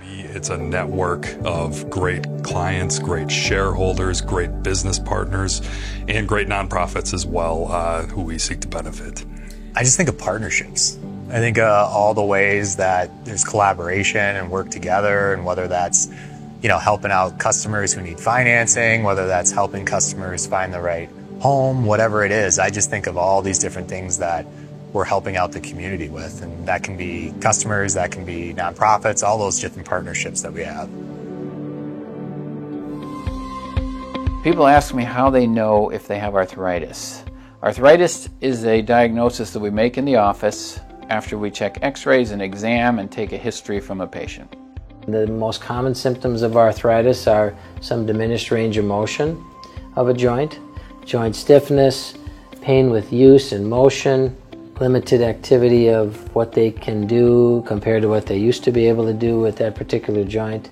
It's a network of great clients, great shareholders, great business partners, and great nonprofits as well, who we seek to benefit. I just think of partnerships. I think all the ways that there's collaboration and work together, and whether that's, helping out customers who need financing, whether that's helping customers find the right home, whatever it is. I just think of all these different things that we're helping out the community with, and that can be customers, that can be nonprofits, all those different partnerships that we have. People ask me how they know if they have arthritis. Arthritis is a diagnosis that we make in the office after we check x-rays and exam and take a history from a patient. The most common symptoms of arthritis are some diminished range of motion of a joint stiffness, pain with use and motion, limited activity of what they can do compared to what they used to be able to do with that particular joint.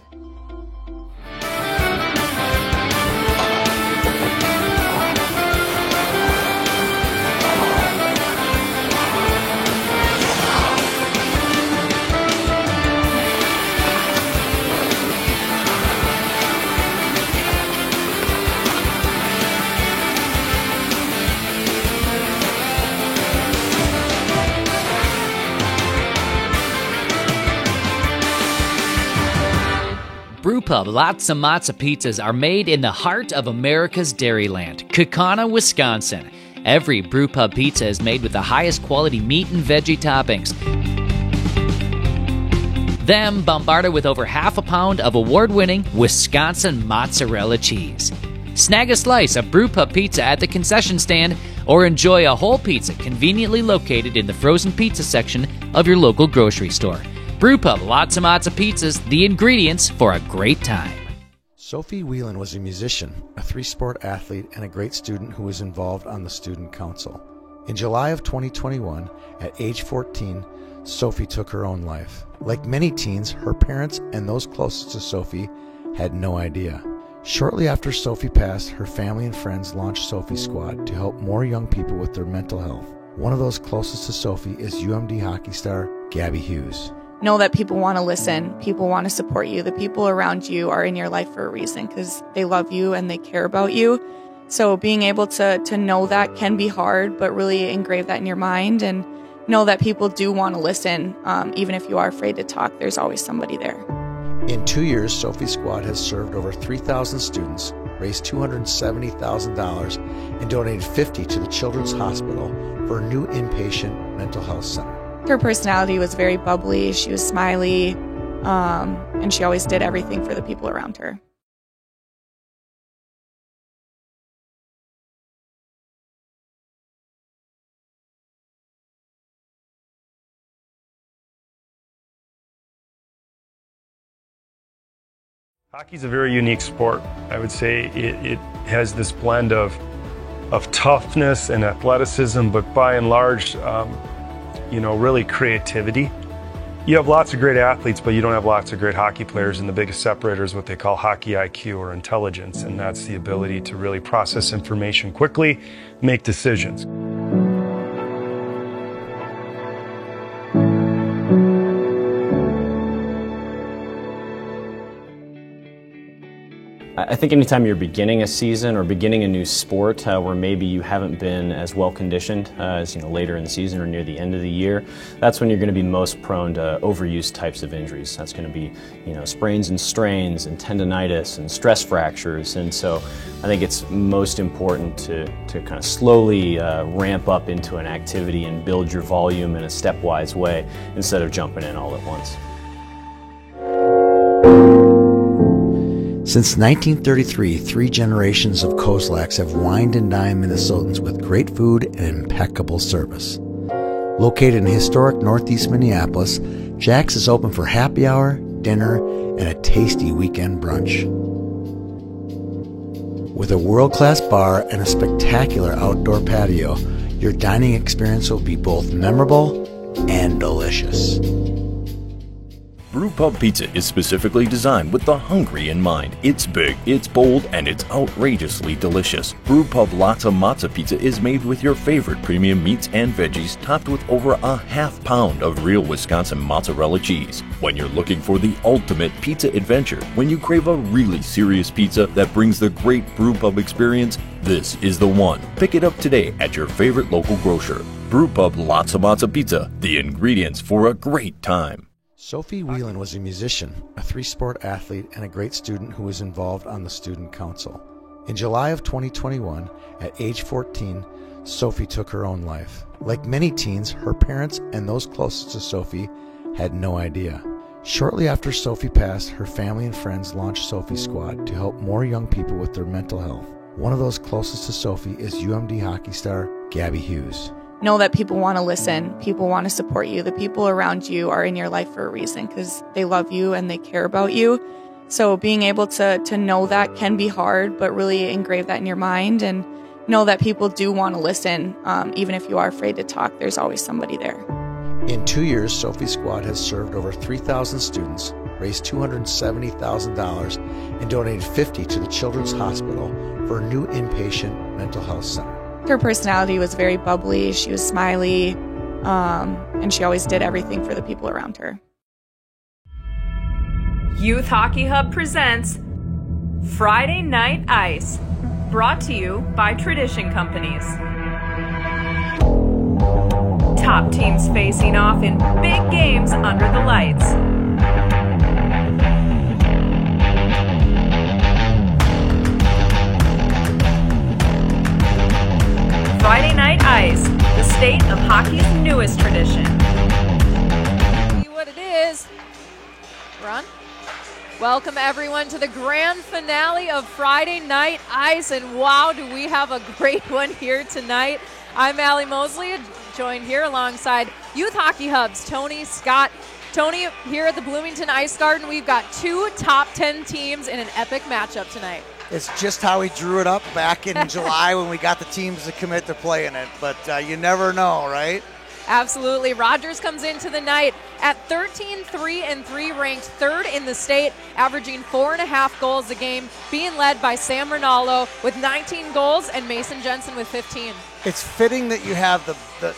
Brewpub Lots of Matzo pizzas are made in the heart of America's Dairyland, Kaukauna, Wisconsin. Every Brewpub pizza is made with the highest quality meat and veggie toppings. Then bombarded with over half a pound of award-winning Wisconsin mozzarella cheese. Snag a slice of Brewpub pizza at the concession stand or enjoy a whole pizza conveniently located in the frozen pizza section of your local grocery store. Brewpub Lots of Matzo pizzas, the ingredients for a great time. Sophie Whelan was a musician, a three-sport athlete, and a great student who was involved on the student council. In July of 2021, at age 14, Sophie took her own life. Like many teens, her parents and those closest to Sophie had no idea. Shortly after Sophie passed, her family and friends launched Sophie Squad to help more young people with their mental health. One of those closest to Sophie is UMD hockey star Gabby Hughes. Know that people want to listen, people want to support you. The people around you are in your life for a reason because they love you and they care about you. So being able to know that can be hard, but really engrave that in your mind and know that people do want to listen. Even if you are afraid to talk, there's always somebody there. In 2 years, Sophie Squad has served over 3,000 students, raised $270,000, and donated $50,000 to the Children's Hospital for a new inpatient mental health center. Her personality was very bubbly, she was smiley, and she always did everything for the people around her. Hockey's a very unique sport. I would say it has this blend of toughness and athleticism, but by and large, really creativity. You have lots of great athletes, but you don't have lots of great hockey players, and the biggest separator is what they call hockey IQ or intelligence, and that's the ability to really process information quickly, make decisions. I think anytime you're beginning a season or beginning a new sport where maybe you haven't been as well conditioned as later in the season or near the end of the year, that's when you're going to be most prone to overuse types of injuries. That's going to be sprains and strains and tendonitis and stress fractures. And so I think it's most important to kind of slowly ramp up into an activity and build your volume in a stepwise way instead of jumping in all at once. Since 1933, 3 generations of Kozlaks have wined and dined Minnesotans with great food and impeccable service. Located in historic northeast Minneapolis, Jack's is open for happy hour, dinner, and a tasty weekend brunch. With a world-class bar and a spectacular outdoor patio, your dining experience will be both memorable and delicious. Brewpub Pizza is specifically designed with the hungry in mind. It's big, it's bold, and it's outrageously delicious. Brewpub Lots of Mozza Pizza is made with your favorite premium meats and veggies, topped with over a half pound of real Wisconsin mozzarella cheese. When you're looking for the ultimate pizza adventure, when you crave a really serious pizza that brings the great Brewpub experience, this is the one. Pick it up today at your favorite local grocer. Brewpub Lots of Mozza Pizza, the ingredients for a great time. Sophie Whelan was a musician, a three-sport athlete, and a great student who was involved on the student council. In July of 2021, at age 14, Sophie took her own life. Like many teens, her parents and those closest to Sophie had no idea. Shortly after Sophie passed, her family and friends launched Sophie Squad to help more young people with their mental health. One of those closest to Sophie is UMD hockey star Gabby Hughes. Know that people want to listen. People want to support you. The people around you are in your life for a reason because they love you and they care about you. So being able to know that can be hard, but really engrave that in your mind and know that people do want to listen. Even if you are afraid to talk, there's always somebody there. In 2 years, Sophie Squad has served over 3,000 students, raised $270,000, and donated $50,000 to the Children's Hospital for a new inpatient mental health center. Her personality was very bubbly. She was smiley, and she always did everything for the people around her. Youth Hockey Hub presents Friday Night Ice, brought to you by Tradition Companies. Top teams facing off in big games under the lights. Friday Night Ice, the state of hockey's newest tradition. See what it is. Run. Welcome everyone to the grand finale of Friday Night Ice, and wow, do we have a great one here tonight. I'm Allie Mosley, joined here alongside Youth Hockey Hub's Tony Scott. Tony, here at the Bloomington Ice Garden, we've got two top 10 teams in an epic matchup tonight. It's just how we drew it up back in July when we got the teams to commit to playing it, but you never know, right? Absolutely. Rogers comes into the night at 13-3-3, ranked third in the state, averaging 4.5 goals a game, being led by Sam Rinaldo with 19 goals and Mason Jensen with 15. It's fitting that you have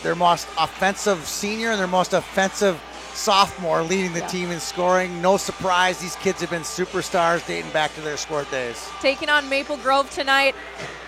their most offensive senior and their most offensive sophomore leading the team in scoring. No surprise, these kids have been superstars dating back to their sport days. Taking on Maple Grove tonight,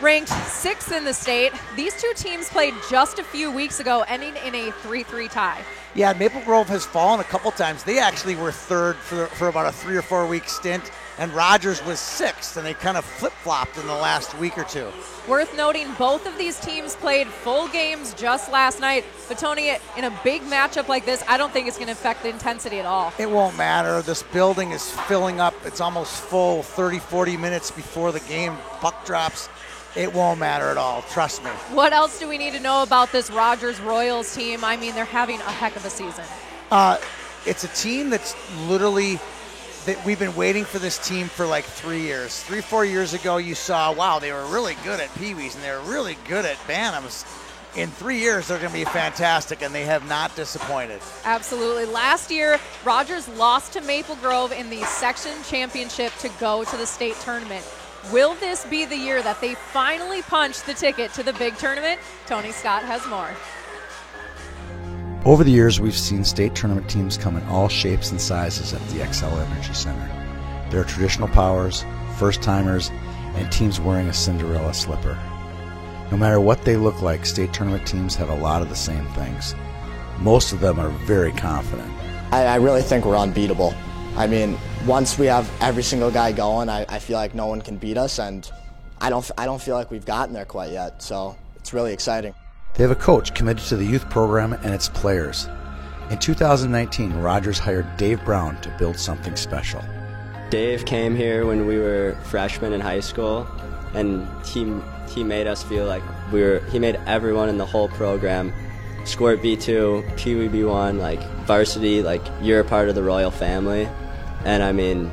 ranked 6th in the state. These two teams played just a few weeks ago, ending in a 3-3 tie. Yeah, Maple Grove has fallen a couple times. They actually were third for about a 3 or 4 week stint, and Rogers was 6th, and they kind of flip-flopped in the last week or two. Worth noting, both of these teams played full games just last night. But Tony, in a big matchup like this, I don't think it's going to affect the intensity at all. It won't matter. This building is filling up. It's almost full 30, 40 minutes before the game. Puck drops. It won't matter at all. Trust me. What else do we need to know about this Rogers Royals team? I mean, they're having a heck of a season. It's a team that's literally that we've been waiting for this team for like 3 years. 3-4 years ago, you saw, wow, they were really good at Pee-wees and they were really good at Bantams. In 3 years, they're going to be fantastic, and they have not disappointed. Absolutely. Last year, Rogers lost to Maple Grove in the section championship to go to the state tournament. Will this be the year that they finally punch the ticket to the big tournament? Tony Scott has more. Over the years, we've seen state tournament teams come in all shapes and sizes at the Xcel Energy Center. There are traditional powers, first-timers, and teams wearing a Cinderella slipper. No matter what they look like, state tournament teams have a lot of the same things. Most of them are very confident. I really think we're unbeatable. I mean, once we have every single guy going, I feel like no one can beat us, and I don't feel like we've gotten there quite yet, so it's really exciting. They have a coach committed to the youth program and its players. In 2019, Rogers hired Dave Brown to build something special. Dave came here when we were freshmen in high school, and he made us feel like he made everyone in the whole program score B2, Pee Wee B1, like varsity, like you're a part of the Royal family. And I mean,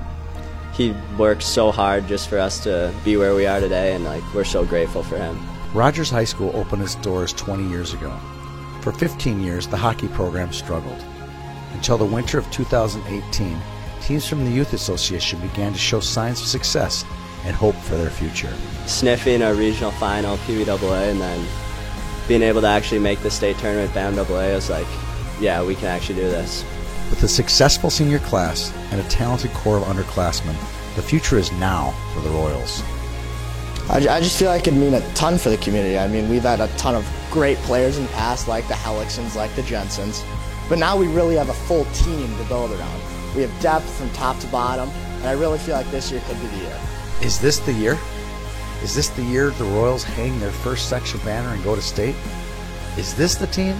he worked so hard just for us to be where we are today, and like we're so grateful for him. Rogers High School opened its doors 20 years ago. For 15 years, the hockey program struggled. Until the winter of 2018, teams from the Youth Association began to show signs of success and hope for their future. Sniffing a regional final, PWAA, and then being able to actually make the state tournament BAM-AA was like, yeah, we can actually do this. With a successful senior class and a talented core of underclassmen, the future is now for the Royals. I just feel like it could mean a ton for the community. I mean, we've had a ton of great players in the past, like the Hellicksons, like the Jensens, but now we really have a full team to build around. We have depth from top to bottom, and I really feel like this year could be the year. Is this the year? Is this the year the Royals hang their first section banner and go to state? Is this the team?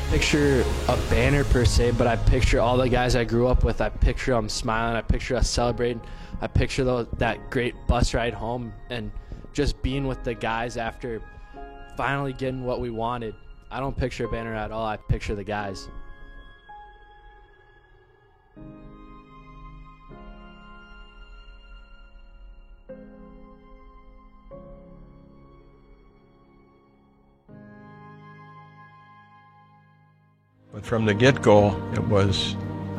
Picture a banner per se, but I picture all the guys I grew up with. I picture them smiling. I picture us celebrating. I picture that great bus ride home and just being with the guys after finally getting what we wanted. I don't picture a banner at all. I picture the guys. But from the get-go, it was,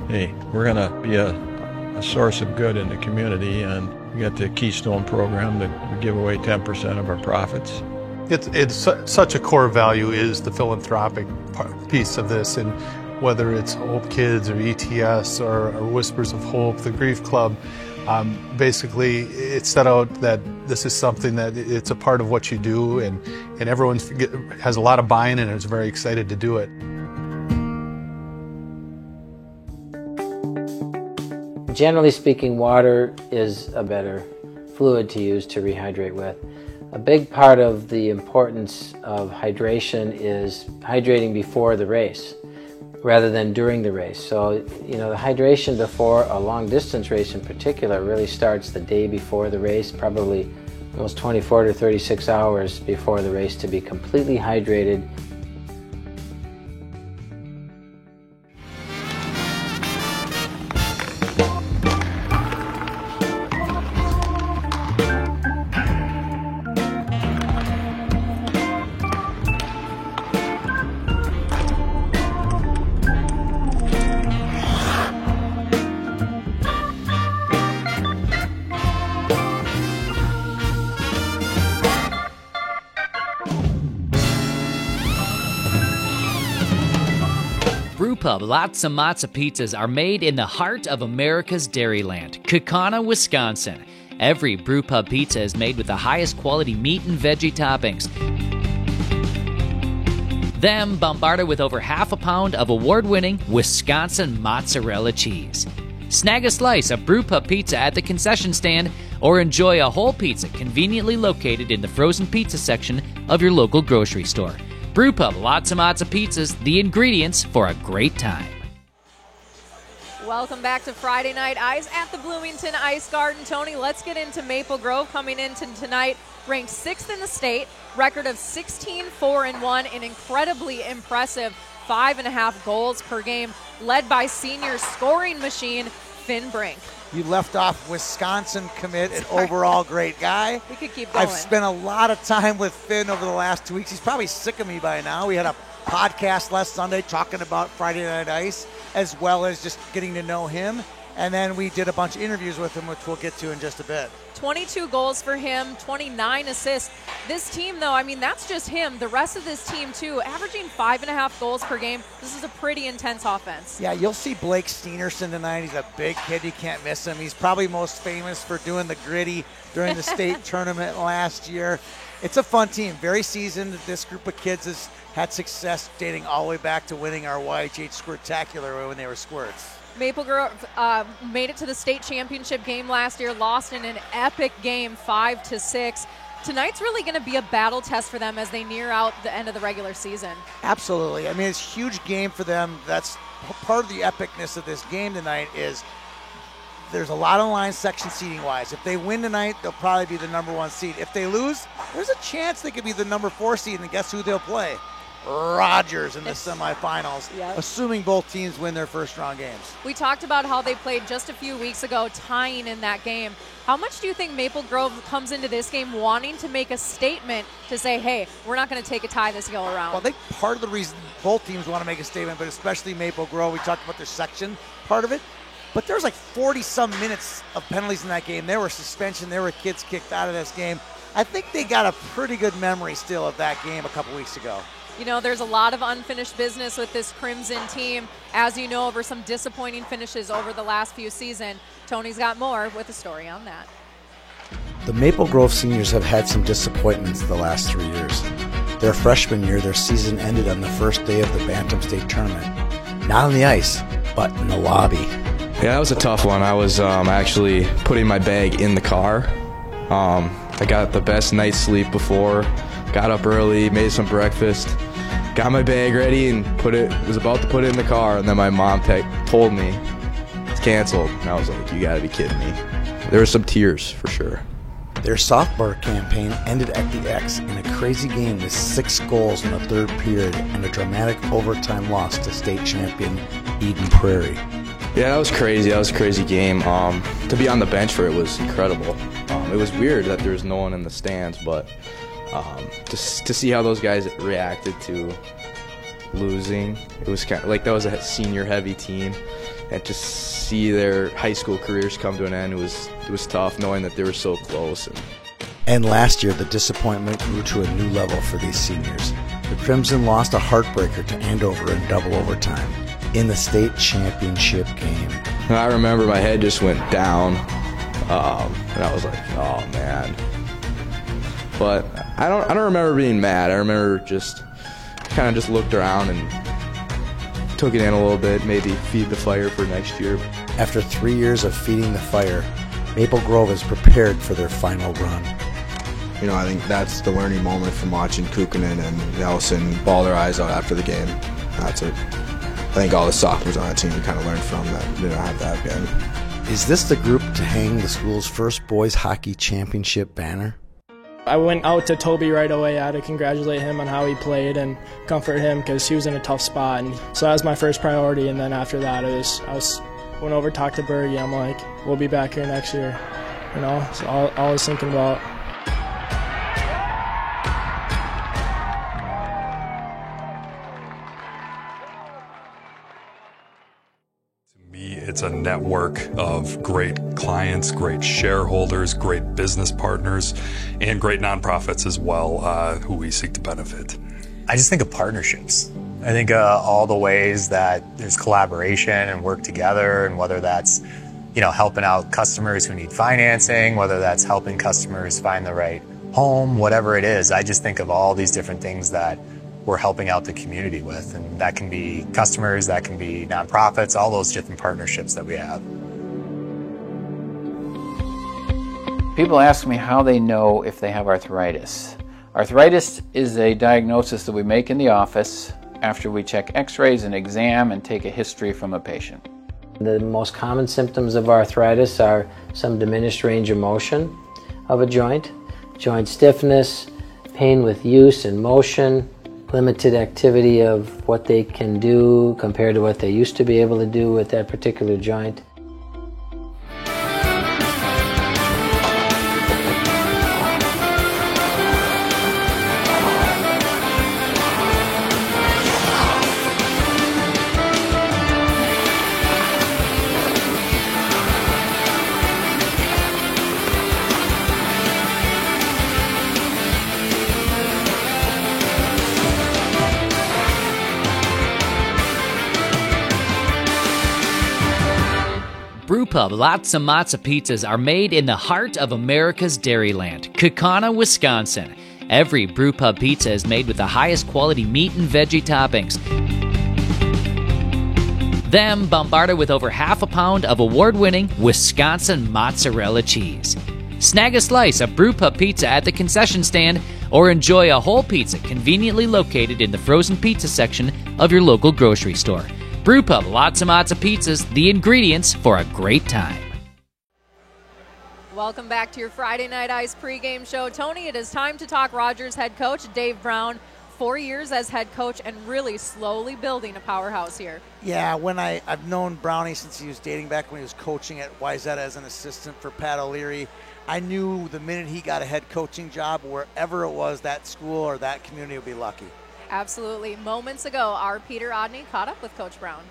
hey, we're going to be a source of good in the community, and we got the Keystone program that we give away 10% of our profits. It's such a core value is the philanthropic piece of this, and whether it's Hope Kids or ETS or Whispers of Hope, the Grief Club, basically it's set out that this is something that it's a part of what you do, and everyone has a lot of buy-in and is very excited to do it. Generally speaking, water is a better fluid to use to rehydrate with. A big part of the importance of hydration is hydrating before the race rather than during the race. So, you know, the hydration before a long distance race in particular really starts the day before the race, probably almost 24 to 36 hours before the race to be completely hydrated. Brewpub Lots of Matzo Pizzas are made in the heart of America's Dairyland, Kaukauna, Wisconsin. Every Brewpub pizza is made with the highest quality meat and veggie toppings. Then bombarded with over half a pound of award-winning Wisconsin mozzarella cheese. Snag a slice of Brewpub pizza at the concession stand or enjoy a whole pizza conveniently located in the frozen pizza section of your local grocery store. Brewpub Lots of Matzo Pizzas, the ingredients for a great time. Welcome back to Friday Night Ice at the Bloomington Ice Garden. Tony, let's get into Maple Grove coming into tonight, ranked 6th in the state, record of 16-4-1, an incredibly impressive 5.5 goals per game, led by senior scoring machine Finn Brink. You left off Wisconsin commit, an overall great guy. We could keep going. I've spent a lot of time with Finn over the last 2 weeks. He's probably sick of me by now. We had a podcast last Sunday talking about Friday Night Ice, as well as just getting to know him. And then we did a bunch of interviews with him, which we'll get to in just a bit. 22 goals for him, 29 assists. This team, though, I mean, that's just him. The rest of this team, too, averaging 5.5 goals per game. This is a pretty intense offense. Yeah, you'll see Blake Steenerson tonight. He's a big kid. You can't miss him. He's probably most famous for doing the gritty during the state tournament last year. It's a fun team, very seasoned. This group of kids has had success dating all the way back to winning our YHH Squirtacular when they were Squirts. Maple Grove made it to the state championship game last year, lost in an epic game 5-6. Tonight's really going to be a battle test for them as they near out the end of the regular season. Absolutely. I mean, it's a huge game for them. That's part of the epicness of this game tonight is there's a lot on line section seating wise. If they win tonight, they'll probably be the #1 seed. If they lose, there's a chance they could be the #4 seed, and guess who they'll play? Rogers in the semifinals, Yep. assuming both teams win their first round games. We talked about how they played just a few weeks ago, tying in that game. How much do you think Maple Grove comes into this game wanting to make a statement to say, hey, we're not going to take a tie this go around? Well, I think part of the reason both teams want to make a statement, but especially Maple Grove, we talked about their section part of it, but there's like 40-some minutes of penalties in that game. There were suspension. There were kids kicked out of this game. I think they got a pretty good memory still of that game a couple weeks ago. You know, there's a lot of unfinished business with this Crimson team, as you know, over some disappointing finishes over the last few seasons. Tony's got more with a story on that. The Maple Grove seniors have had some disappointments the last 3 years. Their freshman year, their season ended on the first day of the Bantam State Tournament. Not on the ice, but in the lobby. Yeah, that was a tough one. I was actually putting my bag in the car. I got the best night's sleep before, got up early, made some breakfast, got my bag ready and was about to put it in the car, and then my mom told me it's canceled. And I was like, you gotta be kidding me. There were some tears for sure. Their sophomore campaign ended at the X in a crazy game with 6 goals in the third period and a dramatic overtime loss to state champion Eden Prairie. Yeah, that was crazy. That was a crazy game. To be on the bench for it was incredible. It was weird that there was no one in the stands, but just to see how those guys reacted to losing, it was kind of like that was a senior-heavy team, and to see their high school careers come to an end, it was tough knowing that they were so close. And last year, the disappointment grew to a new level for these seniors. The Crimson lost a heartbreaker to Andover in double overtime in the state championship game. And I remember my head just went down, and I was like, oh man. But I don't remember being mad. I remember just kind of just looked around and took it in a little bit, maybe feed the fire for next year. After 3 years of feeding the fire, Maple Grove is prepared for their final run. You know, I think that's the learning moment from watching Kukkonen and Nelson ball their eyes out after the game. That's it. I think all the sophomores on that team we kind of learned from that didn't have that again. Is this the group to hang the school's first boys hockey championship banner? I went out to Toby right away. I had to congratulate him on how he played and comfort him because he was in a tough spot. And so that was my first priority. And then after that, I went over, talked to Bergie. I'm like, we'll be back here next year. You know, so all I was thinking about. It's a network of great clients, great shareholders, great business partners, and great nonprofits as well, who we seek to benefit. I just think of partnerships. I think all the ways that there's collaboration and work together, and whether that's, you know, helping out customers who need financing, whether that's helping customers find the right home, whatever it is. I just think of all these different things that we're helping out the community with, and that can be customers, that can be nonprofits, all those different partnerships that we have. People ask me how they know if they have arthritis. Arthritis is a diagnosis that we make in the office after we check x-rays and exam and take a history from a patient. The most common symptoms of arthritis are some diminished range of motion of a joint stiffness, pain with use and motion, limited activity of what they can do compared to what they used to be able to do with that particular joint. Brewpub Lots of Matzo pizzas are made in the heart of America's Dairyland, Kaukauna, Wisconsin. Every Brewpub pizza is made with the highest quality meat and veggie toppings. Then bombarded with over half a pound of award-winning Wisconsin mozzarella cheese. Snag a slice of Brewpub pizza at the concession stand or enjoy a whole pizza conveniently located in the frozen pizza section of your local grocery store. Brewpub Lots of Matzo pizzas, the ingredients for a great time. Welcome back to your Friday Night Ice pregame show. Tony, it is time to talk Rogers head coach Dave Brown. 4 years as head coach and really slowly building a powerhouse here. Yeah, I've known Brownie since he was dating back when he was coaching at Wayzata as an assistant for Pat O'Leary. I knew the minute he got a head coaching job, wherever it was, that school or that community would be lucky. Absolutely. Moments ago, our Peter Odney caught up with Coach Brown.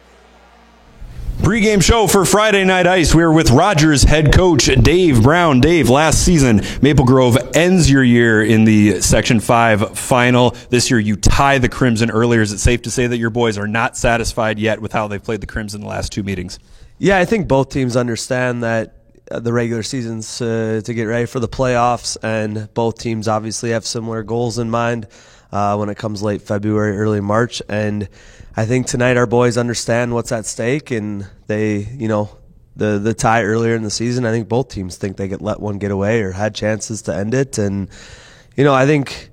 Pre-game show for Friday Night Ice. We're with Rogers head coach Dave Brown. Dave, last season, Maple Grove ends your year in the Section 5 final. This year, you tie the Crimson earlier. Is it safe to say that your boys are not satisfied yet with how they've played the Crimson the last 2 meetings? Yeah, I think both teams understand that the regular season's to get ready for the playoffs, and both teams obviously have similar goals in mind when it comes late February, early March. And I think tonight our boys understand what's at stake, and they, the tie earlier in the season, I think both teams think they could let one get away or had chances to end it. And, I think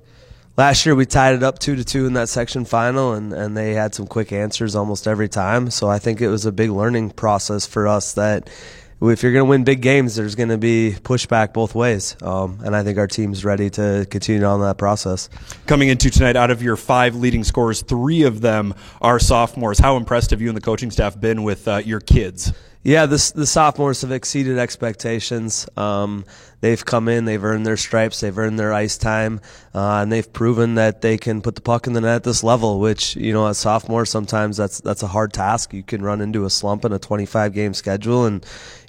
last year we tied it up 2-2 in that section final, and they had some quick answers almost every time. So I think it was a big learning process for us that if you're going to win big games, there's going to be pushback both ways. And I think our team's ready to continue on that process. Coming into tonight, out of your 5 leading scorers, 3 of them are sophomores. How impressed have you and the coaching staff been with your kids? Yeah, the sophomores have exceeded expectations. They've come in, they've earned their stripes, they've earned their ice time, and they've proven that they can put the puck in the net at this level, which, as sophomores, sometimes that's a hard task. You can run into a slump in a 25-game schedule, and,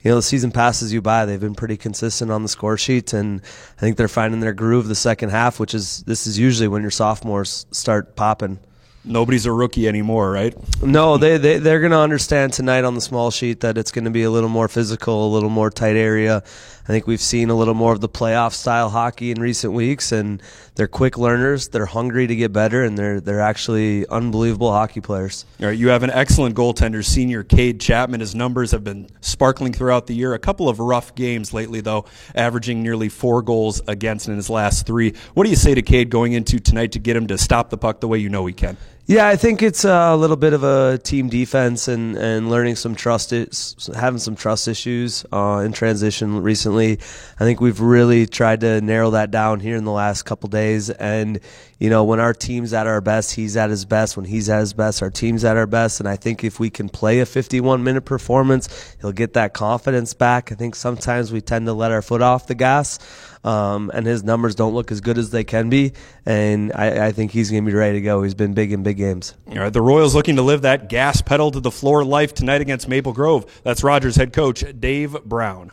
the season passes you by. They've been pretty consistent on the score sheet, and I think they're finding their groove the second half, this is usually when your sophomores start popping. Nobody's a rookie anymore, right? No, they're going to understand tonight on the small sheet that it's going to be a little more physical, a little more tight area. I think we've seen a little more of the playoff style hockey in recent weeks, and they're quick learners. They're hungry to get better, and they're actually unbelievable hockey players. All right, you have an excellent goaltender, senior Cade Chapman. His numbers have been sparkling throughout the year. A couple of rough games lately, though, averaging nearly 4 goals against in his last 3. What do you say to Cade going into tonight to get him to stop the puck the way you know he can? Yeah, I think it's a little bit of a team defense and learning some having some trust issues in transition recently. I think we've really tried to narrow that down here in the last couple days. And, when our team's at our best, he's at his best. When he's at his best, our team's at our best. And I think if we can play a 51-minute performance, he'll get that confidence back. I think sometimes we tend to let our foot off the gas. And his numbers don't look as good as they can be, and I think he's going to be ready to go. He's been big in big games. All right, the Royals looking to live that gas pedal to the floor life tonight against Maple Grove. That's Rogers head coach Dave Brown.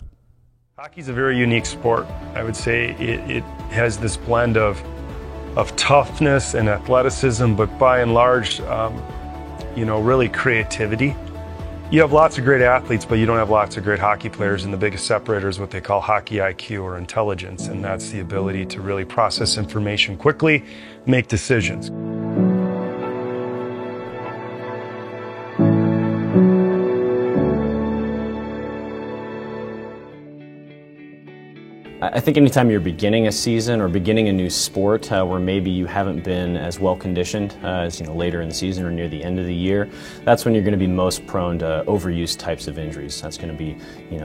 Hockey's a very unique sport. I would say it has this blend of toughness and athleticism, but by and large, really creativity. You have lots of great athletes, but you don't have lots of great hockey players, and the biggest separator is what they call hockey IQ or intelligence, and that's the ability to really process information quickly, make decisions. I think anytime you're beginning a season or beginning a new sport where maybe you haven't been as well conditioned as later in the season or near the end of the year, that's when you're going to be most prone to overuse types of injuries. That's going to be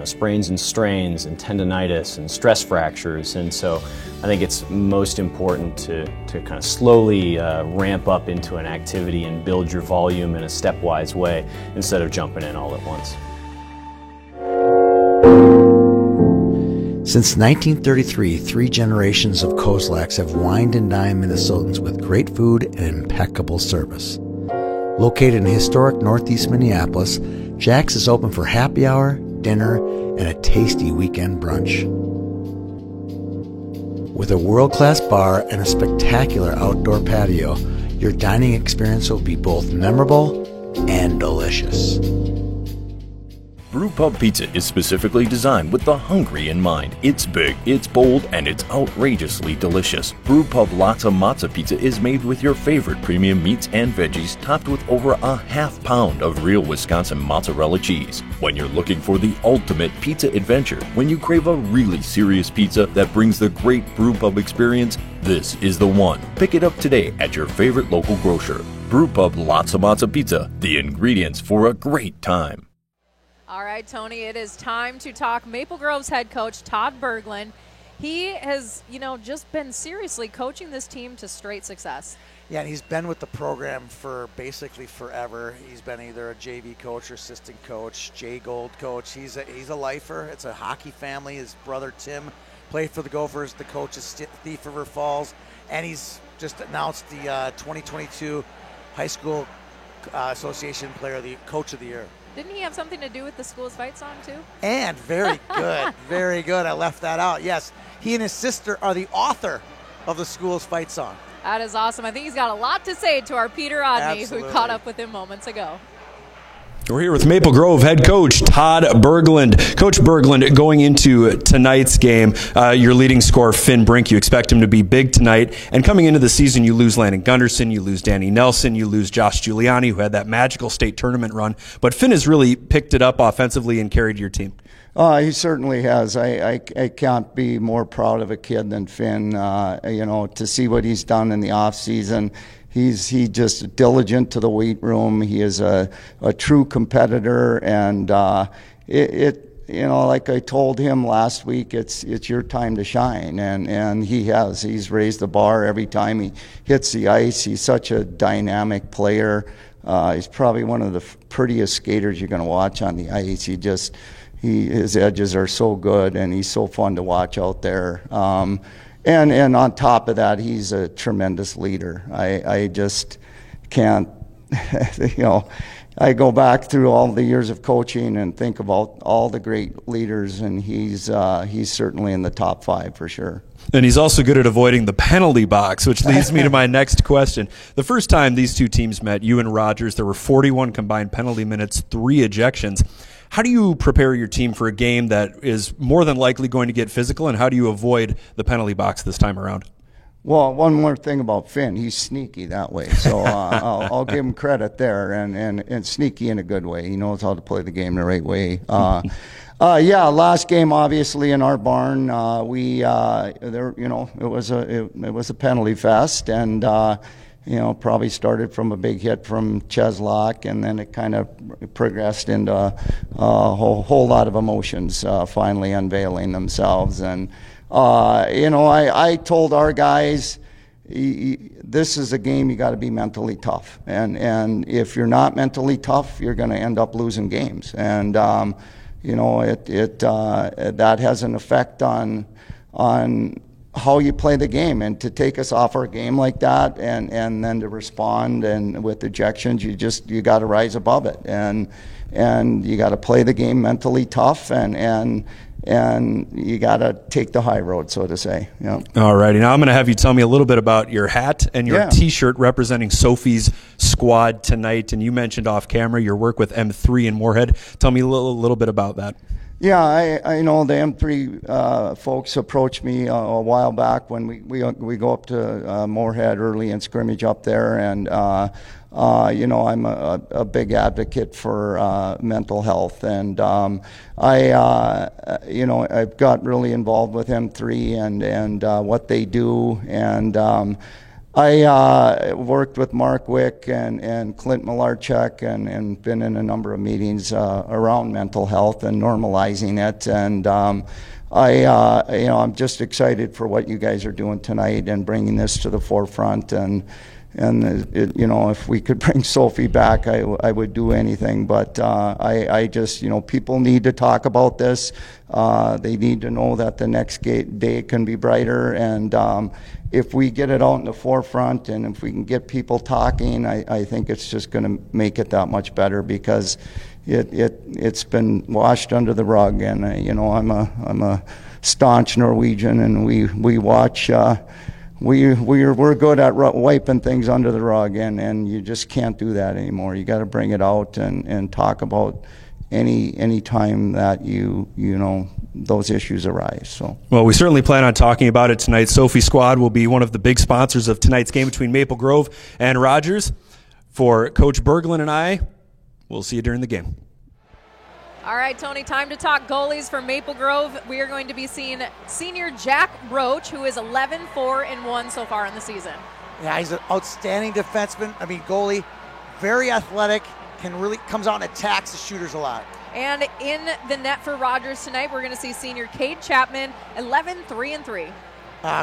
sprains and strains and tendonitis and stress fractures. And so I think it's most important to kind of slowly ramp up into an activity and build your volume in a stepwise way instead of jumping in all at once. Since 1933, 3 generations of Kozlaks have wined and dined Minnesotans with great food and impeccable service. Located in historic northeast Minneapolis, Jack's is open for happy hour, dinner, and a tasty weekend brunch. With a world-class bar and a spectacular outdoor patio, your dining experience will be both memorable and delicious. Brewpub Pizza is specifically designed with the hungry in mind. It's big, it's bold, and it's outrageously delicious. Brewpub Lotta Matza Pizza is made with your favorite premium meats and veggies, topped with over a half pound of real Wisconsin mozzarella cheese. When you're looking for the ultimate pizza adventure, when you crave a really serious pizza that brings the great Brewpub experience, this is the one. Pick it up today at your favorite local grocer. Brewpub Lotta Matza Pizza, the ingredients for a great time. All right, Tony, it is time to talk Maple Grove's head coach, Todd Berglund. He has, just been seriously coaching this team to straight success. Yeah, and he's been with the program for basically forever. He's been either a JV coach or assistant coach, J-Gold coach. He's a lifer. It's a hockey family. His brother Tim played for the Gophers. The coach is Thief River Falls. And he's just announced the 2022 High School Association Player, the Coach of the Year. Didn't he have something to do with the school's fight song, too? And very good. Very good. I left that out. Yes, he and his sister are the author of the school's fight song. That is awesome. I think he's got a lot to say to our Peter Rodney, Absolutely. who caught up with him moments ago. We're here with Maple Grove head coach Todd Berglund. Coach Berglund, going into tonight's game, your leading scorer, Finn Brink, you expect him to be big tonight. And coming into the season, you lose Landon Gunderson, you lose Danny Nelson, you lose Josh Giuliani, who had that magical state tournament run. But Finn has really picked it up offensively and carried your team. He certainly has. I can't be more proud of a kid than Finn. To see what he's done in the off season. He's just diligent to the weight room. He is a true competitor, and like I told him last week, it's your time to shine, and he has. He's raised the bar every time he hits the ice. He's such a dynamic player. He's probably one of the prettiest skaters you're going to watch on the ice. His edges are so good, and he's so fun to watch out there. And on top of that, he's a tremendous leader. I just can't, I go back through all the years of coaching and think about all the great leaders, and he's certainly in the top 5 for sure. And he's also good at avoiding the penalty box, which leads me to my next question. The first time these two teams met, you and Rogers, there were 41 combined penalty minutes, 3 ejections. How do you prepare your team for a game that is more than likely going to get physical, and how do you avoid the penalty box this time around? Well, one more thing about Finn, he's sneaky that way, so I'll give him credit there, and sneaky in a good way. He knows how to play the game the right way. Last game obviously in our barn, it was a penalty fest, and probably started from a big hit from Cheslak, and then it kind of progressed into a whole lot of emotions finally unveiling themselves. And I told our guys, this is a game you got to be mentally tough, and if you're not mentally tough, you're going to end up losing games, and that has an effect on how you play the game. And to take us off our game like that, and then to respond and with ejections, you got to rise above it, and you got to play the game mentally tough, and you got to take the high road, so to say. Yeah. All righty. Now I'm going to have you tell me a little bit about your hat and your T-shirt representing Sophie's squad tonight. And you mentioned off camera your work with M3 in Moorhead. Tell me a little bit about that. Yeah, I know the M3 folks approached me a while back when we go up to Moorhead early in scrimmage up there, and I'm a big advocate for mental health, and I've got really involved with M3 and what they do, and I worked with Mark Wick and Clint Malarchuk and been in a number of meetings around mental health and normalizing it. And I'm just excited for what you guys are doing tonight and bringing this to the forefront. And if we could bring Sophie back, I would do anything. But I just, people need to talk about this. They need to know that the next day can be brighter. And if we get it out in the forefront, and if we can get people talking, I think it's just going to make it that much better, because it's been washed under the rug. And I'm a staunch Norwegian, and we watch. We're good at wiping things under the rug, and you just can't do that anymore. You got to bring it out and talk about any time that those issues arise. So, well, we certainly plan on talking about it tonight. Sophie Squad will be one of the big sponsors of tonight's game between Maple Grove and Rogers. For Coach Berglund and I, we'll see you during the game. All right, Tony, time to talk goalies for Maple Grove. We are going to be seeing senior Jack Roach, who is 11-4-1 so far in the season. Yeah, he's an outstanding defenseman. Goalie, very athletic, comes out and attacks the shooters a lot. And in the net for Rogers tonight, we're going to see senior Cade Chapman, 11-3-3.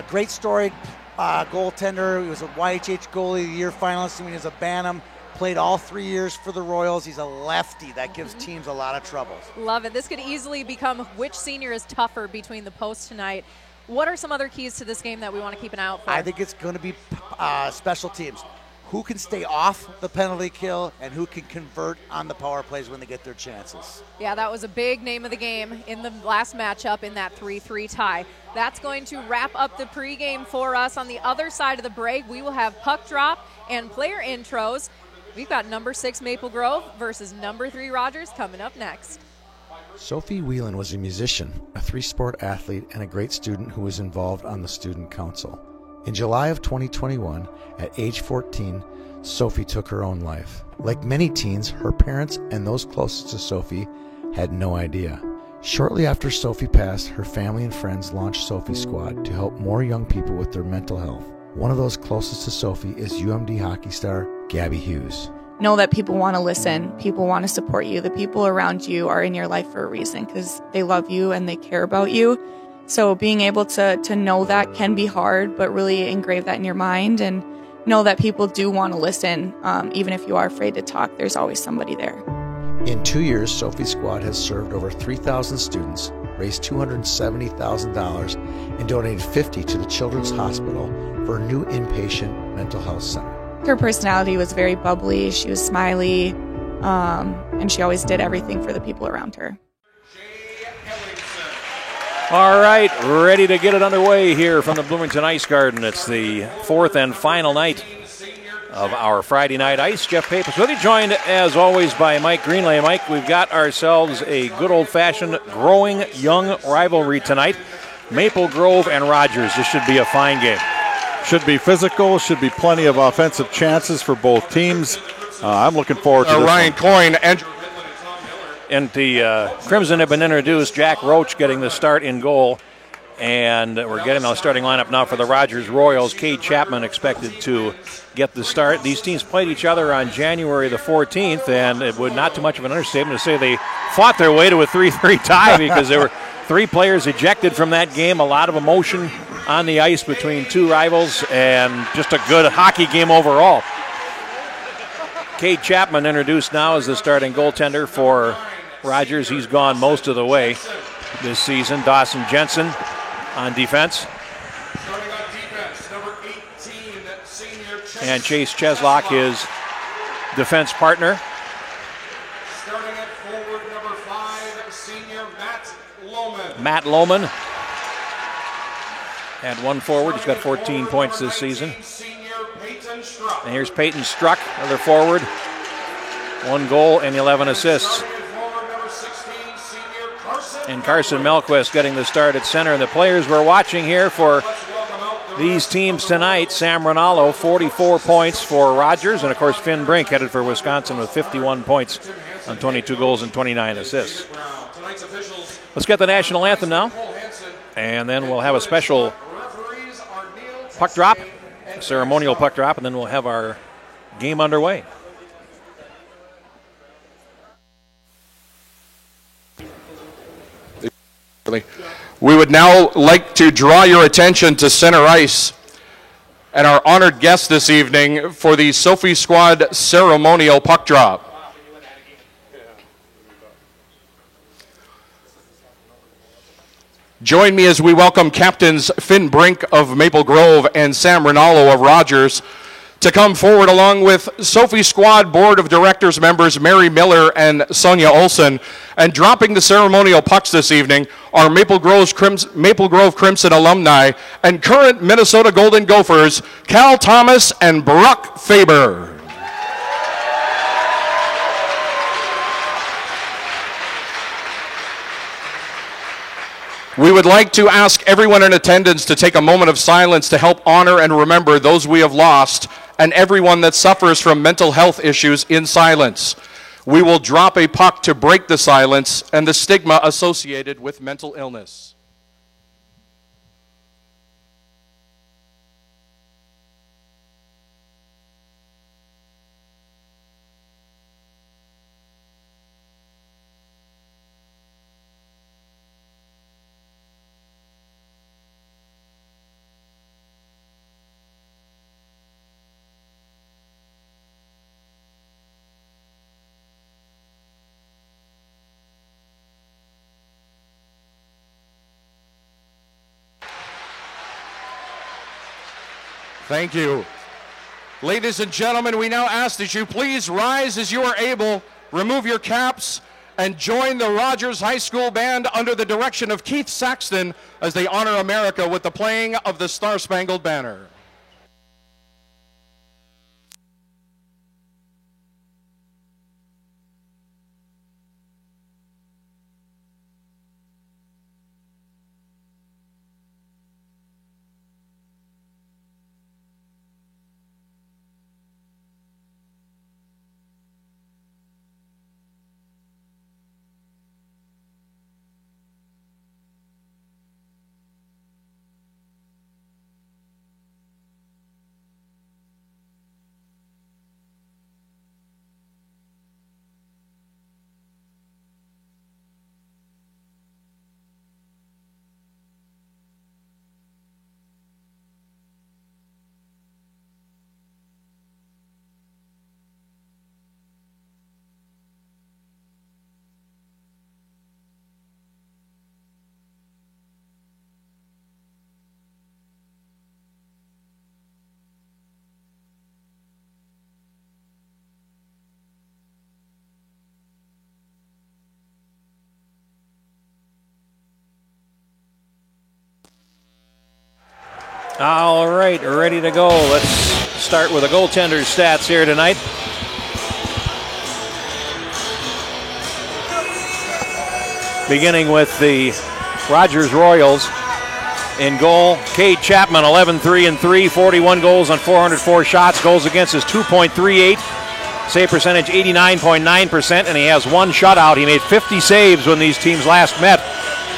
Great story. goaltender. He was a YHH Goalie of the Year finalist. I mean, he's a Bantam. Played all 3 years for the Royals. He's a lefty. That gives teams a lot of trouble. Love it. This could easily become which senior is tougher between the posts tonight. What are some other keys to this game that we want to keep an eye out for? I think it's going to be special teams. Who can stay off the penalty kill and who can convert on the power plays when they get their chances. Yeah, that was a big name of the game in the last matchup in that 3-3 tie. That's going to wrap up the pregame for us. On the other side of the break, we will have puck drop and player intros. We've got number 6 Maple Grove versus number 3 Rogers coming up next. Sophie Whelan was a musician, a 3-sport athlete, and a great student who was involved on the student council. In July of 2021, at age 14, Sophie took her own life. Like many teens, her parents and those closest to Sophie had no idea. Shortly after Sophie passed, her family and friends launched Sophie Squad to help more young people with their mental health. One of those closest to Sophie is UMD hockey star Gabby Hughes. Know that people want to listen, people want to support you. The people around you are in your life for a reason because they love you and they care about you. So being able to know that can be hard, but really engrave that in your mind and know that people do want to listen. Even if you are afraid to talk, there's always somebody there. In 2 years, Sophie Squad has served over 3,000 students, raised $270,000, and donated $50,000 to the Children's Hospital for a new inpatient mental health center. Her personality was very bubbly, she was smiley, and she always did everything for the people around her. All right, ready to get it underway here from the Bloomington Ice Garden. It's the 4th and final night of our Friday Night Ice. Jeff Pappas with you, joined as always by Mike Greenlay. Mike, we've got ourselves a good old-fashioned growing young rivalry tonight. Maple Grove and Rogers. This should be a fine game. Should be physical, should be plenty of offensive chances for both teams. I'm looking forward to this Ryan Coyne and the Crimson have been introduced. Jack Roach getting the start in goal. And we're getting the starting lineup now for the Rogers Royals. Cade Chapman expected to get the start. These teams played each other on January the 14th, and it would not too much of an understatement to say they fought their way to a 3-3 tie because there were 3 players ejected from that game. A lot of emotion on the ice between 2 rivals, and just a good hockey game overall. Cade Chapman introduced now as the starting goaltender for Rogers. He's gone most of the way this season. Dawson Jensen on defense. And Chase Cheslock, his defense partner. starting at forward number 5, senior Matt Lohman. Matt Lohman. And one forward. He's got 14 points this season. And here's Peyton Struck, another forward. 1 goal and 11 assists. And Carson Melquist getting the start at center. And the players we're watching here for these teams tonight: Sam Rinaldo, 44 points for Rogers. And, of course, Finn Brink headed for Wisconsin with 51 points on 22 goals and 29 assists. Let's get the national anthem now. And then we'll have a special puck drop, ceremonial puck drop, and then we'll have our game underway. We would now like to draw your attention to center ice and our honored guest this evening for the Sophie Squad ceremonial puck drop. Join me as we welcome captains Finn Brink of Maple Grove and Sam Rinaldo of Rogers to come forward, along with Sophie Squad Board of Directors members Mary Miller and Sonia Olson. And dropping the ceremonial pucks this evening are Maple Grove Crimson alumni and current Minnesota Golden Gophers Cal Thomas and Brock Faber. We would like to ask everyone in attendance to take a moment of silence to help honor and remember those we have lost and everyone that suffers from mental health issues in silence. We will drop a puck to break the silence and the stigma associated with mental illness. Thank you. Ladies and gentlemen, we now ask that you please rise as you are able, remove your caps, and join the Rogers High School Band under the direction of Keith Saxton as they honor America with the playing of the Star-Spangled Banner. All right, we're ready to go. Let's start with the goaltender's stats here tonight. Beginning with the Rogers Royals. In goal, Cade Chapman, 11-3-3, 41 goals on 404 shots. Goals against is 2.38. Save percentage 89.9%, and he has one shutout. He made 50 saves when these teams last met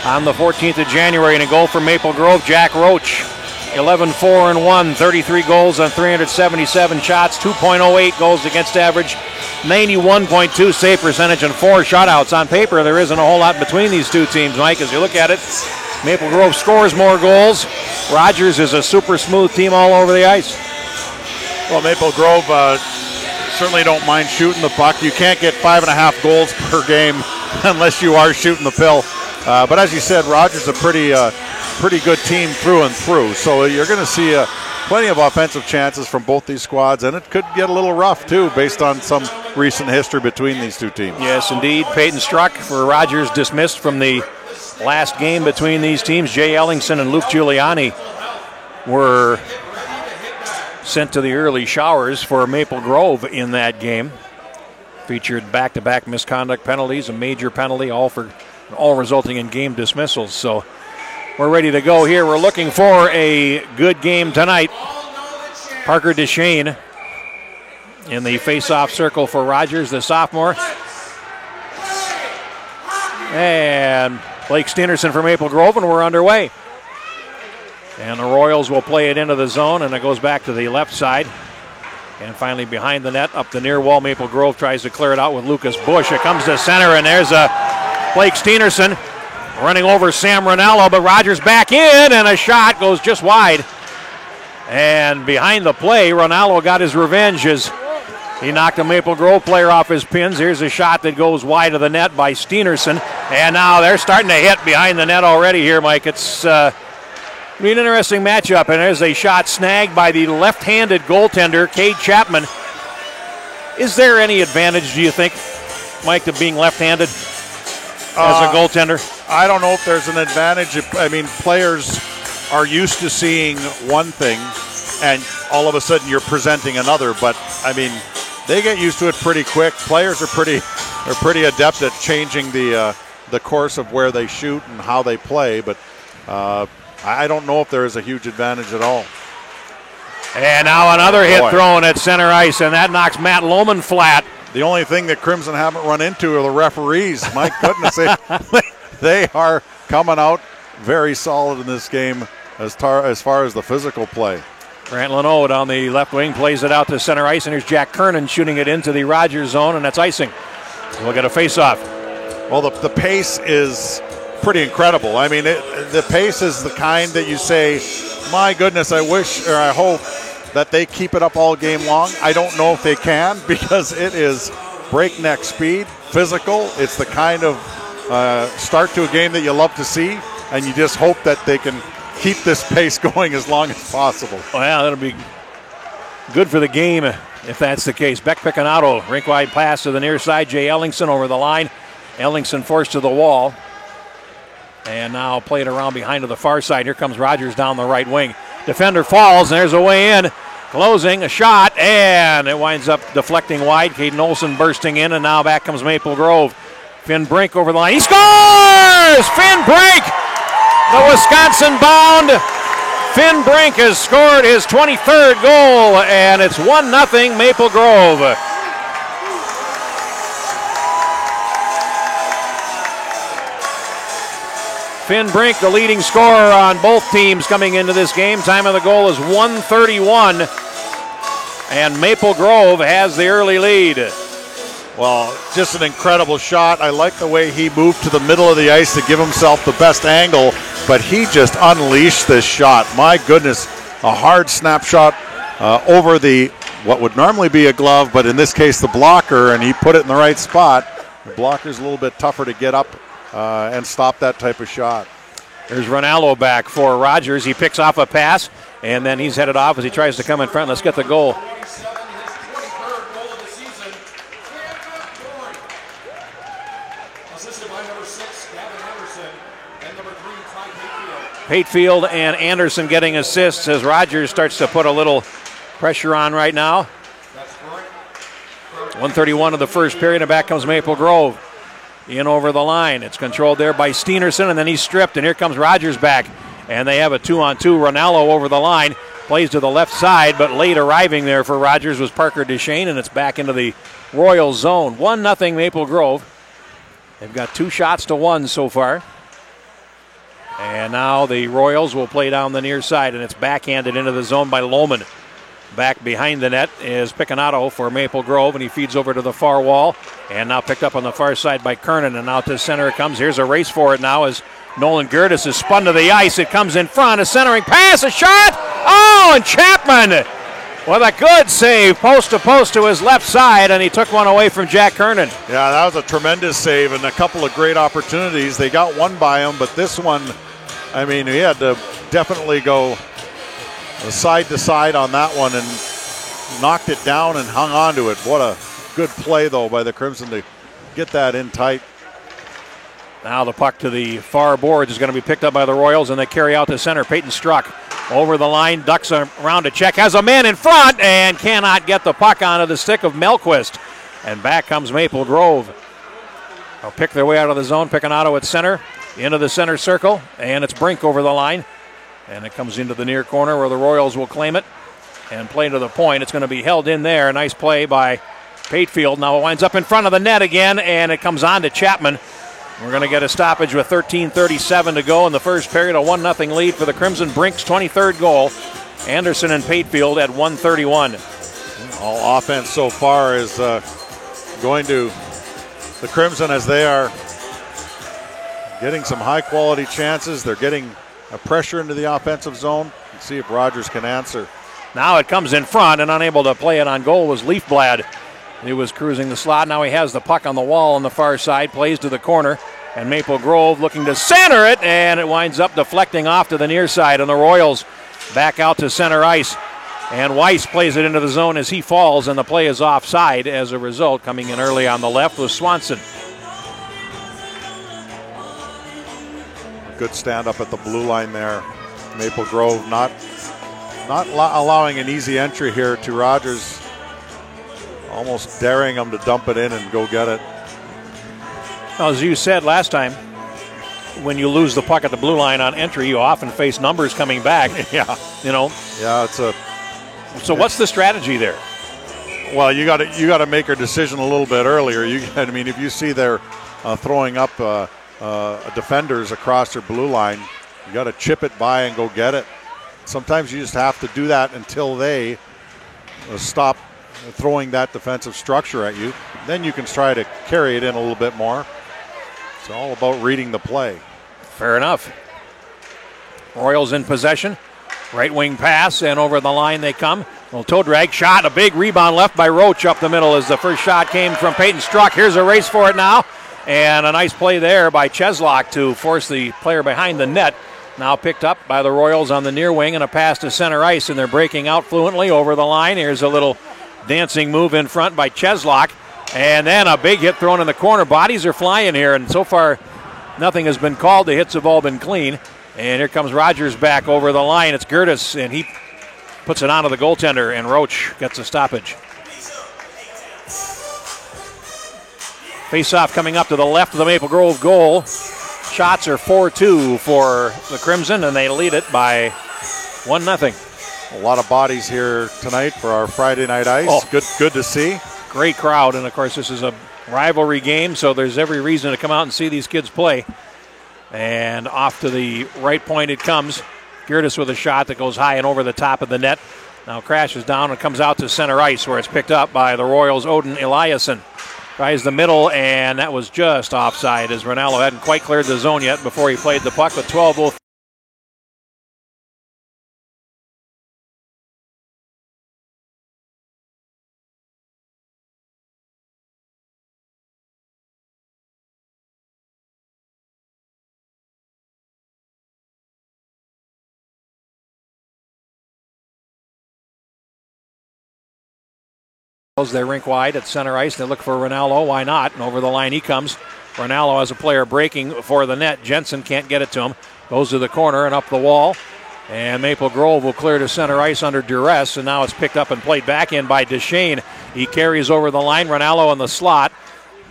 on the 14th of January. And a goal from Maple Grove, Jack Roach. 11-4-1, 33 goals on 377 shots, 2.08 goals against average, 91.2 save percentage, and 4 shutouts. On paper, there isn't a whole lot between these two teams, Mike. As you look at it, Maple Grove scores more goals. Rogers is a super smooth team all over the ice. Well, Maple Grove certainly don't mind shooting the puck. You can't get 5.5 goals per game unless you are shooting the pill. But as you said, Rogers is a pretty good team through and through. So you're going to see plenty of offensive chances from both these squads, and it could get a little rough too based on some recent history between these two teams. Yes, indeed. Peyton Struck for Rogers dismissed from the last game between these teams. Jay Ellingson and Luke Giuliani were sent to the early showers for Maple Grove in that game. Featured back-to-back misconduct penalties, a major penalty, all resulting in game dismissals. So we're ready to go here. We're looking for a good game tonight. Parker Deshane in the face-off circle for Rogers, the sophomore. And Blake Steenerson for Maple Grove, and we're underway. And the Royals will play it into the zone, and it goes back to the left side. And finally behind the net, up the near wall, Maple Grove tries to clear it out with Lucas Bush. It comes to center, and there's Blake Steenerson running over Sam Rinaldo, but Rogers back in, and a shot goes just wide. And behind the play, Rinaldo got his revenge as he knocked a Maple Grove player off his pins. Here's a shot that goes wide of the net by Steenerson. And now they're starting to hit behind the net already here, Mike. It's an interesting matchup. And there's a shot snagged by the left-handed goaltender, Cade Chapman. Is there any advantage, do you think, Mike, to being left-handed as a goaltender? I don't know if there's an advantage. Players are used to seeing one thing, and all of a sudden you're presenting another. But, they get used to it pretty quick. Players are pretty adept at changing the course of where they shoot and how they play. But I don't know if there is a huge advantage at all. And now another hit thrown at center ice, and that knocks Matt Lohman flat. The only thing that Crimson haven't run into are the referees. My goodness, they are coming out very solid in this game as far as the physical play. Grant Leno down the left wing plays it out to center ice, and here's Jack Kernan shooting it into the Rogers zone, and that's icing. We'll get a face-off. Well, the pace is pretty incredible. The pace is the kind that you say, my goodness, I wish or I hope that they keep it up all game long. I don't know if they can, because it is breakneck speed, physical. It's the kind of start to a game that you love to see, and you just hope that they can keep this pace going as long as possible. Well, that'll be good for the game if that's the case. Beck Picconato, rink-wide pass to the near side. Jay Ellingson over the line. Ellingson forced to the wall. And now played around behind to the far side. Here comes Rogers down the right wing. Defender falls, and there's a way in. Closing, a shot, and it winds up deflecting wide. Caden Olsen bursting in, and now back comes Maple Grove. Finn Brink over the line. He scores! Finn Brink! The Wisconsin-bound Finn Brink has scored his 23rd goal, and it's 1-0 Maple Grove. Finn Brink, the leading scorer on both teams coming into this game. Time of the goal is 1:31, and Maple Grove has the early lead. Well, just an incredible shot. I like the way he moved to the middle of the ice to give himself the best angle, but he just unleashed this shot. My goodness, a hard snapshot over the what would normally be a glove, but in this case the blocker, and he put it in the right spot. The blocker's a little bit tougher to get up and stop that type of shot. There's Ronaldo back for Rogers. He picks off a pass, and then he's headed off as he tries to come in front. Let's get the goal. Patefield and Anderson getting assists as Rogers starts to put a little pressure on right now. 1:31 of the first period, and back comes Maple Grove. In over the line. It's controlled there by Steenerson, and then he's stripped, and here comes Rogers back. And they have a 2-on-2. Ronaldo over the line. Plays to the left side, but late arriving there for Rogers was Parker Duchesne, and it's back into the Royals zone. 1-0 Maple Grove. They've got 2 shots to 1 so far. And now the Royals will play down the near side, and it's backhanded into the zone by Lohman. Back behind the net is Picconato for Maple Grove, and he feeds over to the far wall. And now picked up on the far side by Kernan, and out to center it comes. Here's a race for it now as Nolan Gertis is spun to the ice. It comes in front, a centering pass, a shot. Oh, and Chapman with a good save, post to post to his left side, and he took one away from Jack Kernan. Yeah, that was a tremendous save and a couple of great opportunities. They got one by him, but this one, I mean, he had to definitely go side to side on that one and knocked it down and hung on to it. What a good play, though, by the Crimson to get that in tight. Now the puck to the far boards is going to be picked up by the Royals, and they carry out to center. Peyton Struck over the line, ducks around to check, has a man in front, and cannot get the puck onto the stick of Melquist. And back comes Maple Grove. They'll pick their way out of the zone. Picconato at center, into the center circle, and it's Brink over the line. And it comes into the near corner where the Royals will claim it and play to the point. It's going to be held in there. A nice play by Patefield. Now it winds up in front of the net again, and it comes on to Chapman. We're going to get a stoppage with 13:37 to go in the first period. A 1-0 lead for the Crimson. Brink's 23rd goal. Anderson and Patefield at 1:31. All offense so far is going to the Crimson as they are getting some high-quality chances. They're getting a pressure into the offensive zone. Let's see if Rogers can answer. Now it comes in front, and unable to play it on goal was Leafblad. He was cruising the slot. Now he has the puck on the wall on the far side, plays to the corner, and Maple Grove looking to center it, and it winds up deflecting off to the near side, and the Royals back out to center ice. And Weiss plays it into the zone as he falls, and the play is offside as a result. Coming in early on the left was Swanson. Good stand up at the blue line there. Maple Grove not allowing an easy entry here to Rogers. Almost daring him to dump it in and go get it. Well, as you said last time, when you lose the puck at the blue line on entry, you often face numbers coming back. Yeah. You know. Yeah, it's a. So what's the strategy there? Well, you got to make your decision a little bit earlier. I mean, if you see they're throwing up defenders across their blue line, you got to chip it by and go get it. Sometimes you just have to do that until they stop throwing that defensive structure at you. Then you can try to carry it in a little bit more. It's all about reading the play. Fair enough. Royals in possession. Right wing pass, and over the line they come. Well, toe drag shot, a big rebound left by Roach up the middle as the first shot came from Peyton Struck. Here's a race for it now, and a nice play there by Cheslock to force the player behind the net Now picked up by the Royals on the near wing, and a pass to center ice, and they're breaking out fluently over the line. Here's a little dancing move in front by Cheslak, and then a big hit thrown in the corner. Bodies are flying here, and so far nothing has been called. The hits have all been clean. And here comes Rogers back over the line. It's Gertis, and he puts it onto the goaltender, and Roach gets a stoppage. Face-off coming up to the left of the Maple Grove goal. Shots are 4-2 for the Crimson, and they lead it by 1-0. A lot of bodies here tonight for our Friday night ice. Oh. Good to see. Great crowd, and of course this is a rivalry game, so there's every reason to come out and see these kids play. And off to the right point it comes. Gertis with a shot that goes high and over the top of the net. Now crashes down and comes out to center ice, where it's picked up by the Royals' Odin Eliasson. Tries the middle, and that was just offside, as Ronaldo hadn't quite cleared the zone yet before he played the puck with 12:03. They're rink wide at center ice. They look for Ronaldo. Why not? And over the line he comes. Ronaldo has a player breaking for the net. Jensen can't get it to him. Goes to the corner and up the wall. And Maple Grove will clear to center ice under duress. And now it's picked up and played back in by Duchesne. He carries over the line. Ronaldo in the slot.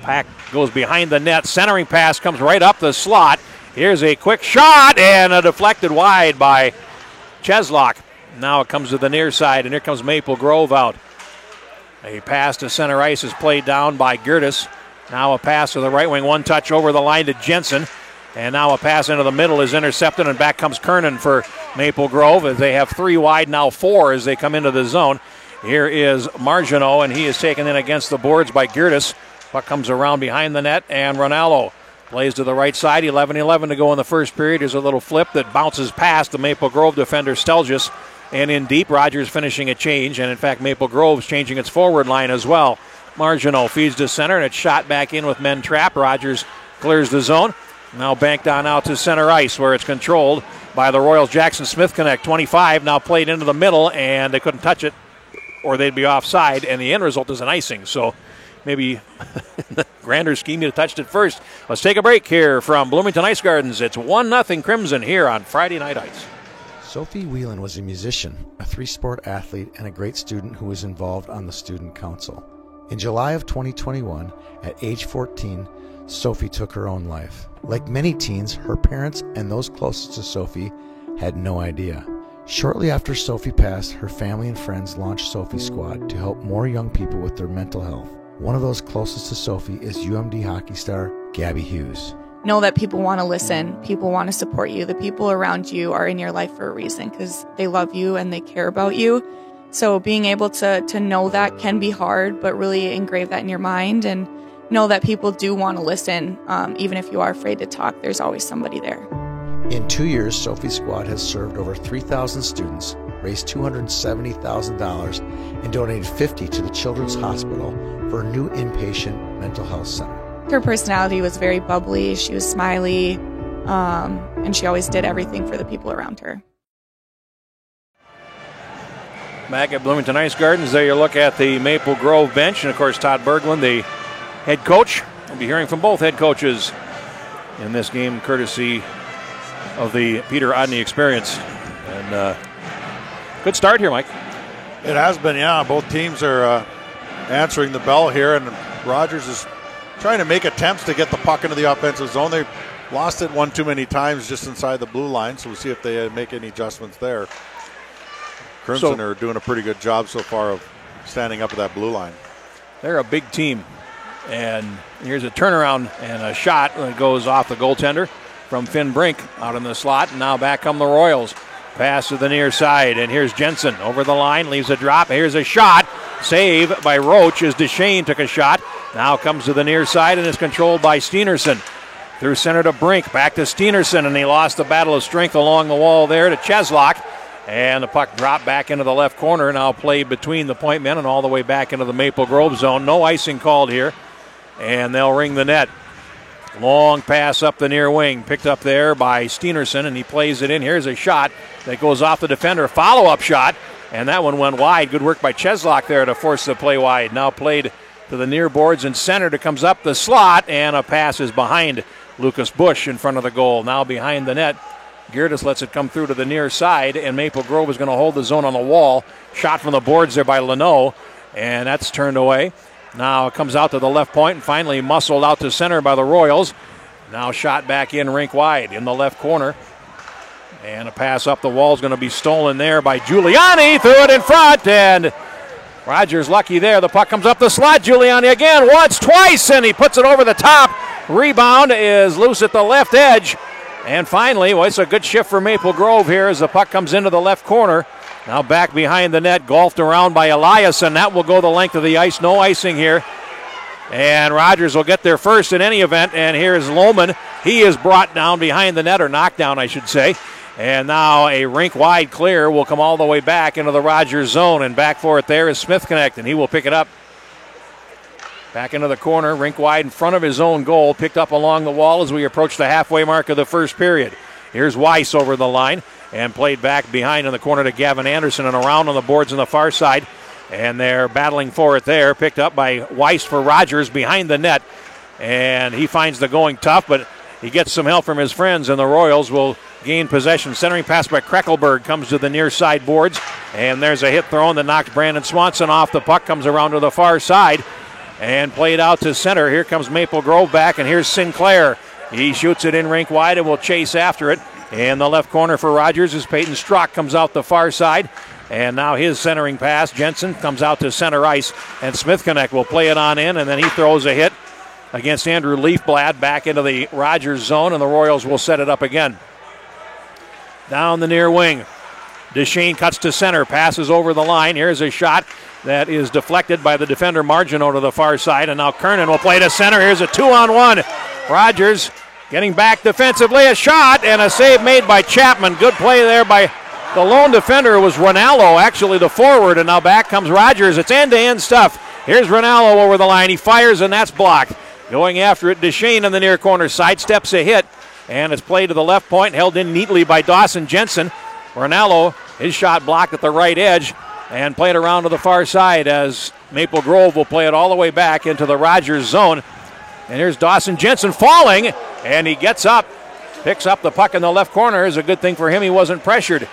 Pack goes behind the net. Centering pass comes right up the slot. Here's a quick shot and a deflected wide by Cheslak. Now it comes to the near side, and here comes Maple Grove out. A pass to center ice is played down by Gertis. Now a pass to the right wing, one touch over the line to Jensen. And now a pass into the middle is intercepted, and back comes Kernan for Maple Grove, as they have 3 wide, now 4 as they come into the zone. Here is Marginot, and he is taken in against the boards by Gertis. Puck comes around behind the net, and Ronaldo plays to the right side. 11-11 to go in the first period. There's a little flip that bounces past the Maple Grove defender, Stelgis. And in deep, Rogers finishing a change, and in fact Maple Grove's changing its forward line as well. Marginot feeds to center, and it's shot back in with men trapped. Rogers clears the zone. Now banked on out to center ice, where it's controlled by the Royals. Jackson Smith connect, 25, now played into the middle, and they couldn't touch it, or they'd be offside, and the end result is an icing. So maybe the grander scheme, you'd have touched it first. Let's take a break here from Bloomington Ice Gardens. It's 1-0 Crimson here on Friday Night Ice. Sophie Whelan was a musician, a 3-sport athlete, and a great student who was involved on the student council. In July of 2021, at age 14, Sophie took her own life. Like many teens, her parents and those closest to Sophie had no idea. Shortly after Sophie passed, her family and friends launched Sophie Squad to help more young people with their mental health. One of those closest to Sophie is UMD hockey star Gabby Hughes. Know that people want to listen. People want to support you. The people around you are in your life for a reason, because they love you and they care about you. So being able to know that can be hard, but really engrave that in your mind and know that people do want to listen. Even if you are afraid to talk, there's always somebody there. In 2 years, Sophie Squad has served over 3,000 students, raised $270,000, and donated $50,000 to the Children's Hospital for a new inpatient mental health center. Her personality was very bubbly. She was smiley, and she always did everything for the people around her. Back at Bloomington Ice Gardens, there you look at the Maple Grove bench, and of course Todd Berglund, the head coach. We'll be hearing from both head coaches in this game, courtesy of the Peter Odney Experience. And good start here, Mike. It has been, yeah. Both teams are answering the bell here, and Rogers is trying to make attempts to get the puck into the offensive zone. They lost it one too many times just inside the blue line, so we'll see if they make any adjustments there. Crimson are doing a pretty good job so far of standing up at that blue line. They're a big team. And here's a turnaround and a shot that goes off the goaltender from Finn Brink out in the slot. And now back come the Royals. Pass to the near side, and here's Jensen over the line, leaves a drop. Here's a shot. Save by Roach as Duchesne took a shot. Now comes to the near side and is controlled by Steenerson. Through center to Brink, back to Steenerson, and he lost the battle of strength along the wall there to Cheslak. And the puck dropped back into the left corner, now played between the point men and all the way back into the Maple Grove zone. No icing called here, and they'll ring the net. Long pass up the near wing, picked up there by Steenerson, and he plays it in. Here's a shot that goes off the defender. Follow-up shot, and that one went wide. Good work by Cheslak there to force the play wide. Now played to the near boards and center. It comes up the slot, and a pass is behind Lucas Bush in front of the goal. Now behind the net. Girtis lets it come through to the near side, and Maple Grove is going to hold the zone on the wall. Shot from the boards there by Leno, and that's turned away. Now it comes out to the left point and finally muscled out to center by the Royals. Now shot back in rink wide in the left corner. And a pass up the wall is going to be stolen there by Giuliani. Threw it in front, and Rogers lucky there. The puck comes up the slot. Giuliani again, once, twice, and he puts it over the top. Rebound is loose at the left edge. And finally, well, it's a good shift for Maple Grove here as the puck comes into the left corner. Now back behind the net, golfed around by Eliasson. That will go the length of the ice. No icing here. And Rogers will get there first in any event. And here's Lohman. He is brought down behind the net, or knocked down, I should say. And now a rink-wide clear will come all the way back into the Rogers zone. And back for it there is Smith Connect, and he will pick it up. Back into the corner, rink-wide in front of his own goal. Picked up along the wall as we approach the halfway mark of the first period. Here's Weiss over the line. And played back behind in the corner to Gavin Anderson and around on the boards on the far side. And they're battling for it there. Picked up by Weiss for Rogers behind the net. And he finds the going tough, but he gets some help from his friends, and the Royals will gain possession. Centering pass by Kreckelberg comes to the near side boards. And there's a hit thrown that knocks Brandon Swanson off. The puck comes around to the far side and played out to center. Here comes Maple Grove back, and here's Sinclair. He shoots it in rink wide and will chase after it. In the left corner for Rogers as Peyton Strzok comes out the far side. And now his centering pass. Jensen comes out to center ice. And Smith Connect will play it on in. And then he throws a hit against Andrew Leafblad back into the Rogers zone. And the Royals will set it up again. Down the near wing. Deschene cuts to center. Passes over the line. Here's a shot that is deflected by the defender Margino to the far side. And now Kernan will play to center. Here's a 2-on-1. Rogers getting back defensively, a shot, and a save made by Chapman. Good play there by the lone defender. Was Ronaldo, actually the forward, and now back comes Rogers. It's end-to-end stuff. Here's Ronaldo over the line. He fires, and that's blocked. Going after it, Deschene in the near corner, sidesteps a hit, and it's played to the left point, held in neatly by Dawson Jensen. Ronaldo, his shot blocked at the right edge, and played around to the far side as Maple Grove will play it all the way back into the Rogers zone. And here's Dawson Jensen falling, and he gets up, picks up the puck in the left corner. Is a good thing for him he wasn't pressured,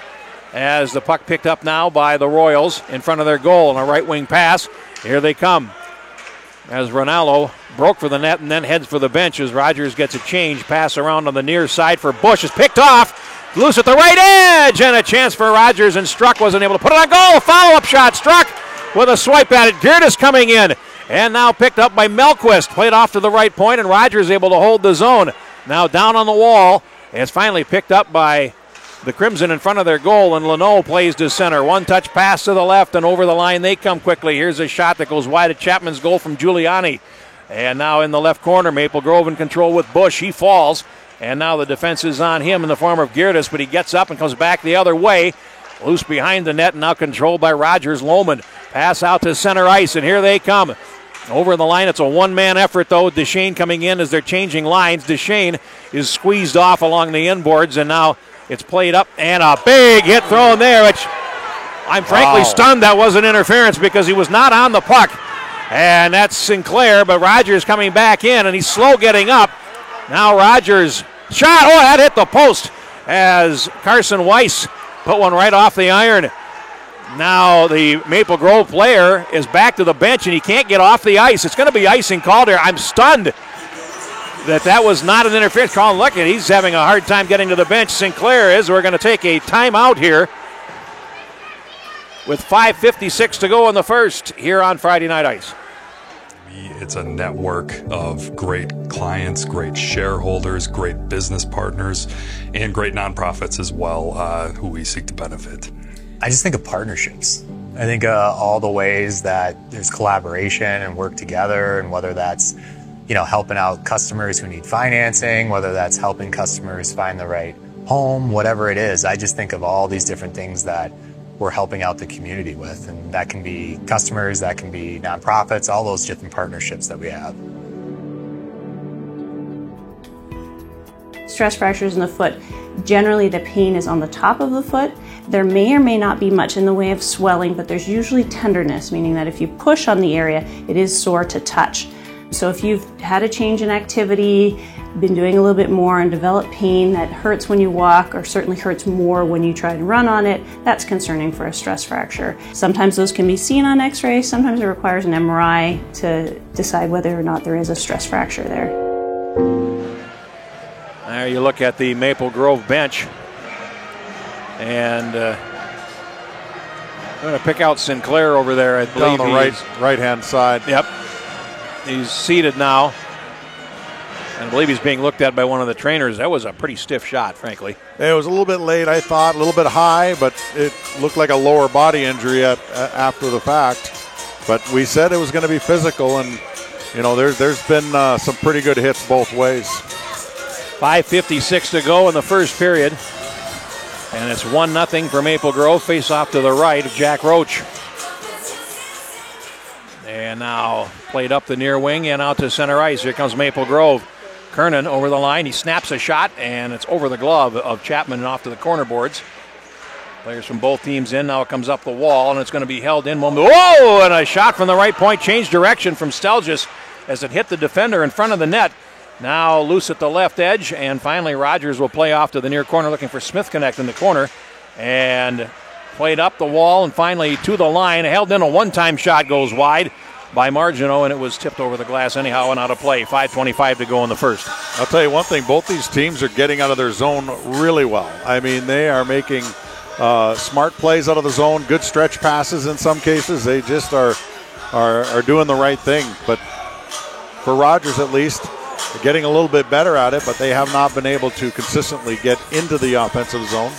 as the puck picked up now by the Royals in front of their goal on a right wing pass. Here they come as Ronaldo broke for the net and then heads for the bench as Rogers gets a change. Pass around on the near side for Bush. Is picked off, loose at the right edge, and a chance for Rogers, and Strzok wasn't able to put it on goal. Follow-up shot, Strzok with a swipe at it. Girtis coming in. And now picked up by Melquist. Played off to the right point, and Rogers able to hold the zone. Now down on the wall. It's finally picked up by the Crimson in front of their goal, and Leno plays to center. One-touch pass to the left, and over the line they come quickly. Here's a shot that goes wide at Chapman's goal from Giuliani. And now in the left corner, Maple Grove in control with Bush. He falls, and now the defense is on him in the form of Girtis, but he gets up and comes back the other way. Loose behind the net, and now controlled by Rogers. Lohman. Pass out to center ice, and here they come. Over the line, it's a one-man effort, though. Deschene coming in as they're changing lines. Deschene is squeezed off along the inboards, and now it's played up, and a big hit thrown there, which I'm frankly stunned that wasn't interference because he was not on the puck. And that's Sinclair, but Rogers coming back in, and he's slow getting up. Now Rogers shot. Oh, that hit the post as Carson Weiss put one right off the iron. Now the Maple Grove player is back to the bench, and he can't get off the ice. It's going to be icing called here. I'm stunned that was not an interference call. Look at, he's having a hard time getting to the bench. Sinclair is. We're going to take a timeout here with 5:56 to go in the first here on Friday Night Ice. It's a network of great clients, great shareholders, great business partners, and great nonprofits as well who we seek to benefit. I just think of partnerships. I think all the ways that there's collaboration and work together, and whether that's, helping out customers who need financing, whether that's helping customers find the right home, whatever it is. I just think of all these different things that we're helping out the community with, and that can be customers, that can be nonprofits, all those different partnerships that we have. stress fractures in the foot, generally the pain is on the top of the foot. There may or may not be much in the way of swelling, but there's usually tenderness, meaning that if you push on the area, it is sore to touch. So if you've had a change in activity, been doing a little bit more and develop pain that hurts when you walk or certainly hurts more when you try to run on it, that's concerning for a stress fracture. Sometimes those can be seen on x-ray, sometimes it requires an MRI to decide whether or not there is a stress fracture there. There you look at the Maple Grove bench, and I'm going to pick out Sinclair over there. I believe down the right-hand side. Yep. He's seated now. And I believe he's being looked at by one of the trainers. That was a pretty stiff shot, frankly. It was a little bit late, I thought, a little bit high, but it looked like a lower body injury after the fact. But we said it was going to be physical, and you know there's been some pretty good hits both ways. 5:56 to go in the first period, and it's 1-0 for Maple Grove. Face off to the right of Jack Roach. And now played up the near wing and out to center ice. Here comes Maple Grove. Kernan over the line. He snaps a shot, and it's over the glove of Chapman and off to the corner boards. Players from both teams in. Now it comes up the wall, and it's going to be held in. Whoa! And a shot from the right point. Changed direction from Stelgis as it hit the defender in front of the net. Now loose at the left edge, and finally Rogers will play off to the near corner looking for Smith Connect in the corner. And played up the wall and finally to the line. Held in a one-time shot goes wide by Margino, and it was tipped over the glass anyhow and out of play. 5:25 to go in the first. I'll tell you one thing, both these teams are getting out of their zone really well. I mean, they are making smart plays out of the zone, good stretch passes in some cases. They just are doing the right thing. But for Rogers at least, they're getting a little bit better at it, but they have not been able to consistently get into the offensive zone,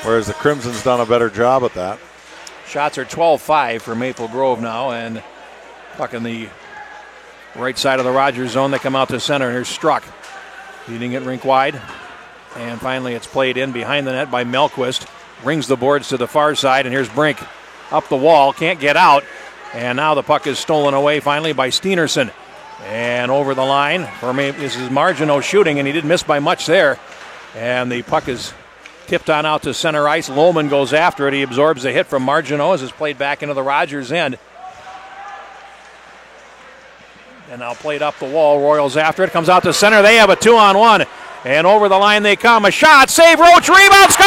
whereas the Crimson's done a better job at that. Shots are 12-5 for Maple Grove now, and puck in the right side of the Rogers zone. They come out to center, and here's Struck leading it rink wide. And finally it's played in behind the net by Melquist. Rings the boards to the far side, and here's Brink up the wall. Can't get out. And now the puck is stolen away finally by Steenerson. And over the line, this is Margino shooting, and he didn't miss by much there. And the puck is tipped on out to center ice. Lohman goes after it. He absorbs the hit from Margino as it's played back into the Rogers end. And now played up the wall. Royals after it. Comes out to center. They have a 2-on-1. And over the line they come. A shot. Save. Roach. Rebound. Score!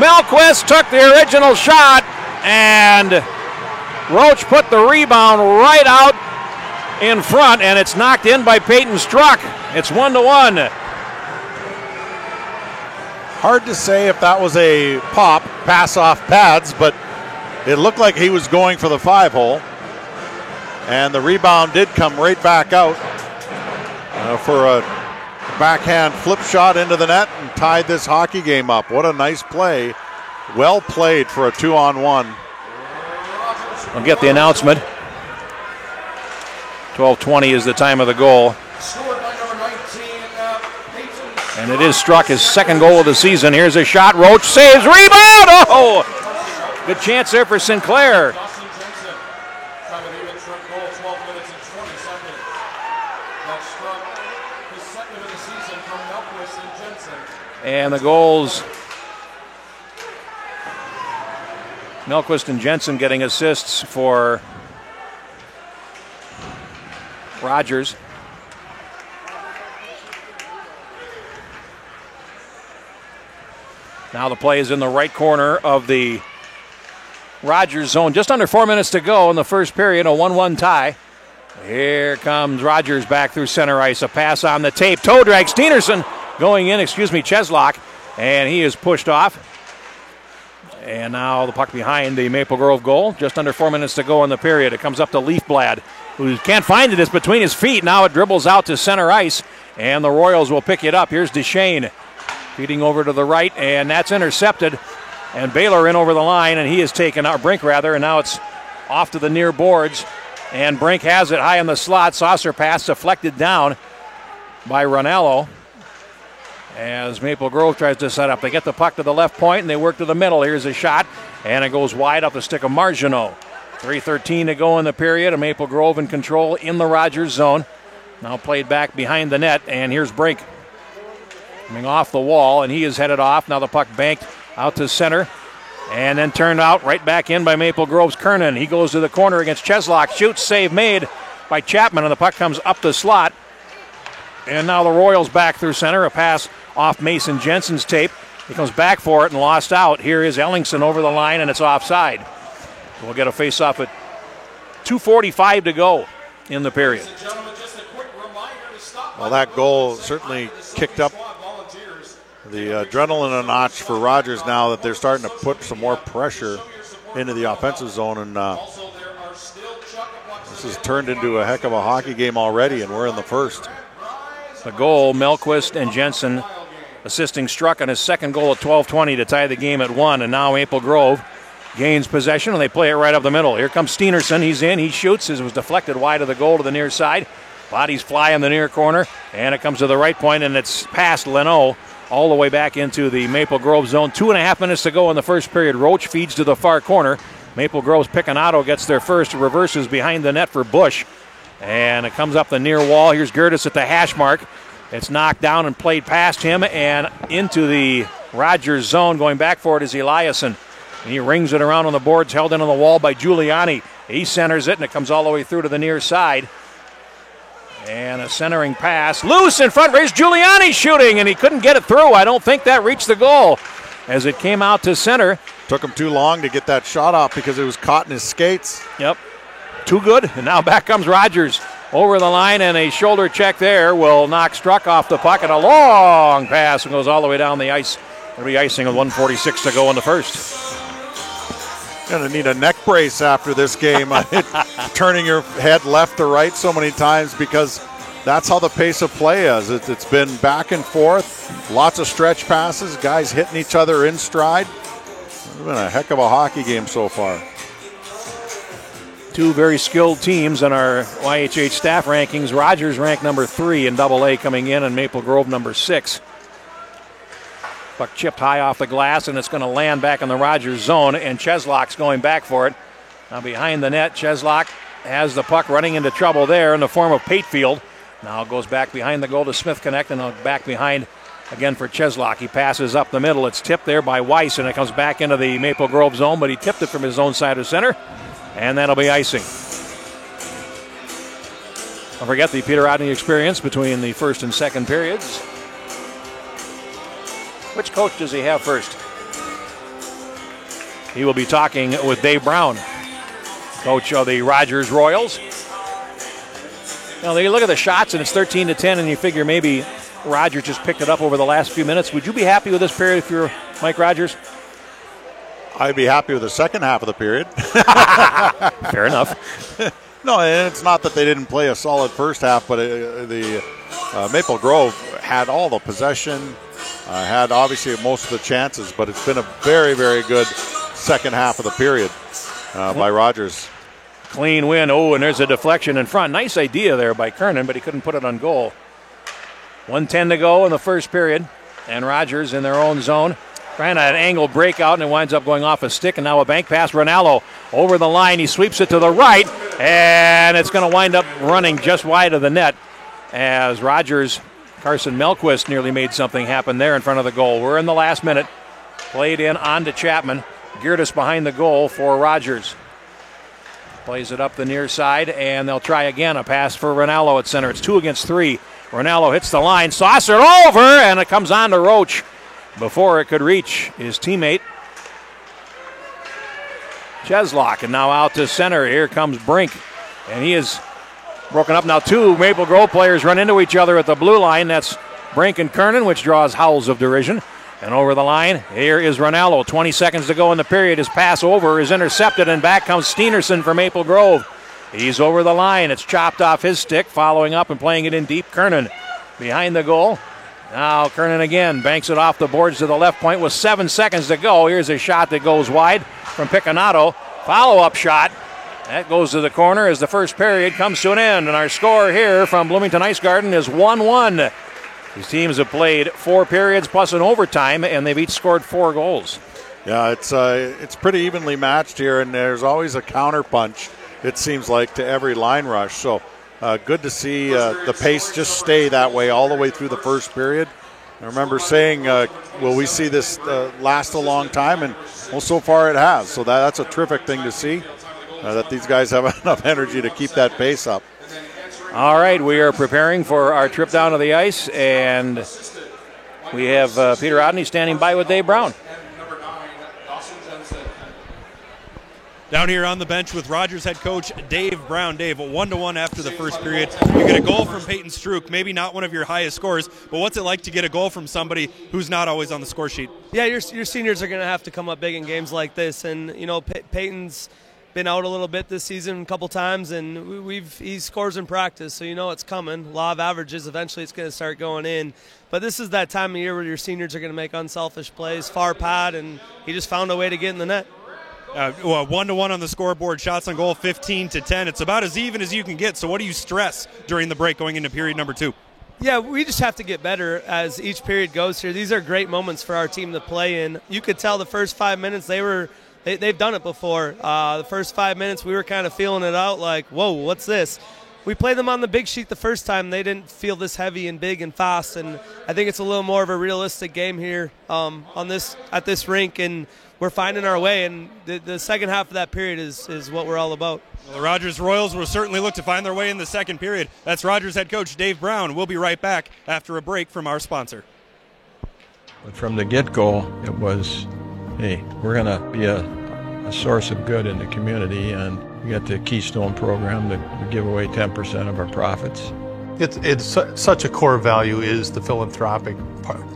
Melquist took the original shot. And Roach put the rebound right out in front. And it's knocked in by Peyton Struck. It's 1-1. Hard to say if that was a pop, pass off pads, but it looked like he was going for the 5-hole. And the rebound did come right back out for a backhand flip shot into the net and tied this hockey game up. What a nice play. Well played for a 2-on-1. I'll get the announcement. 12:20 is the time of the goal. And it is Struck, his second goal of the season. Here's a shot. Roach saves. Rebound! Oh! Good chance there for Sinclair. And the goals. Melquist and Jensen getting assists for Rogers. Now the play is in the right corner of the Rogers zone. Just under 4 minutes to go in the first period, a 1-1 tie. Here comes Rogers back through center ice. A pass on the tape. Toe drag. Steenerson going in, Cheslock. And he is pushed off. And now the puck behind the Maple Grove goal. Just under 4 minutes to go in the period. It comes up to Leafblad, who can't find it. It's between his feet. Now it dribbles out to center ice. And the Royals will pick it up. Here's Duchesne feeding over to the right. And that's intercepted. And Baylor in over the line. And he is taken out, Brink rather. And now it's off to the near boards. And Brink has it high in the slot. Saucer pass deflected down by Ronello. As Maple Grove tries to set up. They get the puck to the left point and they work to the middle. Here's a shot. And it goes wide up the stick of Margino. 3:13 to go in the period. And Maple Grove in control in the Rogers zone. Now played back behind the net, and here's Brink. Coming off the wall, and he is headed off. Now the puck banked out to center, and then turned out right back in by Maple Grove's Kernan. He goes to the corner against Cheslock. Shoots, save made by Chapman, and the puck comes up the slot. And now the Royals back through center. A pass off Mason Jensen's tape. He comes back for it and lost out. Here is Ellingson over the line, and it's offside. We'll get a face-off at 2:45 to go in the period. Well, that goal certainly kicked up the adrenaline a notch for Rogers now that they're starting to put some more pressure into the offensive zone. And this has turned into a heck of a hockey game already, and we're in the first. The goal, Melquist and Jensen assisting Struck on his second goal at 12:20 to tie the game at 1. And now Maple Grove gains possession, and they play it right up the middle. Here comes Steenerson. He's in. He shoots. It was deflected wide of the goal to the near side. Bodies fly in the near corner, and it comes to the right point, and it's past Leno all the way back into the Maple Grove zone. 2.5 minutes to go in the first period. Roach feeds to the far corner. Maple Grove's Picanato gets there first. Reverses behind the net for Bush, and it comes up the near wall. Here's Gertis at the hash mark. It's knocked down and played past him and into the Rogers zone. Going back for it is Eliasson. And he rings it around on the boards, held in on the wall by Giuliani. He centers it, and it comes all the way through to the near side. And a centering pass. Loose in front. Here's Giuliani shooting, and he couldn't get it through. I don't think that reached the goal as it came out to center. Took him too long to get that shot off because it was caught in his skates. Yep. Too good. And now back comes Rogers over the line, and a shoulder check there will knock Struck off the puck, and a long pass and goes all the way down the ice. It'll be icing with 1:46 to go in the first. Gonna need a neck brace after this game. Turning your head left to right so many times because that's how the pace of play is. It's been back and forth, lots of stretch passes, guys hitting each other in stride. It's been a heck of a hockey game so far. Two very skilled teams in our YHH staff rankings. Rogers ranked number 3 in AA coming in, and Maple Grove number 6. Puck chipped high off the glass, and it's going to land back in the Rogers zone, and Cheslock's going back for it. Now behind the net, Cheslock has the puck running into trouble there in the form of Patefield. Now it goes back behind the goal to Smith Connect, and back behind again for Cheslock. He passes up the middle. It's tipped there by Weiss, and it comes back into the Maple Grove zone, but he tipped it from his own side of center, and that'll be icing. Don't forget the Peter Rodney experience between the first and second periods. Which coach does he have first? He will be talking with Dave Brown, coach of the Rogers Royals. Now, you look at the shots, and it's 13-10, and you figure maybe Rogers just picked it up over the last few minutes. Would you be happy with this period if you're Mike Rogers? I'd be happy with the second half of the period. Fair enough. No, and it's not that they didn't play a solid first half, but the Maple Grove had all the possession, had obviously most of the chances, but it's been a very, very good second half of the period by Rogers. Clean win. Oh, and there's a deflection in front. Nice idea there by Kernan, but he couldn't put it on goal. 1:10 to go in the first period, and Rogers in their own zone. Trying an angle breakout, and it winds up going off a stick, and now a bank pass. Ronaldo over the line. He sweeps it to the right, and it's going to wind up running just wide of the net as Rogers, Carson Melquist nearly made something happen there in front of the goal. We're in the last minute. Played in on to Chapman. Gertis behind the goal for Rogers. Plays it up the near side, and they'll try again. A pass for Ronaldo at center. It's 2 against 3. Ronaldo hits the line, saucered over, and it comes on to Roach before it could reach his teammate Cheslock. And now out to center. Here comes Brink, and he is broken up. Now 2 Maple Grove players run into each other at the blue line. That's Brink and Kernan, which draws howls of derision. And over the line, here is Ronaldo. 20 seconds to go in the period. His pass over is intercepted, and back comes Steenerson for Maple Grove. He's over the line. It's chopped off his stick, following up and playing it in deep. Kernan behind the goal. Now Kernan again banks it off the boards to the left point with 7 seconds to go. Here's a shot that goes wide from Picanato. Follow-up shot. That goes to the corner as the first period comes to an end. And our score here from Bloomington Ice Garden is 1-1. These teams have played 4 periods plus an overtime, and they've each scored 4 goals. Yeah, it's pretty evenly matched here, and there's always a counter punch, it seems like, to every line rush. So Good to see the pace just stay that way all the way through the first period. I remember saying, will we see this last a long time? And well, so far it has. So that's a terrific thing to see, that these guys have enough energy to keep that pace up. All right, we are preparing for our trip down to the ice, and we have Peter Odney standing by with Dave Brown. Down here on the bench with Rogers head coach Dave Brown. Dave, 1-1 after the first period. You get a goal from Peyton Strouk, maybe not one of your highest scores, but what's it like to get a goal from somebody who's not always on the score sheet? Yeah, your seniors are going to have to come up big in games like this, and Peyton's been out a little bit this season a couple times, and he scores in practice, so it's coming. Law of averages, eventually it's going to start going in. But this is that time of year where your seniors are going to make unselfish plays, far pad, and he just found a way to get in the net. 1-1 on the scoreboard, shots on goal 15-10. It's about as even as you can get. So what do you stress during the break going into period number 2? Yeah, we just have to get better as each period goes here. These are great moments for our team to play in. You could tell the first 5 minutes they've done it before. The first 5 minutes we were kind of feeling it out like, whoa, what's this? We played them on the big sheet the first time. They didn't feel this heavy and big and fast, and I think it's a little more of a realistic game here at this rink, and we're finding our way, and the second half of that period is what we're all about. Well, the Rogers Royals will certainly look to find their way in the second period. That's Rogers head coach Dave Brown. We'll be right back after a break from our sponsor. But from the get-go, it was, hey, we're going to be a source of good in the community, and we got the Keystone program that we give away 10% of our profits. It's such a core value is the philanthropic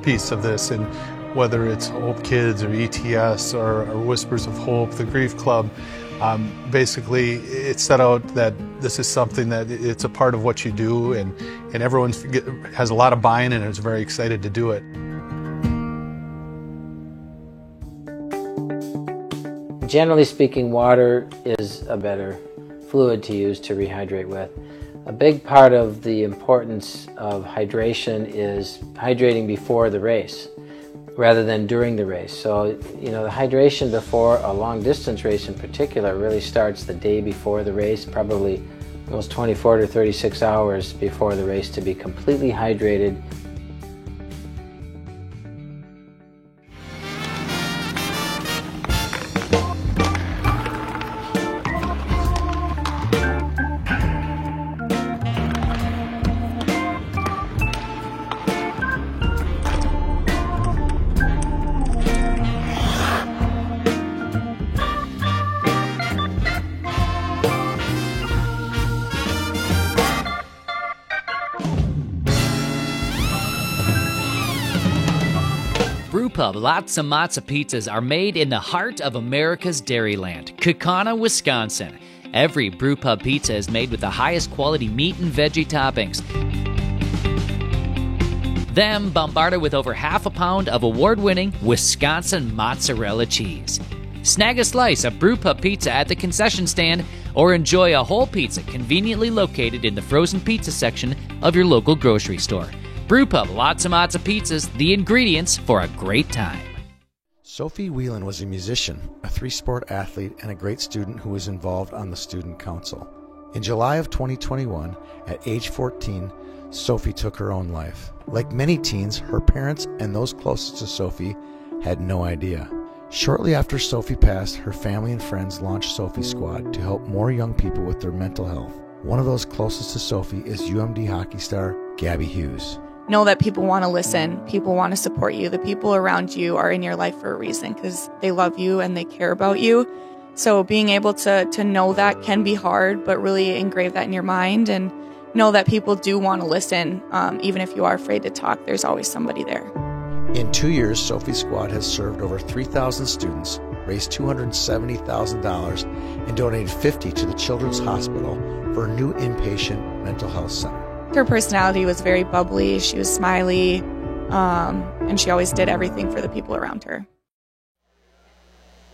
piece of this, and whether it's Hope Kids or ETS or Whispers of Hope, the Grief Club, basically it's set out that this is something that it's a part of what you do, and everyone has a lot of buy-in and is very excited to do it. Generally speaking, water is a better fluid to use to rehydrate with. A big part of the importance of hydration is hydrating before the race rather than during the race. So, the hydration before a long distance race in particular really starts the day before the race, probably almost 24 to 36 hours before the race to be completely hydrated. Brewpub Latza Matza pizzas are made in the heart of America's Dairyland, Kaukauna, Wisconsin. Every Brewpub pizza is made with the highest quality meat and veggie toppings. Then bombarded with over half a pound of award-winning Wisconsin mozzarella cheese. Snag a slice of Brewpub pizza at the concession stand or enjoy a whole pizza conveniently located in the frozen pizza section of your local grocery store. Brewpub Latza Matza pizzas, the ingredients for a great time. Sophie Whelan was a musician, a three-sport athlete, and a great student who was involved on the student council. In July of 2021, at age 14, Sophie took her own life. Like many teens, her parents and those closest to Sophie had no idea. Shortly after Sophie passed, her family and friends launched Sophie Squad to help more young people with their mental health. One of those closest to Sophie is UMD hockey star Gabby Hughes. Know that people want to listen. People want to support you. The people around you are in your life for a reason because they love you and they care about you. So being able to know that can be hard, but really engrave that in your mind and know that people do want to listen. Even if you are afraid to talk, there's always somebody there. In 2 years, Sophie Squad has served over 3,000 students, raised $270,000, and donated $50,000 to the Children's Hospital for a new inpatient mental health center. Her personality was very bubbly. She was smiley, and she always did everything for the people around her.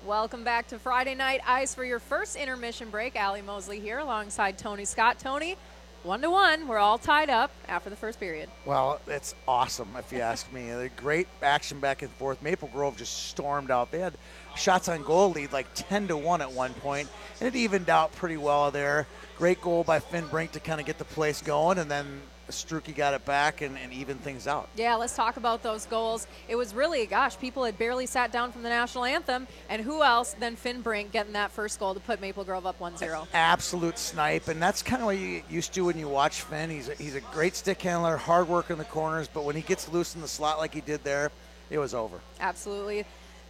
Welcome back to Friday Night Ice for your first intermission break. Allie Mosley here alongside Tony Scott. Tony, 1-1. We're all tied up after the first period. Well, it's awesome, if you ask me. A great action back and forth. Maple Grove just stormed out. They had shots on goal lead like 10-1 at one point, and it evened out pretty well there. Great goal by Finn Brink to kind of get the place going, and then Strucky got it back and evened things out. Yeah, let's talk about those goals. It was really, gosh, people had barely sat down from the national anthem, and who else than Finn Brink getting that first goal to put Maple Grove up 1-0. Absolute snipe, and that's kind of what you get used to when you watch Finn. He's a great stick handler, hard work in the corners, but when he gets loose in the slot like he did there, it was over. Absolutely.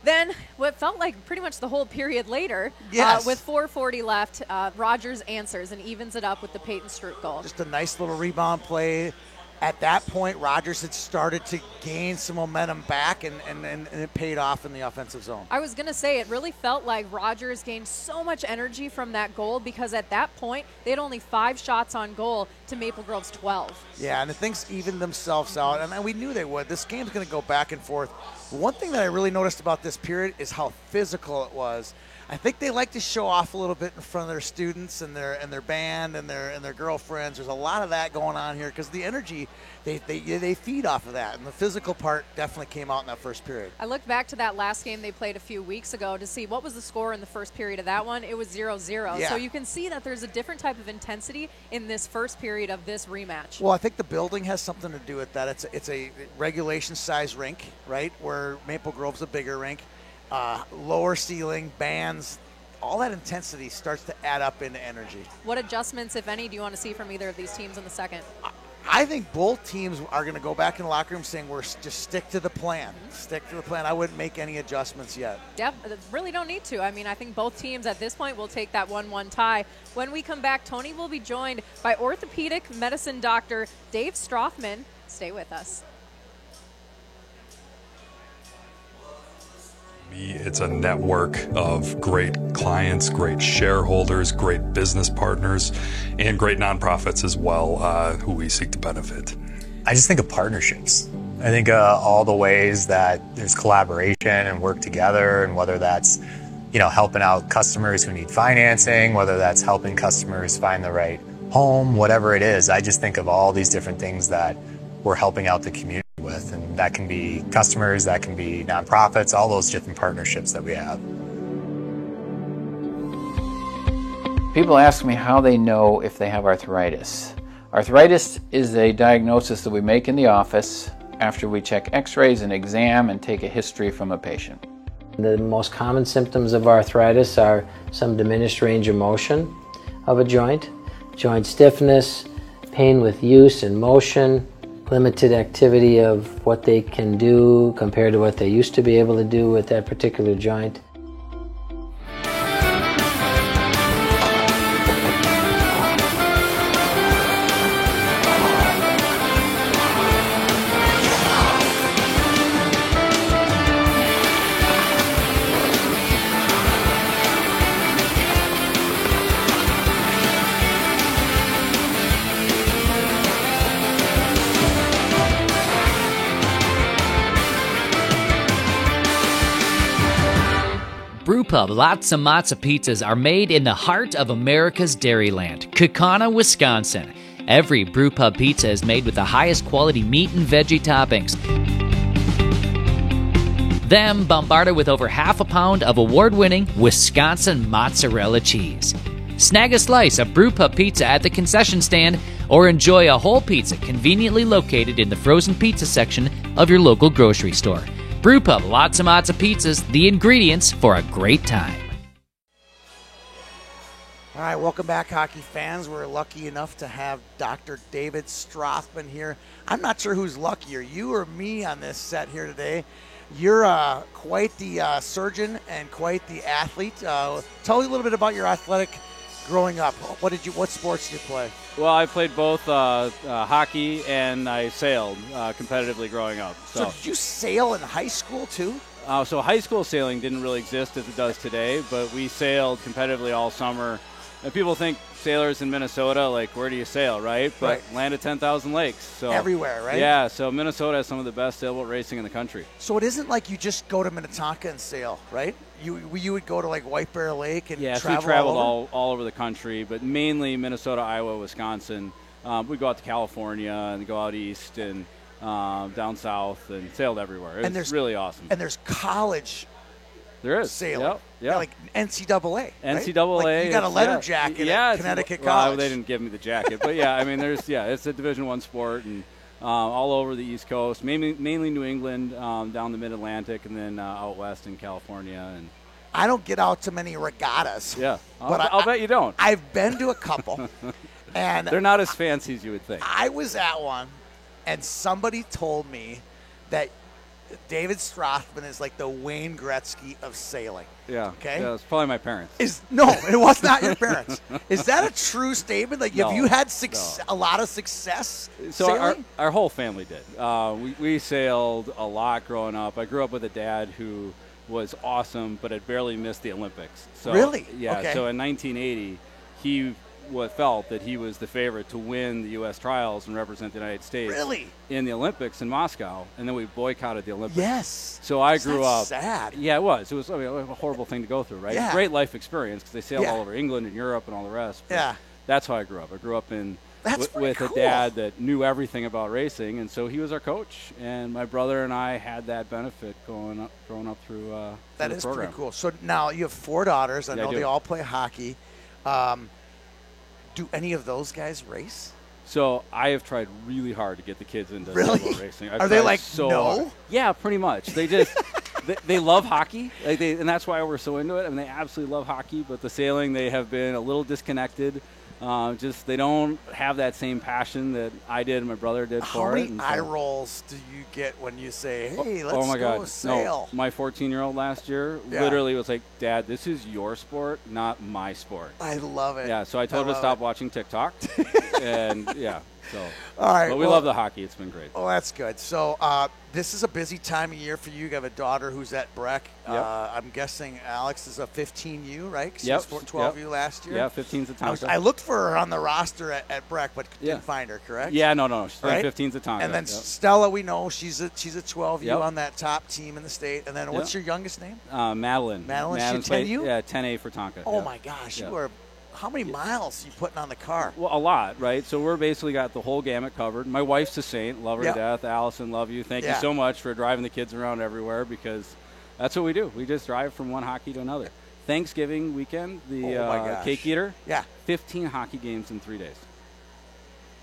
Then, what felt like pretty much the whole period later, yes. With 4:40 left, Rogers answers and evens it up with the Peyton Stroop goal. Just a nice little rebound play. At that point, Rogers had started to gain some momentum back, and it paid off in the offensive zone. I was going to say, it really felt like Rogers gained so much energy from that goal because at that point, they had only 5 shots on goal to Maple Grove's 12. Yeah, and the things evened themselves out, and we knew they would. This game's going to go back and forth. One thing that I really noticed about this period is how physical it was. I think they like to show off a little bit in front of their students and their band and their girlfriends. There's a lot of that going on here because the energy, they feed off of that, and the physical part definitely came out in that first period. I looked back to that last game they played a few weeks ago to see what was the score in the first period of that one. It was 0-0. Yeah. So you can see that there's a different type of intensity in this first period of this rematch. Well, I think the building has something to do with that. It's a regulation size rink, right, where Maple Grove's a bigger rink. Lower ceiling, bands, all that intensity starts to add up into energy. What adjustments, if any, do you want to see from either of these teams in the second? I think both teams are going to go back in the locker room saying we're just stick to the plan. Stick to the plan. I wouldn't make any adjustments yet. Yeah, really don't need to. I mean, I think both teams at this point will take that 1-1 tie. When we come back, Tony will be joined by orthopedic medicine doctor Dave Strothman. Stay with us. It's a network of great clients, great shareholders, great business partners, and great nonprofits as well who we seek to benefit. I just think of partnerships. I think all the ways that there's collaboration and work together, and whether that's helping out customers who need financing, whether that's helping customers find the right home, whatever it is. I just think of all these different things that we're helping out the community with, and that can be customers, that can be nonprofits, all those different partnerships that we have. People ask me how they know if they have arthritis. Arthritis is a diagnosis that we make in the office after we check x-rays and exam and take a history from a patient. The most common symptoms of arthritis are some diminished range of motion of a joint stiffness, pain with use and motion, limited activity of what they can do compared to what they used to be able to do with that particular joint. Brewpub Lots of Matzo pizzas are made in the heart of America's Dairyland, Kaukauna, Wisconsin. Every Brewpub pizza is made with the highest quality meat and veggie toppings. Then bombarded with over half a pound of award-winning Wisconsin mozzarella cheese. Snag a slice of Brewpub pizza at the concession stand or enjoy a whole pizza conveniently located in the frozen pizza section of your local grocery store. Brewpub Lots of Matzo pizzas, the ingredients for a great time. All right, welcome back, hockey fans. We're lucky enough to have Dr. David Strothman here. I'm not sure who's luckier, you or me, on this set here today. You're quite the surgeon and quite the athlete. Tell me a little bit about your athletic growing up. What sports did you play? Well, I played both hockey and I sailed competitively growing up. So did you sail in high school too? So high school sailing didn't really exist as it does today, but we sailed competitively all summer. And people think sailors in Minnesota, like, where do you sail, right? But land of 10,000 lakes. So everywhere, right? Yeah, so Minnesota has some of the best sailboat racing in the country. So it isn't like you just go to Minnetonka and sail, right? You would go to like White Bear Lake and travel. travel We traveled all over the country, but mainly Minnesota, Iowa, Wisconsin. we go out to California and go out east and down south and sailed everywhere. It was really awesome. And there's college. There is sailing. Yeah, like NCAA. NCAA. Like you got a leather jacket at Connecticut College. College. They didn't give me the jacket, but yeah, I mean, it's a Division I sport and all over the East Coast, mainly New England, down the Mid-Atlantic, and then out west in California. And I don't get out to many regattas. Yeah, I'll bet you don't. I've been to a couple, and they're not as fancy as you would think. I was at one, and somebody told me that David Strothman is like the Wayne Gretzky of sailing. Yeah. Okay. Yeah, it's probably my parents. No, it was not your parents. Is that a true statement? Like, have you had a lot of success sailing? Our whole family did. We sailed a lot growing up. I grew up with a dad who was awesome, but had barely missed the Olympics. So, really? Yeah. Okay. So in 1980, he felt that he was the favorite to win the U.S. trials and represent the United States in the Olympics in Moscow, and then we boycotted the Olympics. Yes. So I grew up. Sad. Yeah, it was. It was a horrible thing to go through, right? Yeah. Great life experience because they sailed all over England and Europe and all the rest. Yeah. That's how I grew up. I grew up with cool. a dad that knew everything about racing, and so he was our coach. And my brother and I had that benefit growing up through that the is program. pretty cool. So now you have 4 daughters. I know they all play hockey. Do any of those guys race? So I have tried really hard to get the kids into sailboat racing. Are they like so no? Hard. Yeah, pretty much. They just they love hockey, and that's why we're so into it. I mean, they absolutely love hockey, but the sailing they have been a little disconnected. Just they don't have that same passion that I did and my brother did for it. How many eye rolls do you get when you say, "Hey, let's my go God. sail"? No, my 14-year-old last year literally was like, "Dad, this is your sport, not my sport." I love it. Yeah, so I told her to stop watching TikTok, and yeah. So, all right. But we love the hockey. It's been great. Oh, that's good. So this is a busy time of year for you. You have a daughter who's at Breck. Yep. I'm guessing Alex is a 15U, right? 'Cause Yep. She was 12U last year. Yeah, 15's a Tonka. I looked for her on the roster at Breck, but didn't find her, correct? Yeah, no. She's 15's a Tonka. And then Stella, we know she's a 12U on that top team in the state. And then what's your youngest name? Madeline. Madeline, she's 10U? Yeah, 10A for Tonka. Oh, my gosh. You are – how many miles are you putting on the car? Well, a lot, right? So we're basically got the whole gamut covered. My wife's a saint. Love her to death. Allison, love you. Thank you so much for driving the kids around everywhere because that's what we do. We just drive from one hockey to another. Thanksgiving weekend, the cake eater. Yeah. 15 hockey games in 3 days.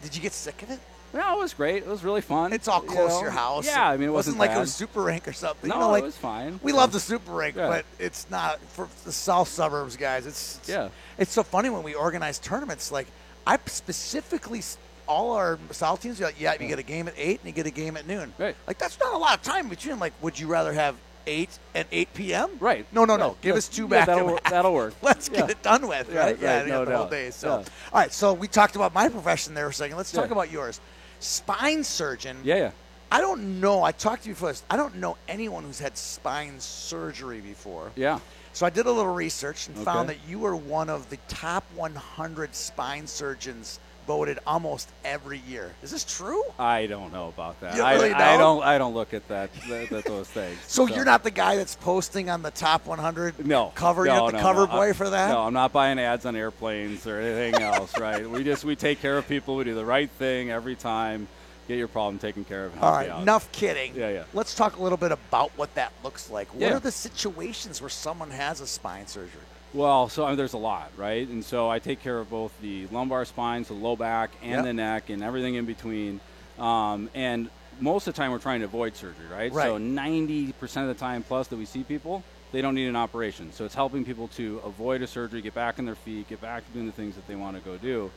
Did you get sick of it? No, it was great. It was really fun. It's all close to your house. Yeah, I mean, it wasn't like bad. it was Super Rink or something. No, you know, like, it was fine. We love the Super Rink, but it's not for the south suburbs, guys. It's so funny when we organize tournaments. Like, I specifically, all our south teams are like, you get a game at 8 and you get a game at noon. Right. Like, that's not a lot of time between. Like, would you rather have 8 and 8 p.m.? Right. No. Give us 2 back. That'll work. Let's get it done with, right? Right, the whole day. So, all right. So we talked about my profession there for a second. Let's talk about yours. Spine surgeon. Yeah. I don't know. I talked to you first. I don't know anyone who's had spine surgery before. Yeah. So I did a little research and found that you were one of the top 100 spine surgeons voted almost every year. Is this true? I don't know about that. You really I don't look at those things. So you're not the guy that's posting on the top 100 cover? You're not the cover boy for that? No, I'm not buying ads on airplanes or anything else, right? We take care of people. We do the right thing every time. Get your problem taken care of. And All right, enough kidding. Yeah. Let's talk a little bit about what that looks like. What are the situations where someone has a spine surgery? Well, so there's a lot, right? And so I take care of both the lumbar spine, so low back, and the neck, and everything in between. And most of the time we're trying to avoid surgery, right? So 90% of the time plus that we see people, they don't need an operation. So it's helping people to avoid a surgery, get back on their feet, get back to doing the things that they want to go do.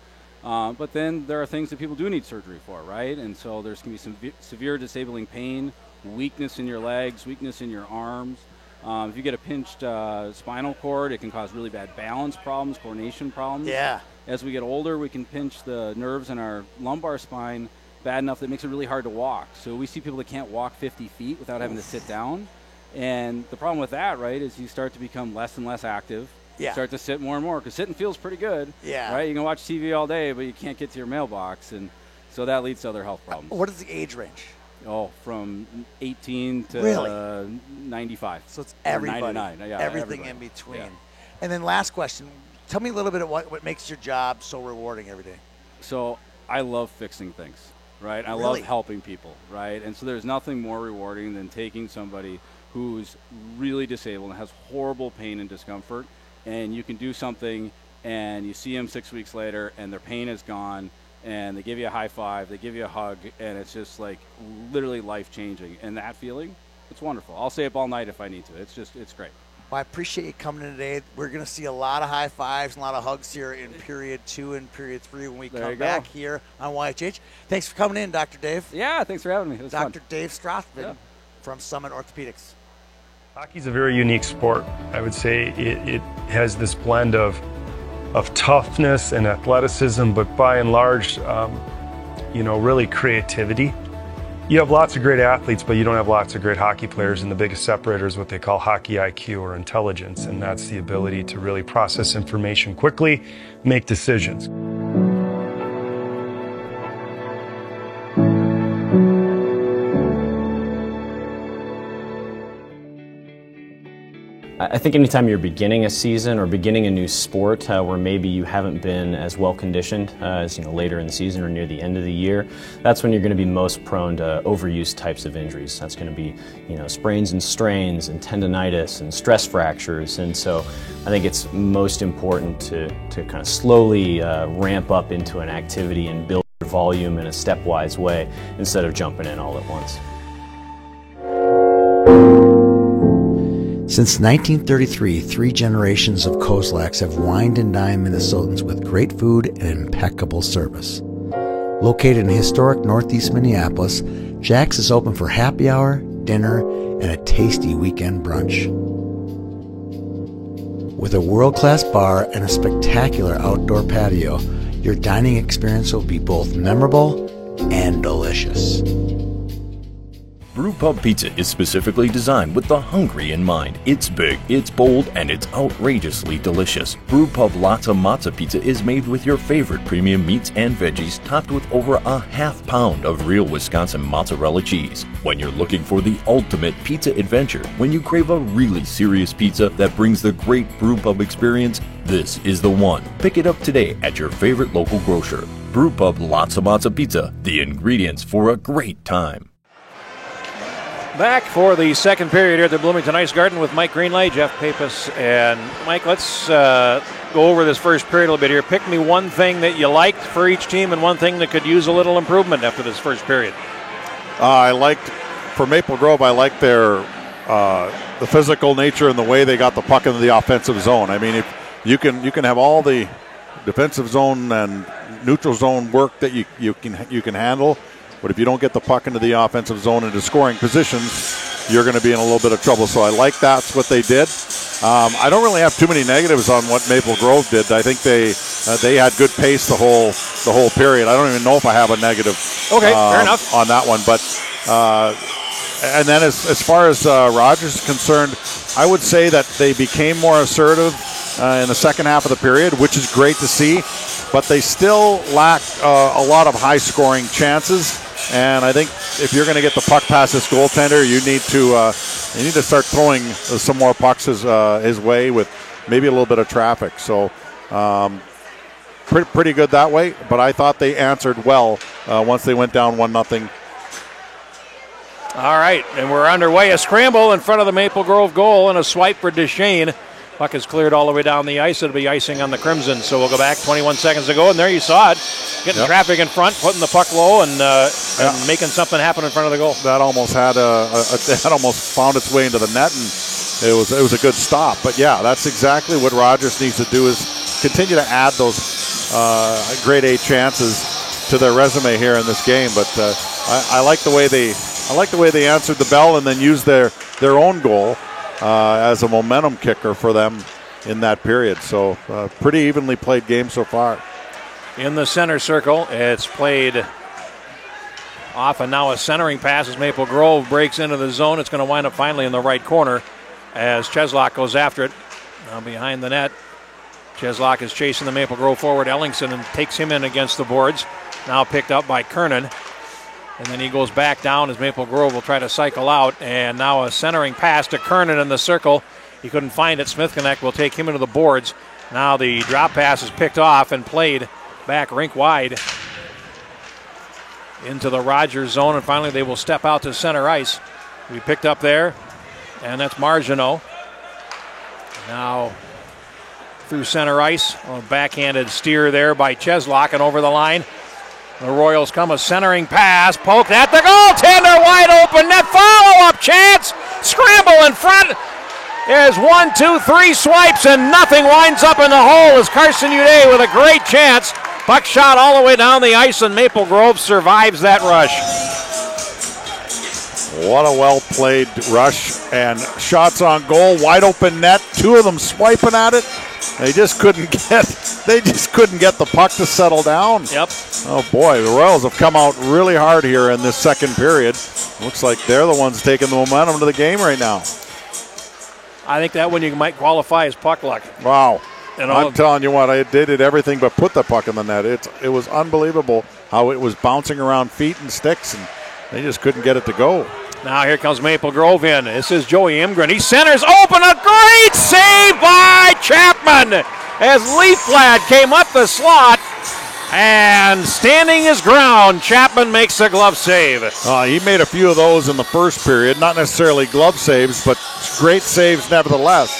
But then there are things that people do need surgery for, right? And so there's going to be some severe disabling pain, weakness in your legs, weakness in your arms. If you get a pinched spinal cord, it can cause really bad balance problems, coordination problems. Yeah. As we get older, we can pinch the nerves in our lumbar spine bad enough that it makes it really hard to walk. So we see people that can't walk 50 feet without having to sit down. And the problem with that, right, is you start to become less and less active. Yeah. Start to sit more and more because sitting feels pretty good. Yeah. Right? You can watch TV all day, but you can't get to your mailbox. And so that leads to other health problems. What is the age range? Oh, from 18 to 95. So it's everybody. 99. Yeah, everything everybody. in between. Yeah. And then last question. Tell me a little bit of what makes your job so rewarding every day. So I love fixing things, right? I love helping people, right? And so there's nothing more rewarding than taking somebody who's really disabled and has horrible pain and discomfort, and you can do something, and you see them 6 weeks later, and their pain is gone, and they give you a high five, they give you a hug, and it's just like literally life-changing. And that feeling, it's wonderful. I'll stay up all night if I need to. It's great. Well, I appreciate you coming in today. We're going to see a lot of high fives and a lot of hugs here in period 2 and period 3 when we come back here on YHH. Thanks for coming in, Dr. Dave. Yeah, thanks for having me. It was Dr. fun. Dave Strothman from Summit Orthopedics. Hockey's a very unique sport. I would say it has this blend of toughness and athleticism, but by and large, really creativity. You have lots of great athletes, but you don't have lots of great hockey players, and the biggest separator is what they call hockey IQ, or intelligence, and that's the ability to really process information quickly, make decisions. I think anytime you're beginning a season or beginning a new sport where maybe you haven't been as well conditioned as later in the season or near the end of the year, that's when you're going to be most prone to overuse types of injuries. That's going to be sprains and strains and tendonitis and stress fractures. And so I think it's most important to kind of slowly ramp up into an activity and build your volume in a stepwise way instead of jumping in all at once. Since 1933, 3 generations of Kozlaks have wined and dined Minnesotans with great food and impeccable service. Located in historic northeast Minneapolis, Jack's is open for happy hour, dinner, and a tasty weekend brunch. With a world-class bar and a spectacular outdoor patio, your dining experience will be both memorable and delicious. Brewpub Pizza is specifically designed with the hungry in mind. It's big, it's bold, and it's outrageously delicious. Brewpub Lotta Mozza Pizza is made with your favorite premium meats and veggies, topped with over a half pound of real Wisconsin mozzarella cheese. When you're looking for the ultimate pizza adventure, when you crave a really serious pizza that brings the great Brewpub experience, this is the one. Pick it up today at your favorite local grocer. Brewpub Lotta Mozza Pizza, the ingredients for a great time. Back for the second period here at the Bloomington Ice Garden with Mike Greenlay, Jeff Pappas, and Mike, let's go over this first period a little bit here. Pick me one thing that you liked for each team and one thing that could use a little improvement after this first period. For Maple Grove, I liked their the physical nature and the way they got the puck into the offensive zone. I mean, if you can have all the defensive zone and neutral zone work that you can handle, but if you don't get the puck into the offensive zone into scoring positions, you're going to be in a little bit of trouble. So I like that's what they did. I don't really have too many negatives on what Maple Grove did. I think they had good pace the whole period. I don't even know if I have a negative. Okay, fair enough on that one. But and then as far as Rogers is concerned, I would say that they became more assertive in the second half of the period, which is great to see. But they still lack a lot of high-scoring chances. And I think if you're going to get the puck past this goaltender, you need to start throwing some more pucks his way with maybe a little bit of traffic. So pretty good that way. But I thought they answered well once they went down 1-0. All right, and we're underway. A scramble in front of the Maple Grove goal and a swipe for Duchesne. Puck is cleared all the way down the ice. It'll be icing on the Crimson. So we'll go back 21 seconds ago, and there you saw it. Getting traffic in front, putting the puck low, and making something happen in front of the goal. That almost had that almost found its way into the net, and it was a good stop. But yeah, that's exactly what Rogers needs to do, is continue to add those grade A chances to their resume here in this game. But I like the way they answered the bell and then used their own goal as a momentum kicker for them in that period. So pretty evenly played game so far. In the center circle, it's played off, and now a centering pass as Maple Grove breaks into the zone. It's going to wind up finally in the right corner as Cheslak goes after it. Now behind the net, Cheslak is chasing the Maple Grove forward, Ellingson, and takes him in against the boards. Now picked up by Kernan. And then he goes back down as Maple Grove will try to cycle out. And now a centering pass to Kernan in the circle. He couldn't find it. Smithconnect will take him into the boards. Now the drop pass is picked off and played back rink wide into the Rogers zone, and finally they will step out to center ice. We picked up there, and that's Marginot. Now through center ice, a backhanded steer there by Cheslak, and over the line. The Royals come, a centering pass, poked at the goaltender, wide open net, follow-up chance, scramble in front. There's 1, 2, 3 swipes, and nothing winds up in the hole as Carson Uday with a great chance. Puck shot all the way down the ice, and Maple Grove survives that rush. What a well-played rush, and shots on goal, wide open net, 2 of them swiping at it. They just couldn't get the puck to settle down. Yep. Oh boy, the Royals have come out really hard here in this second period. Looks like they're the ones taking the momentum to the game right now. I think that one you might qualify as puck luck. Wow. I'm telling you what, they did everything but put the puck in the net. It was unbelievable how it was bouncing around feet and sticks, and they just couldn't get it to go. Now here comes Maple Grove in. This is Joey Imgren. He centers open. A great save by Chapman as Leafblad came up the slot. And standing his ground, Chapman makes a glove save. He made a few of those in the first period. Not necessarily glove saves, but great saves nevertheless.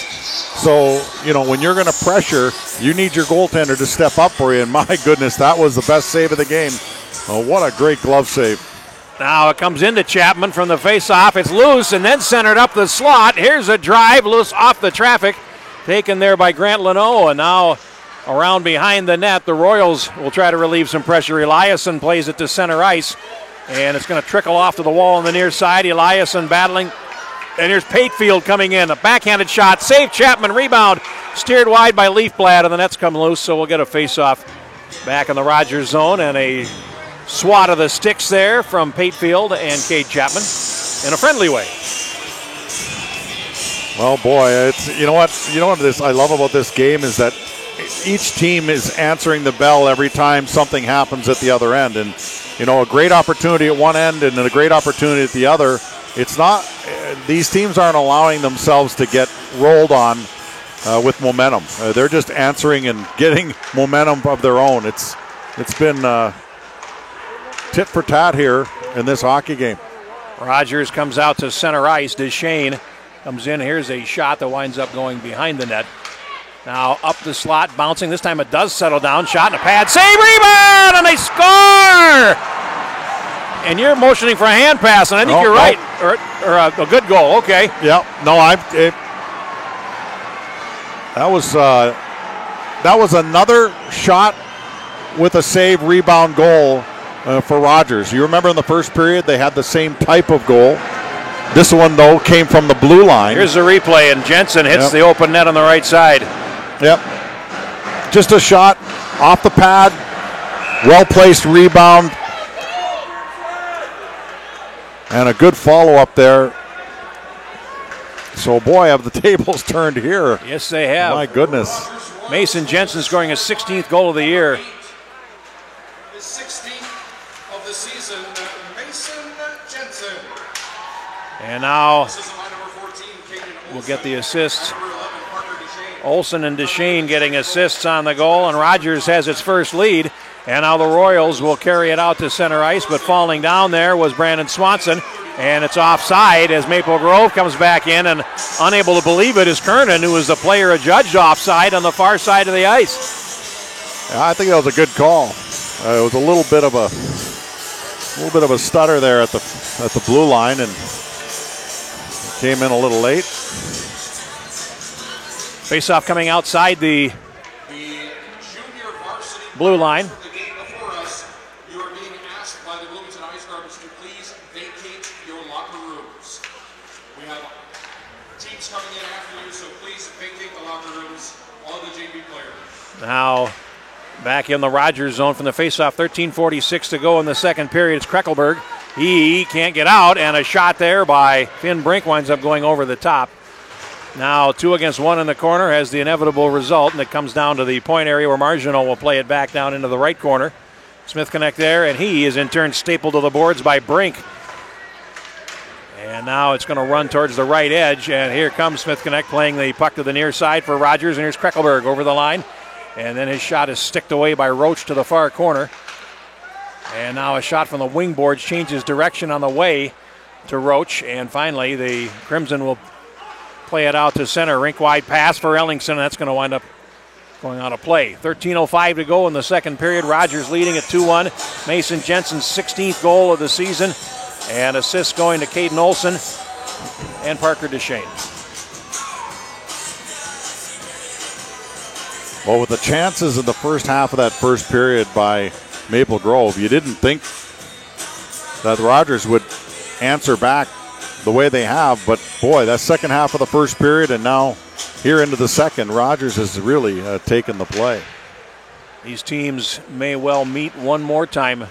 So, when you're going to pressure, you need your goaltender to step up for you. And my goodness, that was the best save of the game. Oh, what a great glove save. Now it comes into Chapman from the faceoff. It's loose and then centered up the slot. Here's a drive loose off the traffic. Taken there by Grant Leno. And now around behind the net, the Royals will try to relieve some pressure. Eliasson plays it to center ice. And it's going to trickle off to the wall on the near side. Eliasson battling. And here's Patefield coming in. A backhanded shot. Save Chapman. Rebound. Steered wide by Leafblad. And the net's come loose. So we'll get a faceoff back in the Rogers zone. And a swat of the sticks there from Patefield and Cade Chapman in a friendly way. Well, boy, it's you know what I love about this game is that each team is answering the bell every time something happens at the other end, and a great opportunity at one end and a great opportunity at the other. It's not these teams aren't allowing themselves to get rolled on with momentum. They're just answering and getting momentum of their own. It's been tit for tat here in this hockey game. Rogers comes out to center ice. Deschênes comes in. Here's a shot that winds up going behind the net. Now up the slot, bouncing. This time it does settle down. Shot in a pad. Save, rebound, and they score! And you're motioning for a hand pass, and I think you're right. Or a good goal. Okay. Yep. No, that was another shot with a save, rebound goal. For Rogers. You remember in the first period they had the same type of goal. This one, though, came from the blue line. Here's the replay, and Jensen hits the open net on the right side. Yep. Just a shot off the pad. Well-placed rebound. And a good follow-up there. So, boy, have the tables turned here. Yes, they have. My goodness. Mason Jensen scoring his 16th goal of the year. And now we'll get the assists. Olsen and Deschênes getting assists on the goal, and Rogers has its first lead. And now the Royals will carry it out to center ice, but falling down there was Brandon Swanson, and it's offside as Maple Grove comes back in, and unable to believe it is Kernan, who was the player adjudged offside on the far side of the ice. I think that was a good call. It was a little bit of a stutter there at the blue line, and came in a little late. Face-off coming outside the blue line. The game before us, you are being asked by the Bloomington Ice Garbage to please vacate your locker rooms. We have teams coming in after you, so please vacate the locker rooms, all the JV players. Now back in the Rogers zone from the face-off, 13:46 to go in the second period. It's Kreckelberg. He can't get out, and a shot there by Finn Brink winds up going over the top. Now 2 against 1 in the corner has the inevitable result, and it comes down to the point area where Marginot will play it back down into the right corner. Smith Connect there, and he is in turn stapled to the boards by Brink. And now it's going to run towards the right edge, and here comes Smith Connect playing the puck to the near side for Rogers, and here's Kreckelberg over the line. And then his shot is sticked away by Roach to the far corner. And now a shot from the wing boards changes direction on the way to Roach. And finally, the Crimson will play it out to center. Rink wide pass for Ellingson. That's going to wind up going out of play. 13:05 to go in the second period. Rogers leading at 2-1. Mason Jensen's 16th goal of the season. And assists going to Caden Olson and Parker Duchesne. Well, with the chances in the first half of that first period by Maple Grove, you didn't think that Rogers would answer back the way they have. But, boy, that second half of the first period and now here into the second, Rogers has really taken the play. These teams may well meet one more time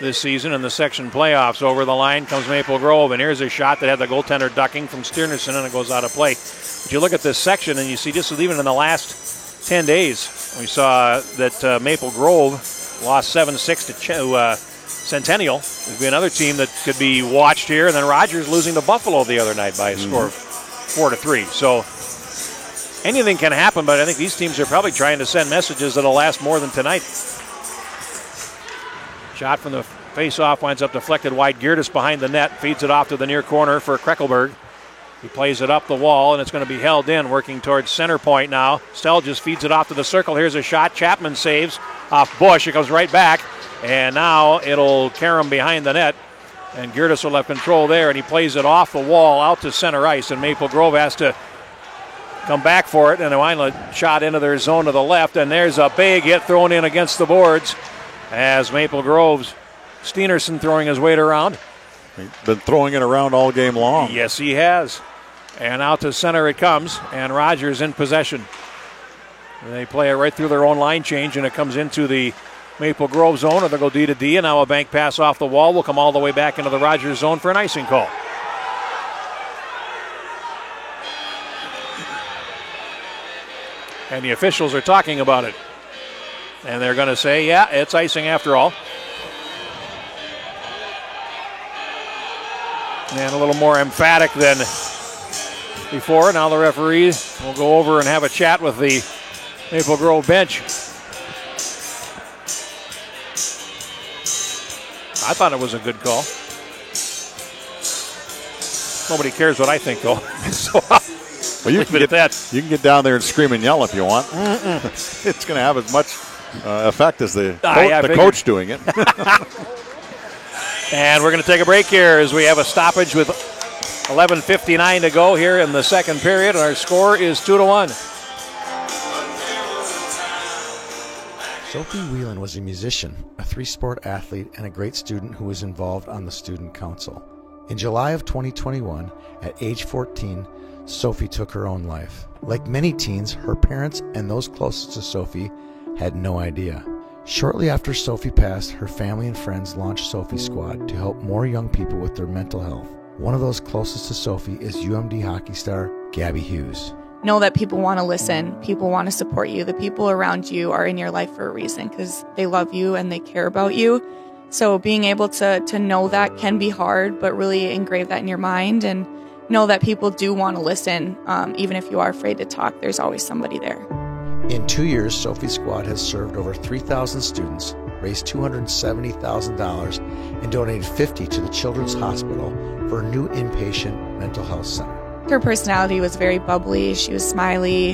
this season in the section playoffs. Over the line comes Maple Grove, and here's a shot that had the goaltender ducking from Stiernerson, and it goes out of play. But you look at this section, and you see just even in the last 10 days, we saw that Maple Grove lost 7-6 to Centennial. There'd be another team that could be watched here, and then Rogers losing to Buffalo the other night by a score of 4-3. So anything can happen, but I think these teams are probably trying to send messages that'll last more than tonight. Shot from the face-off winds up deflected wide. Geertis behind the net, feeds it off to the near corner for Kreckelberg. He plays it up the wall, and it's going to be held in, working towards center point now. Stell just feeds it off to the circle. Here's a shot. Chapman saves off Bush. It goes right back, and now it'll carry him behind the net, and Geertis will have control there, and he plays it off the wall out to center ice, and Maple Grove has to come back for it, and the Wineland shot into their zone to the left, and there's a big hit thrown in against the boards as Maple Grove's Steenerson throwing his weight around. He's been throwing it around all game long. Yes, he has. And out to center it comes, and Rogers in possession. They play it right through their own line change, and it comes into the Maple Grove zone, and they'll go D to D, and now a bank pass off the wall will come all the way back into the Rogers zone for an icing call. And the officials are talking about it. And they're going to say, yeah, it's icing after all. And a little more emphatic than before. Now the referee will go over and have a chat with the Maple Grove bench. I thought it was a good call. Nobody cares what I think, though. So well, you can get down there and scream and yell if you want. It's going to have as much effect as the coach doing it. And we're going to take a break here as we have a stoppage with 11:59 to go here in the second period. Our score is 2-1. Sophie Whelan was a musician, a three-sport athlete, and a great student who was involved on the student council. In July of 2021, at age 14, Sophie took her own life. Like many teens, her parents and those closest to Sophie had no idea. Shortly after Sophie passed, her family and friends launched Sophie Squad to help more young people with their mental health. One of those closest to Sophie is UMD hockey star Gabby Hughes. Know that people want to listen. People want to support you. The people around you are in your life for a reason because they love you and they care about you. So being able to know that can be hard, but really engrave that in your mind and know that people do want to listen. Even if you are afraid to talk, there's always somebody there. In 2 years, Sophie Squad has served over 3,000 students, raised $270,000, and donated $50,000 to the Children's Hospital for a new inpatient mental health center. Her personality was very bubbly. She was smiley,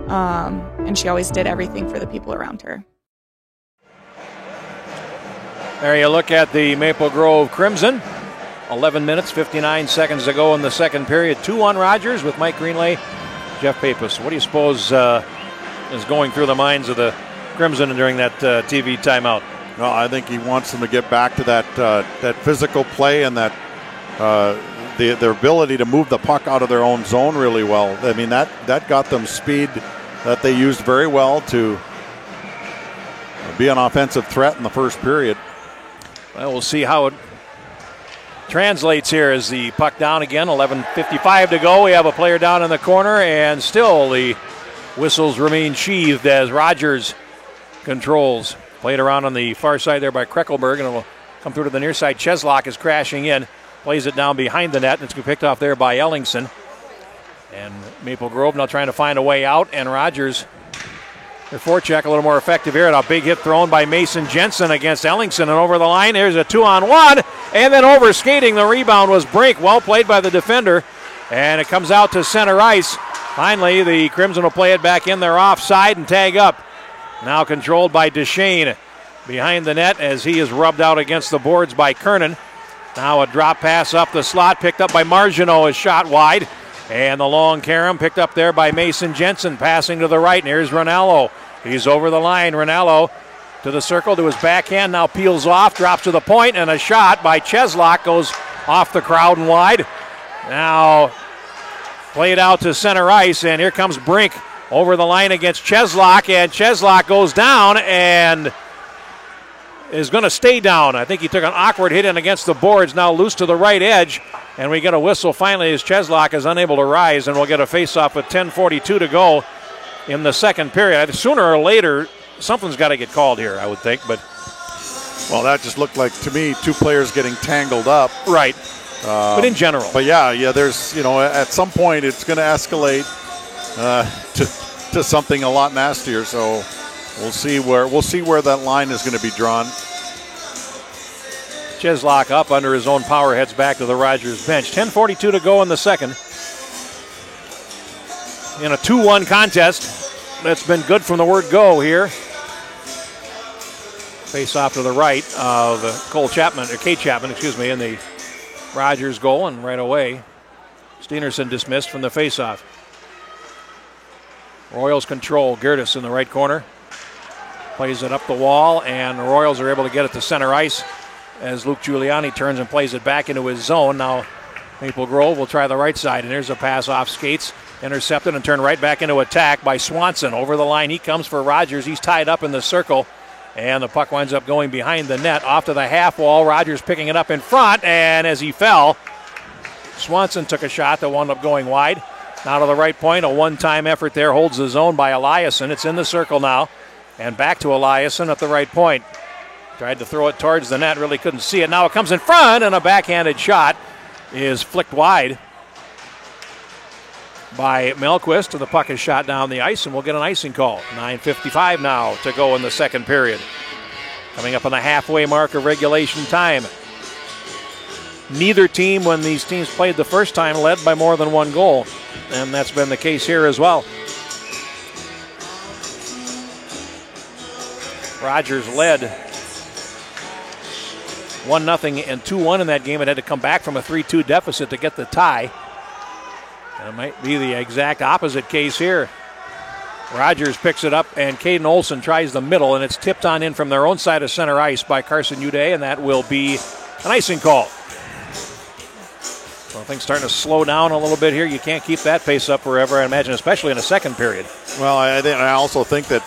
and she always did everything for the people around her. There you look at the Maple Grove Crimson. 11 minutes, 59 seconds to go in the second period. 2-1 Rogers with Mike Greenlay, Jeff Pappas. What do you suppose is going through the minds of the Crimson during that TV timeout? No, I think he wants them to get back to that physical play and that their ability to move the puck out of their own zone really well. I mean, that got them speed that they used very well to be an offensive threat in the first period. Well, we'll see how it translates here as the puck down again. 11:55 to go. We have a player down in the corner, and still the whistles remain sheathed as Rogers controls. Played around on the far side there by Kreckelberg, and it will come through to the near side. Cheslock is crashing in. Plays it down behind the net, and it's picked off there by Ellingson. And Maple Grove now trying to find a way out, and Rogers Their forecheck a little more effective here. A big hit thrown by Mason Jensen against Ellingson, and over the line. There's a 2-on-1, and then over skating. The rebound was Brink. Well played by the defender, and it comes out to center ice. Finally, the Crimson will play it back in their offside and tag up. Now controlled by Duchesne behind the net as he is rubbed out against the boards by Kernan. Now a drop pass up the slot, picked up by Marginot, is shot wide. And the long carom picked up there by Mason Jensen, passing to the right. And here's Rinaldo. He's over the line. Rinaldo to the circle, to his backhand, now peels off, drops to the point, and a shot by Cheslak goes off the crowd and wide. Now played out to center ice, and here comes Brink over the line against Cheslak, and Cheslak goes down and is going to stay down. I think he took an awkward hit in against the boards, now loose to the right edge, and we get a whistle finally as Cheslak is unable to rise, and we'll get a face-off with 10:42 to go in the second period. Sooner or later, something's got to get called here, I would think, but... Well, that just looked like, to me, two players getting tangled up. Right. But in general. But yeah, there's, at some point it's going to escalate to something a lot nastier, so we'll see where that line is going to be drawn. Cheslak up under his own power, heads back to the Rogers bench. 10:42 to go in the second. In a 2-1 contest, that's been good from the word go here. Face off to the right of Kate Chapman, in the Rogers goal, and right away, Steenerson dismissed from the faceoff. Royals control. Gertis in the right corner. Plays it up the wall, and the Royals are able to get it to center ice as Luke Giuliani turns and plays it back into his zone. Now Maple Grove will try the right side, and here's a pass off skates. Intercepted and turned right back into attack by Swanson. Over the line, he comes for Rogers. He's tied up in the circle, and the puck winds up going behind the net. Off to the half wall, Rogers picking it up in front, and as he fell, Swanson took a shot that wound up going wide. Now to the right point, a one-time effort there, holds the zone by Eliasson. It's in the circle now, and back to Eliasson at the right point. Tried to throw it towards the net, really couldn't see it. Now it comes in front, and a backhanded shot is flicked wide by Melquist. The puck is shot down the ice, and we'll get an icing call. 9:55 now to go in the second period. Coming up on the halfway mark of regulation time. Neither team, when these teams played the first time, led by more than one goal, and that's been the case here as well. Rogers led 1-0 and 2-1 in that game. It had to come back from a 3-2 deficit to get the tie. And it might be the exact opposite case here. Rogers picks it up, and Caden Olson tries the middle, and it's tipped on in from their own side of center ice by Carson Uday, and that will be an icing call. So things starting to slow down a little bit here. You can't keep that pace up forever, I imagine, especially in a second period. Well, I also think that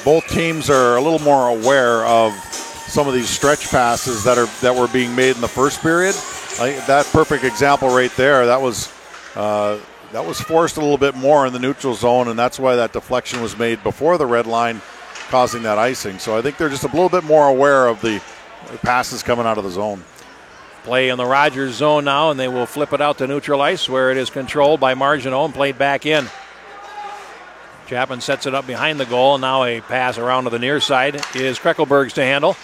both teams are a little more aware of some of these stretch passes that were being made in the first period. That perfect example right there, that was forced a little bit more in the neutral zone, and that's why that deflection was made before the red line, causing that icing. So I think they're just a little bit more aware of the passes coming out of the zone. Play in the Rogers zone now, and they will flip it out to neutral ice, where it is controlled by Marginot and played back in. Chapman sets it up behind the goal, and now a pass around to the near side is Kreckelberg's to handle,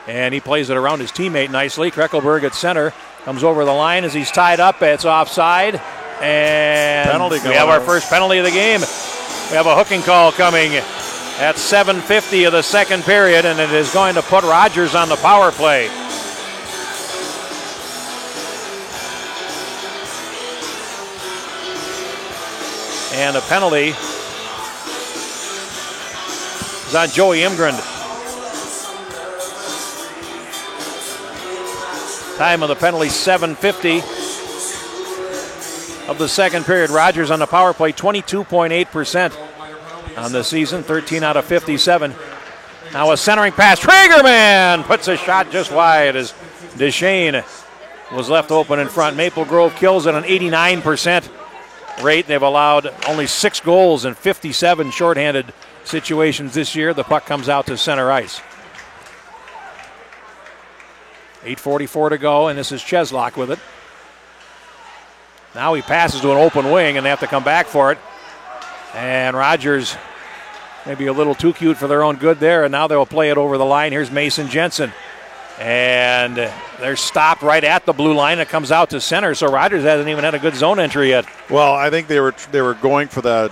and he plays it around his teammate nicely. Kreckelberg at center comes over the line as he's tied up. It's offside, and penalty. We have our first penalty of the game. We have a hooking call coming at 7:50 of the second period, and it is going to put Rogers on the power play. And a penalty is on Joey Imgren. Time of the penalty, 7:50 of the second period. Rogers on the power play, 22.8% on the season, 13 out of 57. Now a centering pass. Traegerman puts a shot just wide as Duchesne was left open in front. Maple Grove kills at an 89% rate. They've allowed only 6 goals in 57 shorthanded situations this year. The puck comes out to center ice. 8:44 to go, and this is Cheslak with it. Now he passes to an open wing, and they have to come back for it. And Rogers maybe a little too cute for their own good there, and now they'll play it over the line. Here's Mason Jensen. And they're stopped right at the blue line. It comes out to center, so Rogers hasn't even had a good zone entry yet. Well, I think they were going for the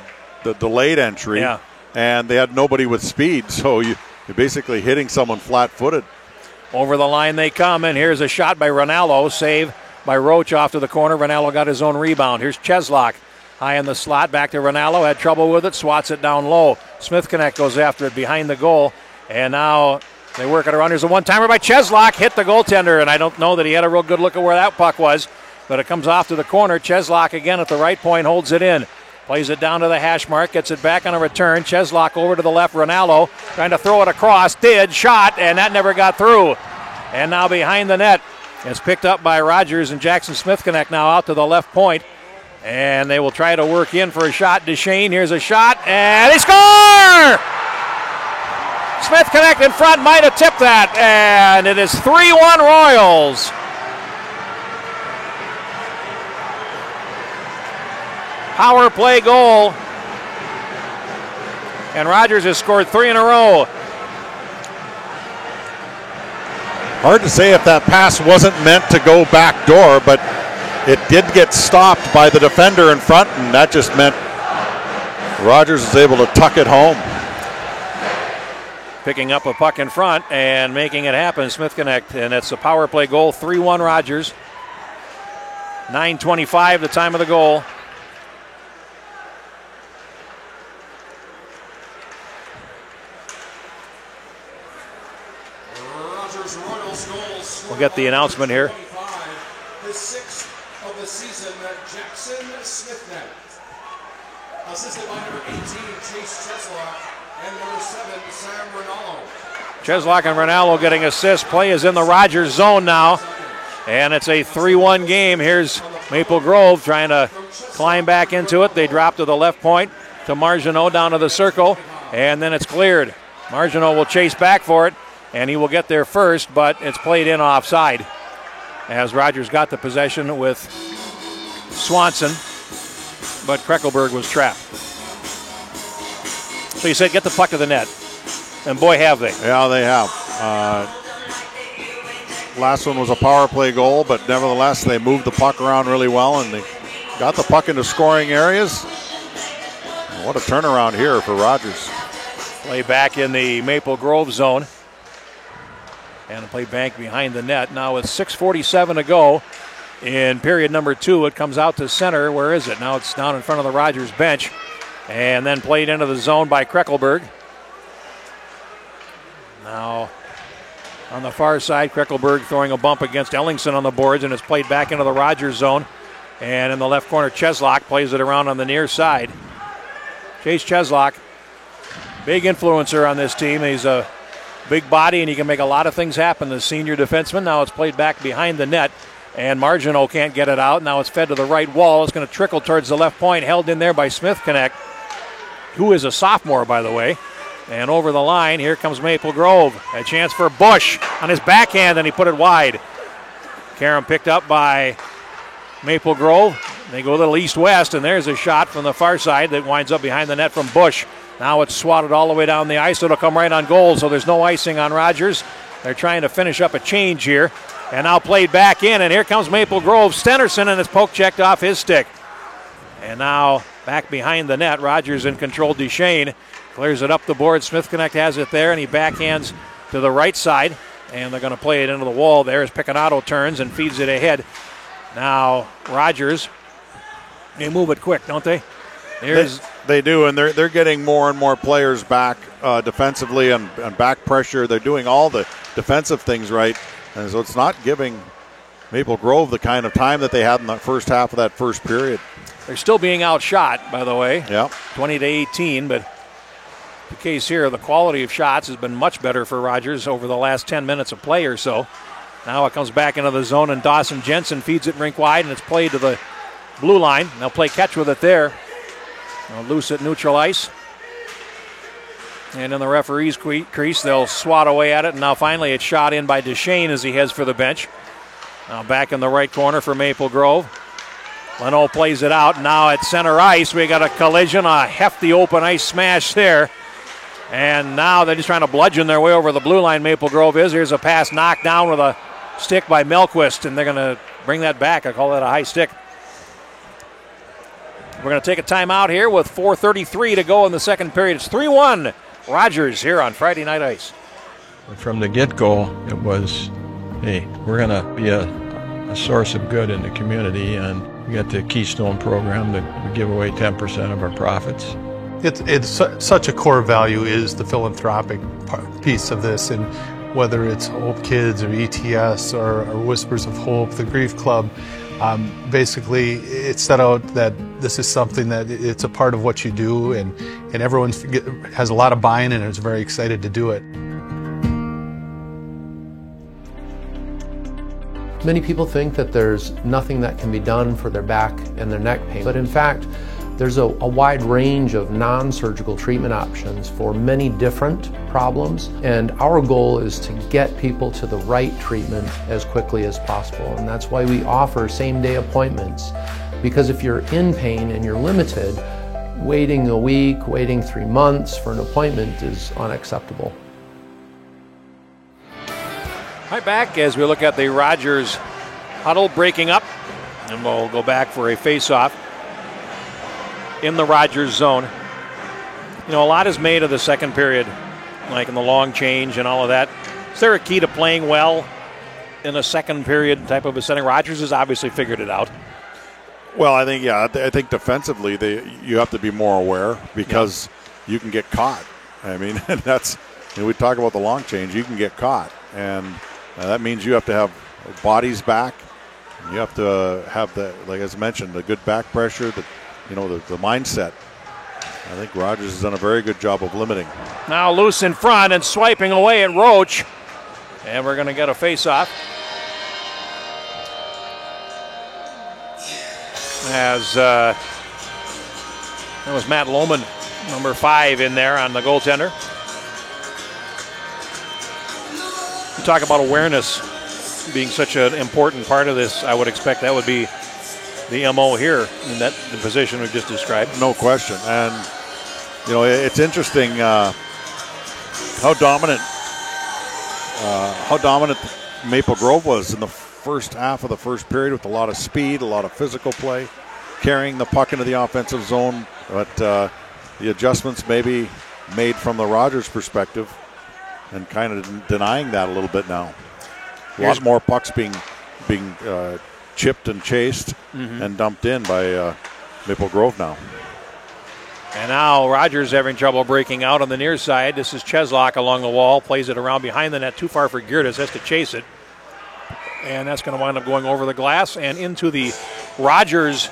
delayed entry, and they had nobody with speed, so you're basically hitting someone flat-footed. Over the line they come, and here's a shot by Ronaldo. Save by Roach off to the corner. Ronaldo got his own rebound. Here's Cheslock. High in the slot, back to Ronaldo. Had trouble with it, swats it down low. Smith Connect goes after it behind the goal, and now they work it around. Here's a one-timer by Cheslock. Hit the goaltender, and I don't know that he had a real good look at where that puck was, but it comes off to the corner. Cheslock again at the right point, holds it in. Plays it down to the hash mark, gets it back on a return. Cheslock over to the left. Ronaldo trying to throw it across. Shot, and that never got through. And now behind the net. It's picked up by Rogers, and Jackson Smith Connect now out to the left point. And they will try to work in for a shot. Duchesne, here's a shot, and they score! Smith Connect in front, might have tipped that, and it is 3-1 Royals. Power play goal. And Rogers has scored 3 in a row. Hard to say if that pass wasn't meant to go back door, but it did get stopped by the defender in front, and that just meant Rogers is able to tuck it home. Picking up a puck in front and making it happen, Smith Connect, and it's a power play goal, 3-1 Rogers. 9:25 the time of the goal. We'll get the announcement here. His 6th of the season, Jackson Smith-Connect. Assisted by number 18, Chase Cheslock, and number 7, Sam Ronaldo. Cheslock and Ronaldo getting assists. Play is in the Rogers zone now, and it's a 3-1 game. Here's Maple Grove trying to climb back into it. They drop to the left point to Marginot down to the circle, and then it's cleared. Marginot will chase back for it, and he will get there first, but it's played in offside as Rogers got the possession with Swanson, but Kreckelberg was trapped. So you said get the puck to the net, and boy have they. Yeah, they have. Last one was a power play goal, but nevertheless they moved the puck around really well, and they got the puck into scoring areas. What a turnaround here for Rogers. Play back in the Maple Grove zone. And a play back behind the net. Now with 6:47 to go in period number 2, it comes out to center. Where is it? Now it's down in front of the Rogers bench. And then played into the zone by Kreckelberg. Now on the far side, Kreckelberg throwing a bump against Ellingson on the boards, and it's played back into the Rogers zone. And in the left corner, Cheslock plays it around on the near side. Chase Cheslock, big influencer on this team. He's a big body, and he can make a lot of things happen, the senior defenseman. Now it's played back behind the net, and Marginot can't get it out. Now it's fed to the right wall. It's going to trickle towards the left point, held in there by Smith Connect, who is a sophomore, by the way. And over the line, here comes Maple Grove. A chance for Bush on his backhand, and he put it wide. Karam picked up by Maple Grove. They go a little east-west, and there's a shot from the far side that winds up behind the net from Bush. Now it's swatted all the way down the ice. It'll come right on goal, so there's no icing on Rogers. They're trying to finish up a change here. And now played back in, and here comes Maple Grove. Stennerson, and it's poke checked off his stick. And now back behind the net. Rogers in control. Duchesne clears it up the board. Smith Connect has it there, and he backhands to the right side. And they're going to play it into the wall there as Picconato turns and feeds it ahead. Now Rogers, they move it quick, don't they? They do, and they're getting more and more players back defensively and back pressure. They're doing all the defensive things right, and so it's not giving Maple Grove the kind of time that they had in the first half of that first period. They're still being outshot, by the way. Yeah, 20-18, but the case here, the quality of shots has been much better for Rogers over the last 10 minutes of play or so. Now it comes back into the zone, and Dawson Jensen feeds it rink wide, and it's played to the blue line. They'll play catch with it there. Loose at neutral ice. And in the referee's crease, they'll swat away at it. And now finally it's shot in by Duchesne as he heads for the bench. Now back in the right corner for Maple Grove. Leno plays it out. Now at center ice, we got a collision, a hefty open ice smash there. And now they're just trying to bludgeon their way over the blue line, Maple Grove is. Here's a pass knocked down with a stick by Melquist, and they're going to bring that back. I call that a high stick. We're going to take a timeout here with 4:33 to go in the second period. It's 3-1 Rogers here on Friday Night Ice. From the get-go, it was, hey, we're going to be a source of good in the community, and we got the Keystone program that we give away 10% of our profits. It's such a core value is the philanthropic piece of this, and whether it's Hope Kids or ETS or Whispers of Hope, the Grief Club, basically it's set out that this is something that it's a part of what you do, and everyone has a lot of buy-in and is very excited to do it. Many people think that there's nothing that can be done for their back and their neck pain, but in fact, there's a wide range of non-surgical treatment options for many different problems, and our goal is to get people to the right treatment as quickly as possible, and that's why we offer same-day appointments, because if you're in pain and you're limited, waiting a week, waiting 3 months for an appointment is unacceptable. Right back as we look at the Rogers huddle breaking up, and we'll go back for a face-off in the Rogers zone. You know, a lot is made of the second period, like in the long change and all of that. Is there a key to playing well in a second period type of a setting? Rogers has obviously figured it out. Well, I think, yeah, I think defensively you have to be more aware because you can get caught. I mean, that's, you know, we talk about the long change, you can get caught. And that means you have to have bodies back. You have to have the, like as mentioned, the good back pressure, the mindset. I think Rogers has done a very good job of limiting. Now loose in front and swiping away at Roach. And we're going to get a face-off. As that was Matt Lohman, number 5 in there on the goaltender. You talk about awareness being such an important part of this. I would expect that would be the MO here in the position we just described. No question. And, you know, it's interesting how dominant Maple Grove was in the first half of the first period with a lot of speed, a lot of physical play, carrying the puck into the offensive zone. But the adjustments maybe made from the Rogers perspective and kind of denying that a little bit now. A lot more pucks being chipped and chased and dumped in by Maple Grove now. And now Rogers having trouble breaking out on the near side. This is Cheslock along the wall, plays it around behind the net, too far for Geerdes, has to chase it. And that's going to wind up going over the glass and into the Rogers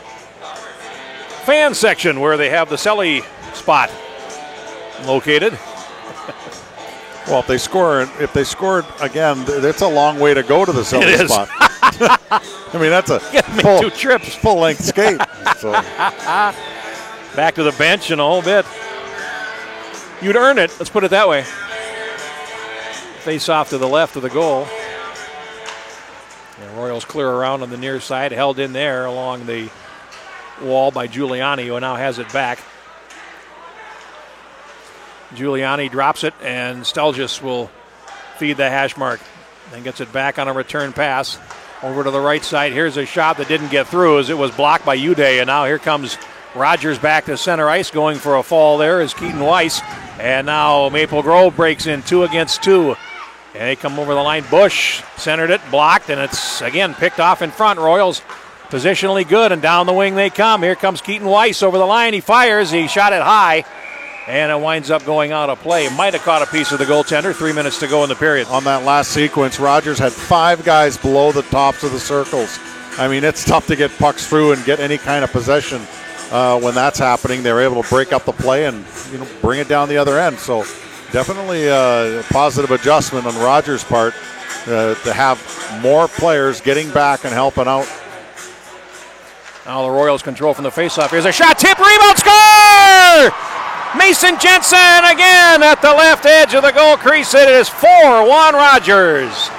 fan section where they have the Selly spot located. Well, if they scored again, that's a long way to go to the Selly spot. I mean, that's a full-length skate. So. Back to the bench in a whole bit. You'd earn it, let's put it that way. Face off to the left of the goal. And Royals clear around on the near side, held in there along the wall by Giuliani, who now has it back. Giuliani drops it, and Stelgis will feed the hash mark. Then gets it back on a return pass. Over to the right side. Here's a shot that didn't get through as it was blocked by Uday. And now here comes Rogers back to center ice, going for a fall there is Keaton Weiss. And now Maple Grove breaks in 2 against 2. And they come over the line. Bush centered it, blocked, and it's again picked off in front. Royals positionally good, and down the wing they come. Here comes Keaton Weiss over the line. He fires. He shot it high. And it winds up going out of play. Might have caught a piece of the goaltender. 3 minutes to go in the period. On that last sequence, Rogers had 5 guys below the tops of the circles. I mean, it's tough to get pucks through and get any kind of possession when that's happening. They're able to break up the play and bring it down the other end. So definitely a positive adjustment on Rogers' part to have more players getting back and helping out. Now the Royals control from the faceoff. Here's a shot, tip, rebound, score! Mason Jensen again at the left edge of the goal crease. It is 4-1 Rogers.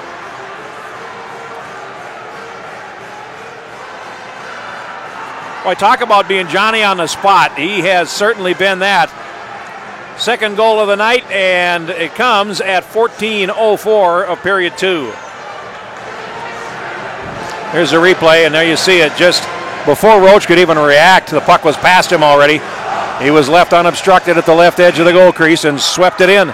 Boy, talk about being Johnny on the spot. He has certainly been that Second goal of the night, and it comes at 14:04 of period 2. Here's the replay, and there you see it. Just before Roach could even react, the puck was past him already. He was left unobstructed at the left edge of the goal crease and swept it in.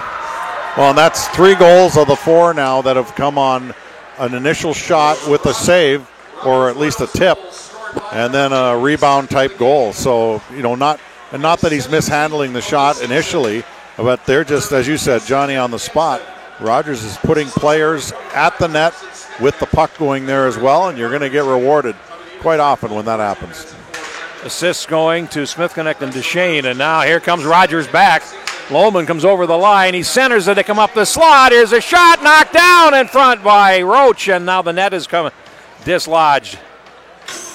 Well, and that's 3 goals of the 4 now that have come on an initial shot with a save, or at least a tip, and then a rebound type goal. So, not that he's mishandling the shot initially, but they're just, as you said, Johnny, on the spot. Rogers is putting players at the net with the puck going there as well, and you're going to get rewarded quite often when that happens. Assists going to Smith-Connect and Duchesne, and now here comes Rogers back. Lohman comes over the line. He centers it to come up the slot. Here's a shot knocked down in front by Roach, and now the net is coming dislodged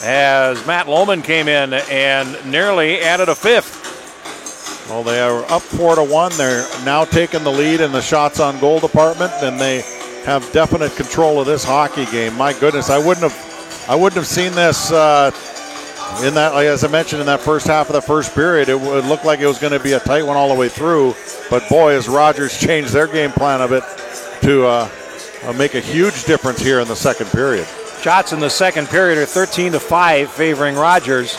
as Matt Lohman came in and nearly added a 5th. Well, they are up 4-1. They're now taking the lead in the shots on goal department, and they have definite control of this hockey game. My goodness, I wouldn't have seen this in that, as I mentioned, in that first half of the first period. It would look like it was going to be a tight one all the way through. But boy, has Rogers changed their game plan a bit to make a huge difference here in the second period. Shots in the second period are 13-5 favoring Rogers.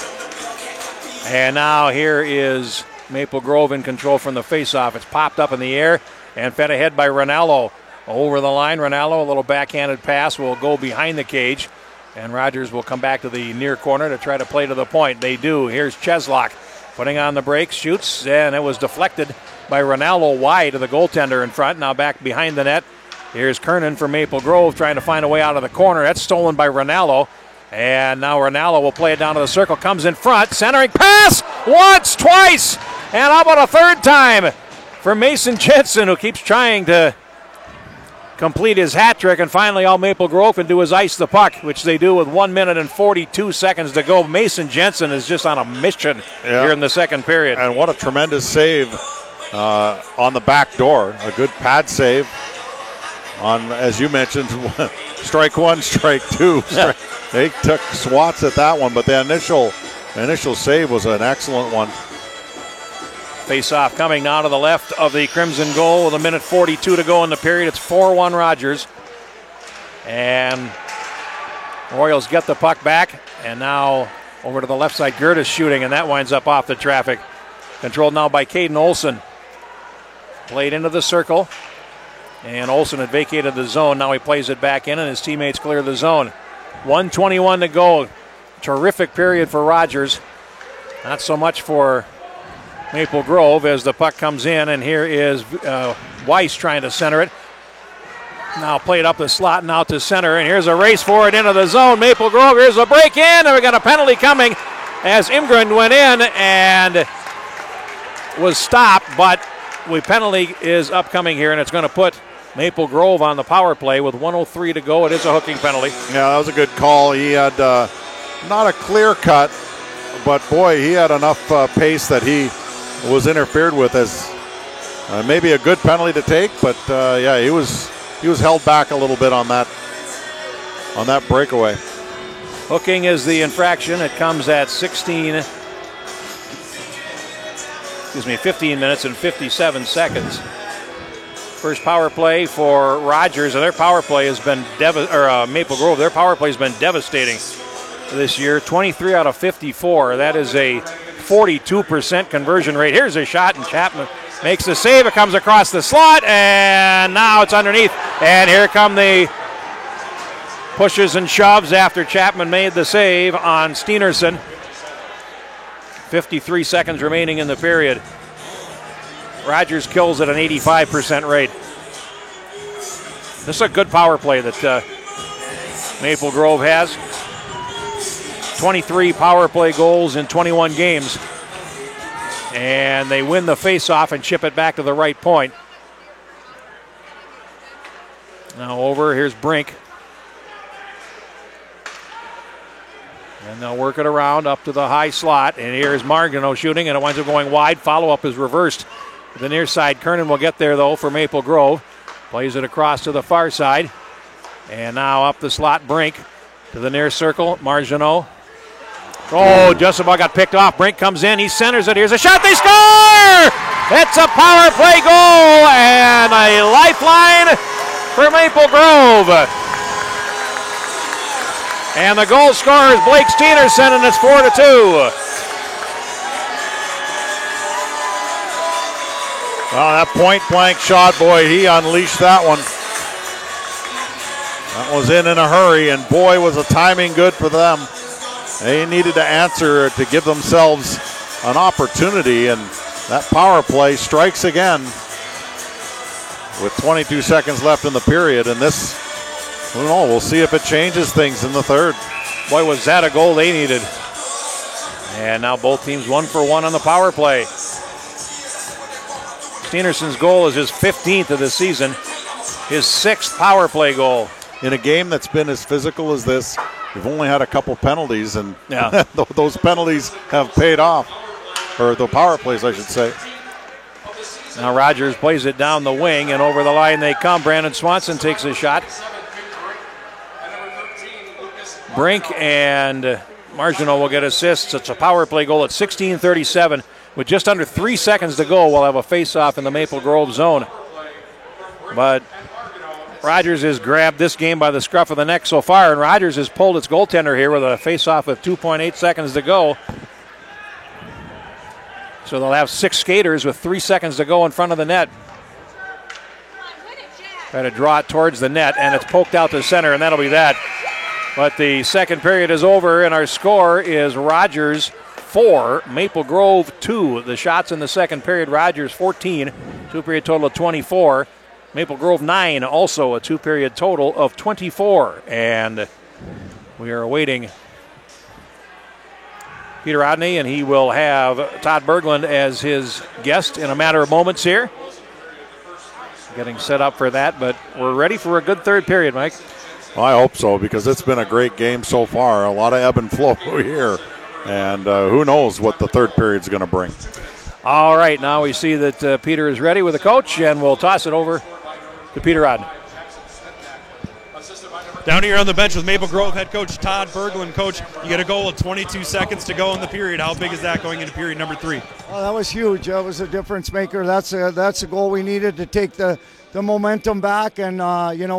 And now here is Maple Grove in control from the faceoff. It's popped up in the air and fed ahead by Ranallo. Over the line, Ranallo, a little backhanded pass, will go behind the cage. And Rogers will come back to the near corner to try to play to the point. They do. Here's Cheslock putting on the brakes, shoots, and it was deflected by Ranallo wide of the goaltender in front. Now back behind the net. Here's Kernan for Maple Grove trying to find a way out of the corner. That's stolen by Ranallo. And now Ranallo will play it down to the circle. Comes in front. Centering pass once, twice. And how about a third time for Mason Jensen, who keeps trying to complete his hat trick, and finally all Maple Grove can do is ice the puck, which they do with 1 minute and 42 seconds to go. Mason Jensen is just on a mission here in the second period. And what a tremendous save on the back door. A good pad save on, as you mentioned, strike one, strike two. They took swats at that one, but the initial save was an excellent one. Face-off coming now to the left of the Crimson goal with 1:42 to go in the period. It's 4-1 Rogers. And Royals get the puck back. And now over to the left side, Gertis shooting, and that winds up off the traffic. Controlled now by Caden Olson. Played into the circle. And Olson had vacated the zone. Now he plays it back in, and his teammates clear the zone. 1:21 to go. Terrific period for Rogers. Not so much for Maple Grove as the puck comes in, and here is Weiss trying to center it. Now played up the slot and out to center, and here's a race for it into the zone. Maple Grove, here's a break in, and we got a penalty coming as Imgren went in and was stopped, but the penalty is upcoming here, and it's going to put Maple Grove on the power play with 1:03 to go. It is a hooking penalty. Yeah, that was a good call. He had not a clear cut, but boy, he had enough pace that he was interfered with as maybe a good penalty to take, but yeah, he was held back a little bit on that breakaway. Hooking is the infraction. It comes at 15 minutes and 57 seconds. First power play for Rogers, and their power play has been Maple Grove. Their power play has been devastating this year. 23 out of 54. That is a 42% conversion rate. Here's a shot, and Chapman makes the save. It comes across the slot, and now it's underneath. And here come the pushes and shoves after Chapman made the save on Steenerson. 53 seconds remaining in the period. Rogers kills at an 85% rate. This is a good power play that Maple Grove has. 23 power play goals in 21 games. And they win the face-off and chip it back to the right point. Now over, here's Brink. And they'll work it around up to the high slot. And here's Margino shooting, and it winds up going wide. Follow-up is reversed. The near side, Kernan will get there, though, for Maple Grove. Plays it across to the far side. And now up the slot, Brink to the near circle. Margino. Oh, just about got picked off. Brink comes in. He centers it. Here's a shot. They score! It's a power play goal and a lifeline for Maple Grove. And the goal scorer is Blake Steenerson, and it's 4-2. Well, that point-blank shot, boy, he unleashed that one. That was in a hurry, and boy, was the timing good for them. They needed to answer to give themselves an opportunity, and that power play strikes again with 22 seconds left in the period. And this, who knows, we'll see if it changes things in the third. Boy, was that a goal they needed. And now both teams 1 for 1 on the power play. Steenerson's goal is his 15th of the season, his 6th power play goal. In a game that's been as physical as this, we've only had a couple penalties, and those penalties have paid off. Or the power plays, I should say. Now Rogers plays it down the wing, and over the line they come. Brandon Swanson takes a shot. Brink and Marginal will get assists. It's a power play goal at 16:37. With just under 3 seconds to go, we'll have a face-off in the Maple Grove zone. But Rogers has grabbed this game by the scruff of the neck so far, and Rogers has pulled its goaltender here with a face-off with 2.8 seconds to go. So they'll have 6 skaters with 3 seconds to go in front of the net. Try to draw it towards the net, and it's poked out to center, and that'll be that. But the second period is over, and our score is Rogers 4, Maple Grove 2. The shots in the second period, Rogers 14, 2-period total of 24. Maple Grove 9, also a 2-period total of 24. And we are awaiting Peter Rodney, and he will have Todd Berglund as his guest in a matter of moments here. Getting set up for that, but we're ready for a good third period, Mike. Well, I hope so, because it's been a great game so far. A lot of ebb and flow here. And who knows what the third period's going to bring. All right, now we see that Peter is ready with the coach, and we'll toss it over to Peter Rodney. Down here on the bench with Maple Grove head coach Todd Berglund. Coach, you get a goal with 22 seconds to go in the period. How big is that going into period number 3? Oh, that was huge. That was a difference maker. That's a goal we needed to take the momentum back, and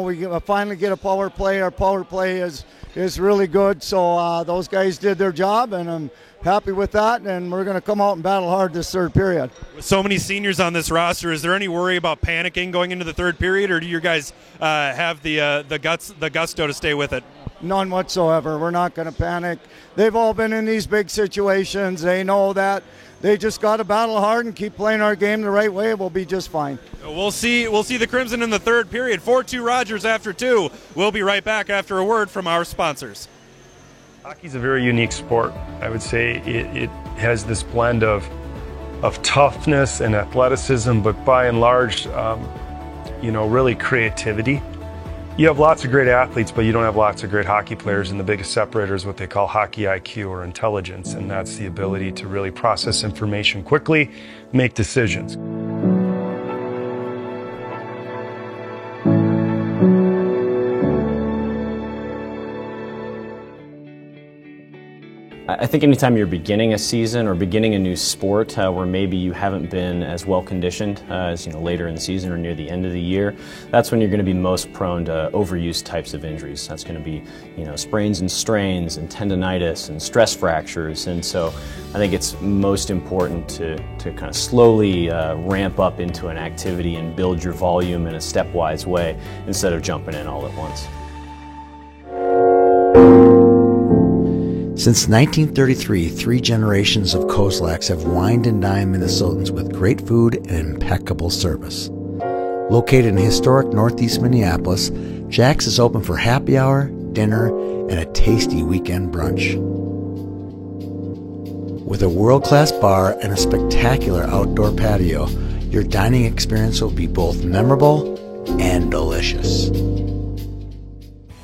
we finally get a power play. Our power play is really good. So those guys did their job, and I'm happy with that, and we're going to come out and battle hard this third period. With so many seniors on this roster, is there any worry about panicking going into the third period, or do you guys have the gusto to stay with it? None whatsoever. We're not going to panic. They've all been in these big situations. They know that. They just got to battle hard and keep playing our game the right way. We'll be just fine. We'll see the Crimson in the third period. 4-2 Rogers after 2. We'll be right back after a word from our sponsors. Hockey's a very unique sport. I would say it has this blend of toughness and athleticism, but by and large, really creativity. You have lots of great athletes, but you don't have lots of great hockey players, and the biggest separator is what they call hockey IQ, or intelligence, and that's the ability to really process information quickly, make decisions. I think anytime you're beginning a season or beginning a new sport where maybe you haven't been as well conditioned as later in the season or near the end of the year, that's when you're going to be most prone to overuse types of injuries. That's going to be sprains and strains and tendonitis and stress fractures. And so I think it's most important to kind of slowly ramp up into an activity and build your volume in a stepwise way instead of jumping in all at once. Since 1933, 3 generations of Kozlaks have wined and dined Minnesotans with great food and impeccable service. Located in historic northeast Minneapolis, Jack's is open for happy hour, dinner, and a tasty weekend brunch. With a world-class bar and a spectacular outdoor patio, your dining experience will be both memorable and delicious.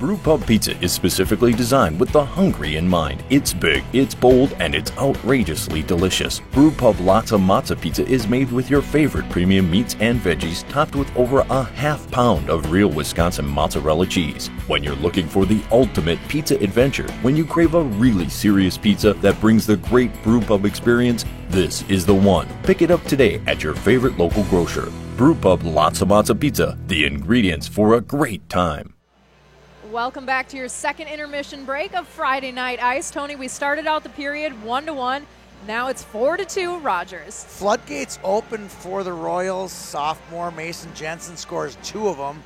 Brewpub Pizza is specifically designed with the hungry in mind. It's big, it's bold, and it's outrageously delicious. Brewpub Latza Matza Pizza is made with your favorite premium meats and veggies, topped with over a half pound of real Wisconsin mozzarella cheese. When you're looking for the ultimate pizza adventure, when you crave a really serious pizza that brings the great Brewpub experience, this is the one. Pick it up today at your favorite local grocer. Brewpub Latza Matza Pizza, the ingredients for a great time. Welcome back to your second intermission break of Friday Night Ice. Tony, we started out the period 1-1. Now it's 4-2 Rogers. Floodgates open for the Royals. Sophomore Mason Jensen scores 2 of them.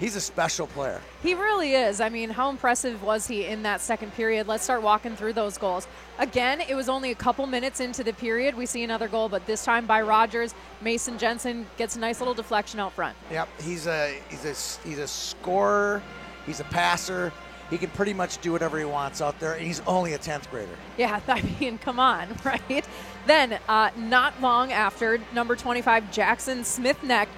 He's a special player. He really is. I mean, how impressive was he in that second period? Let's start walking through those goals. Again, it was only a couple minutes into the period. We see another goal, but this time by Rogers. Mason Jensen gets a nice little deflection out front. Yep, he's a scorer. He's a passer. He can pretty much do whatever he wants out there, and he's only a 10th grader. Yeah, I mean, come on, right? Then, not long after, number 25, Jackson Smith-Neck.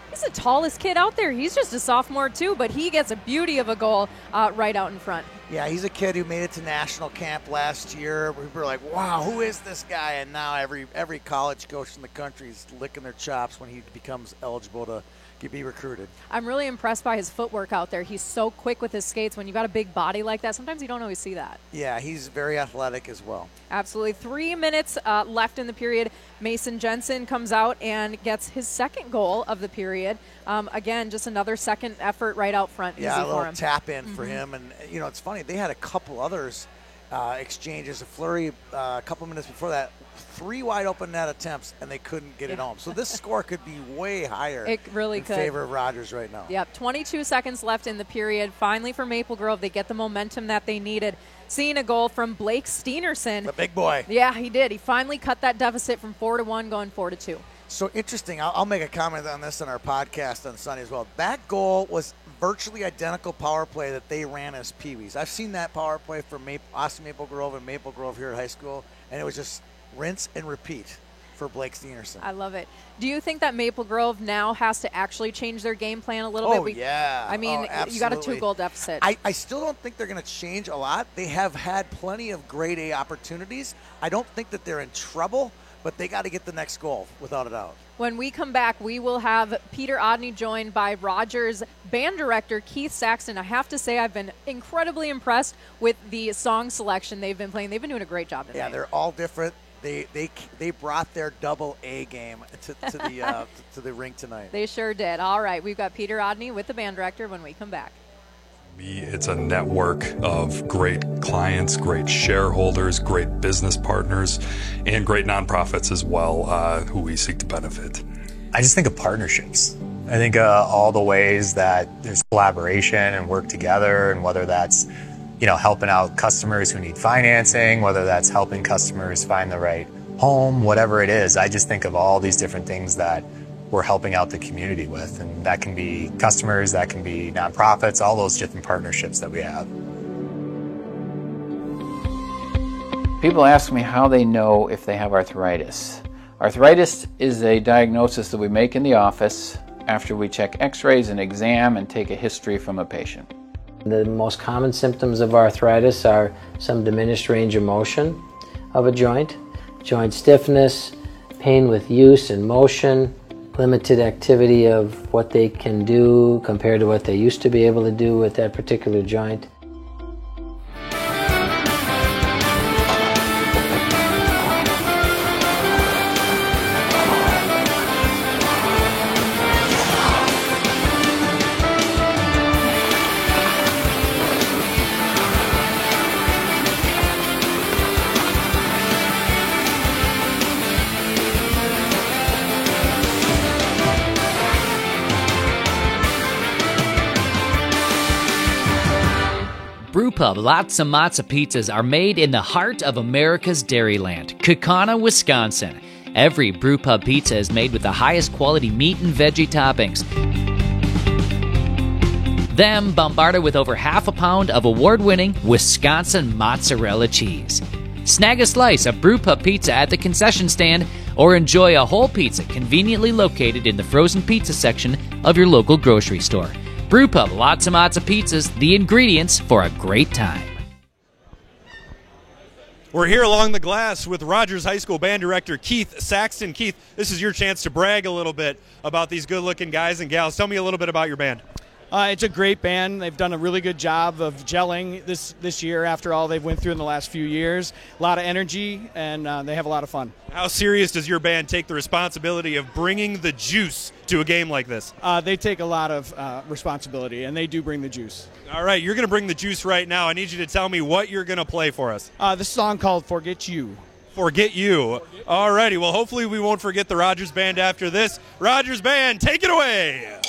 He's the tallest kid out there. He's just a sophomore, too, but he gets a beauty of a goal right out in front. Yeah, he's a kid who made it to national camp last year. We were like, wow, who is this guy? And now every college coach in the country is licking their chops when he becomes eligible to be recruited. I'm really impressed by his footwork out there. He's so quick with his skates. When you've got a big body like that, sometimes you don't always see that. Yeah, he's very athletic as well. Absolutely. 3 minutes left in the period. Mason Jensen comes out and gets his second goal of the period. Again, just another second effort right out front. Yeah, easy a little for him. tap in for him. And, you know, it's funny. They had a couple others exchanges. A flurry a couple minutes before that. 3 wide open net attempts, and they couldn't get it home. So this score could be way higher. It really in could. favor of Rogers right now. Yep, 22 seconds left in the period. Finally for Maple Grove, they get the momentum that they needed. Seeing a goal from Blake Steenerson. The big boy. Yeah, he did. He finally cut that deficit from 4-1, going 4-2. So interesting. I'll make a comment on this on our podcast on Sunday as well. That goal was virtually identical power play that they ran as Pee-wees. I've seen that power play for Austin Maple Grove and Maple Grove here at high school, and it was just rinse and repeat for Blake Steenerson. I love it. Do you think that Maple Grove now has to actually change their game plan a little bit? Yeah. I mean, you got a 2-goal deficit. I still don't think they're going to change a lot. They have had plenty of grade A opportunities. I don't think that they're in trouble, but they got to get the next goal, without a doubt. When we come back, we will have Peter Odney joined by Rogers band director Keith Saxton. I have to say I've been incredibly impressed with the song selection they've been playing. They've been doing a great job tonight. Yeah, they're all different. They brought their double A game to the rink tonight. They sure did. All right, we've got Peter Odney with the band director when we come back. It's a network of great clients, great shareholders, great business partners, and great nonprofits as well who we seek to benefit. I just think of partnerships. I think all the ways that there's collaboration and work together, and whether that's helping out customers who need financing, whether that's helping customers find the right home, whatever it is. I just think of all these different things that we're helping out the community with, and that can be customers, that can be nonprofits, all those different partnerships that we have. People ask me how they know if they have arthritis. Arthritis is a diagnosis that we make in the office after we check x-rays and exam and take a history from a patient. The most common symptoms of arthritis are some diminished range of motion of a joint stiffness, pain with use and motion, limited activity of what they can do compared to what they used to be able to do with that particular joint. Brewpub Latza Matza pizzas are made in the heart of America's Dairyland, Kaukauna, Wisconsin. Every Brewpub pizza is made with the highest quality meat and veggie toppings. Then bombarded with over half a pound of award-winning Wisconsin mozzarella cheese. Snag a slice of Brewpub pizza at the concession stand or enjoy a whole pizza conveniently located in the frozen pizza section of your local grocery store. Brewpub Lots of Matzo Pizzas, the ingredients for a great time. We're here along the glass with Rogers High School band director Keith Saxton. Keith, this is your chance to brag a little bit about these good-looking guys and gals. Tell me a little bit about your band. It's a great band. They've done a really good job of gelling this year after all they've went through in the last few years. A lot of energy, and they have a lot of fun. How serious does your band take the responsibility of bringing the juice to a game like this? They take a lot of responsibility, and they do bring the juice. All right, you're going to bring the juice right now. I need you to tell me what you're going to play for us. This song called Forget You. Forget You. All righty, well, hopefully we won't forget the Rogers Band after this. Rogers Band, take it away.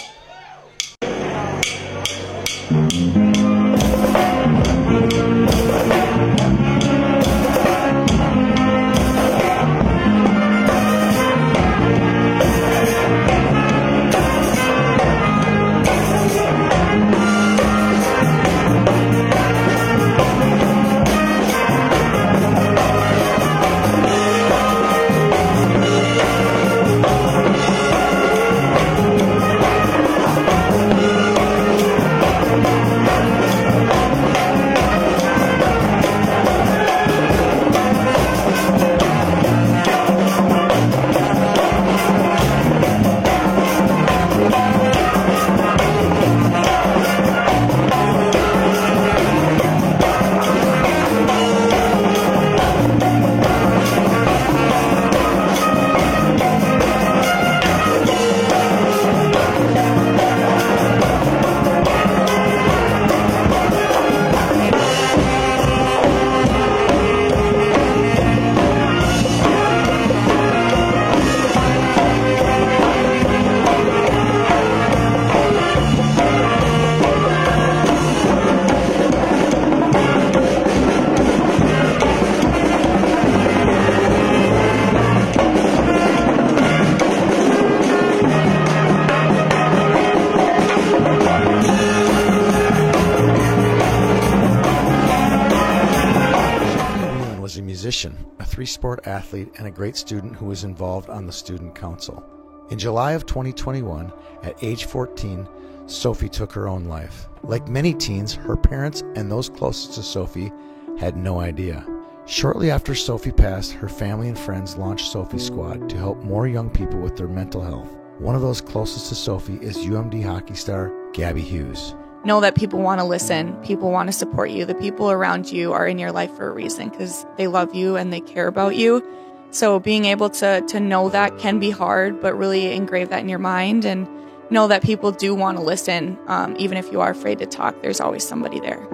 A three-sport athlete, and a great student who was involved on the student council. In July of 2021, at age 14, Sophie took her own life. Like many teens, her parents and those closest to Sophie had no idea. Shortly after Sophie passed, her family and friends launched Sophie Squad to help more young people with their mental health. One of those closest to Sophie is UMD hockey star Gabby Hughes. Know that people want to listen, people want to support you. The people around you are in your life for a reason because they love you and they care about you. So being able to know that can be hard, but really engrave that in your mind and know that people do want to listen. Even if you are afraid to talk, there's always somebody there.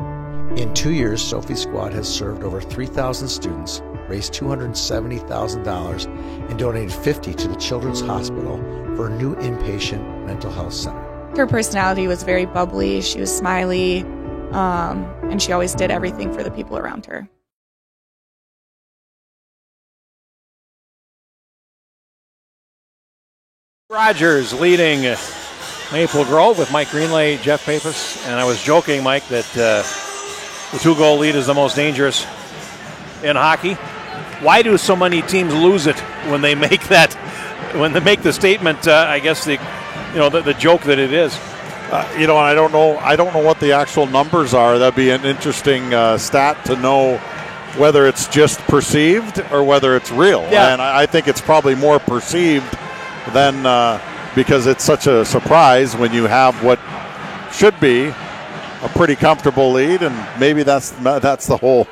In 2 years, Sophie Squad has served over 3,000 students, raised $270,000, and donated $50,000 to the Children's Hospital for a new inpatient mental health center. Her personality was very bubbly, she was smiley, and she always did everything for the people around her. Rogers leading Maple Grove with Mike Greenlay, Jeff Pappas, and I was joking, Mike, that the 2-goal lead is the most dangerous in hockey. Why do so many teams lose it when they make that? When they make the statement, I guess the joke that it is. And I don't know what the actual numbers are. That'd be an interesting stat to know whether it's just perceived or whether it's real. Yeah. And I think it's probably more perceived than because it's such a surprise when you have what should be a pretty comfortable lead, and maybe that's the whole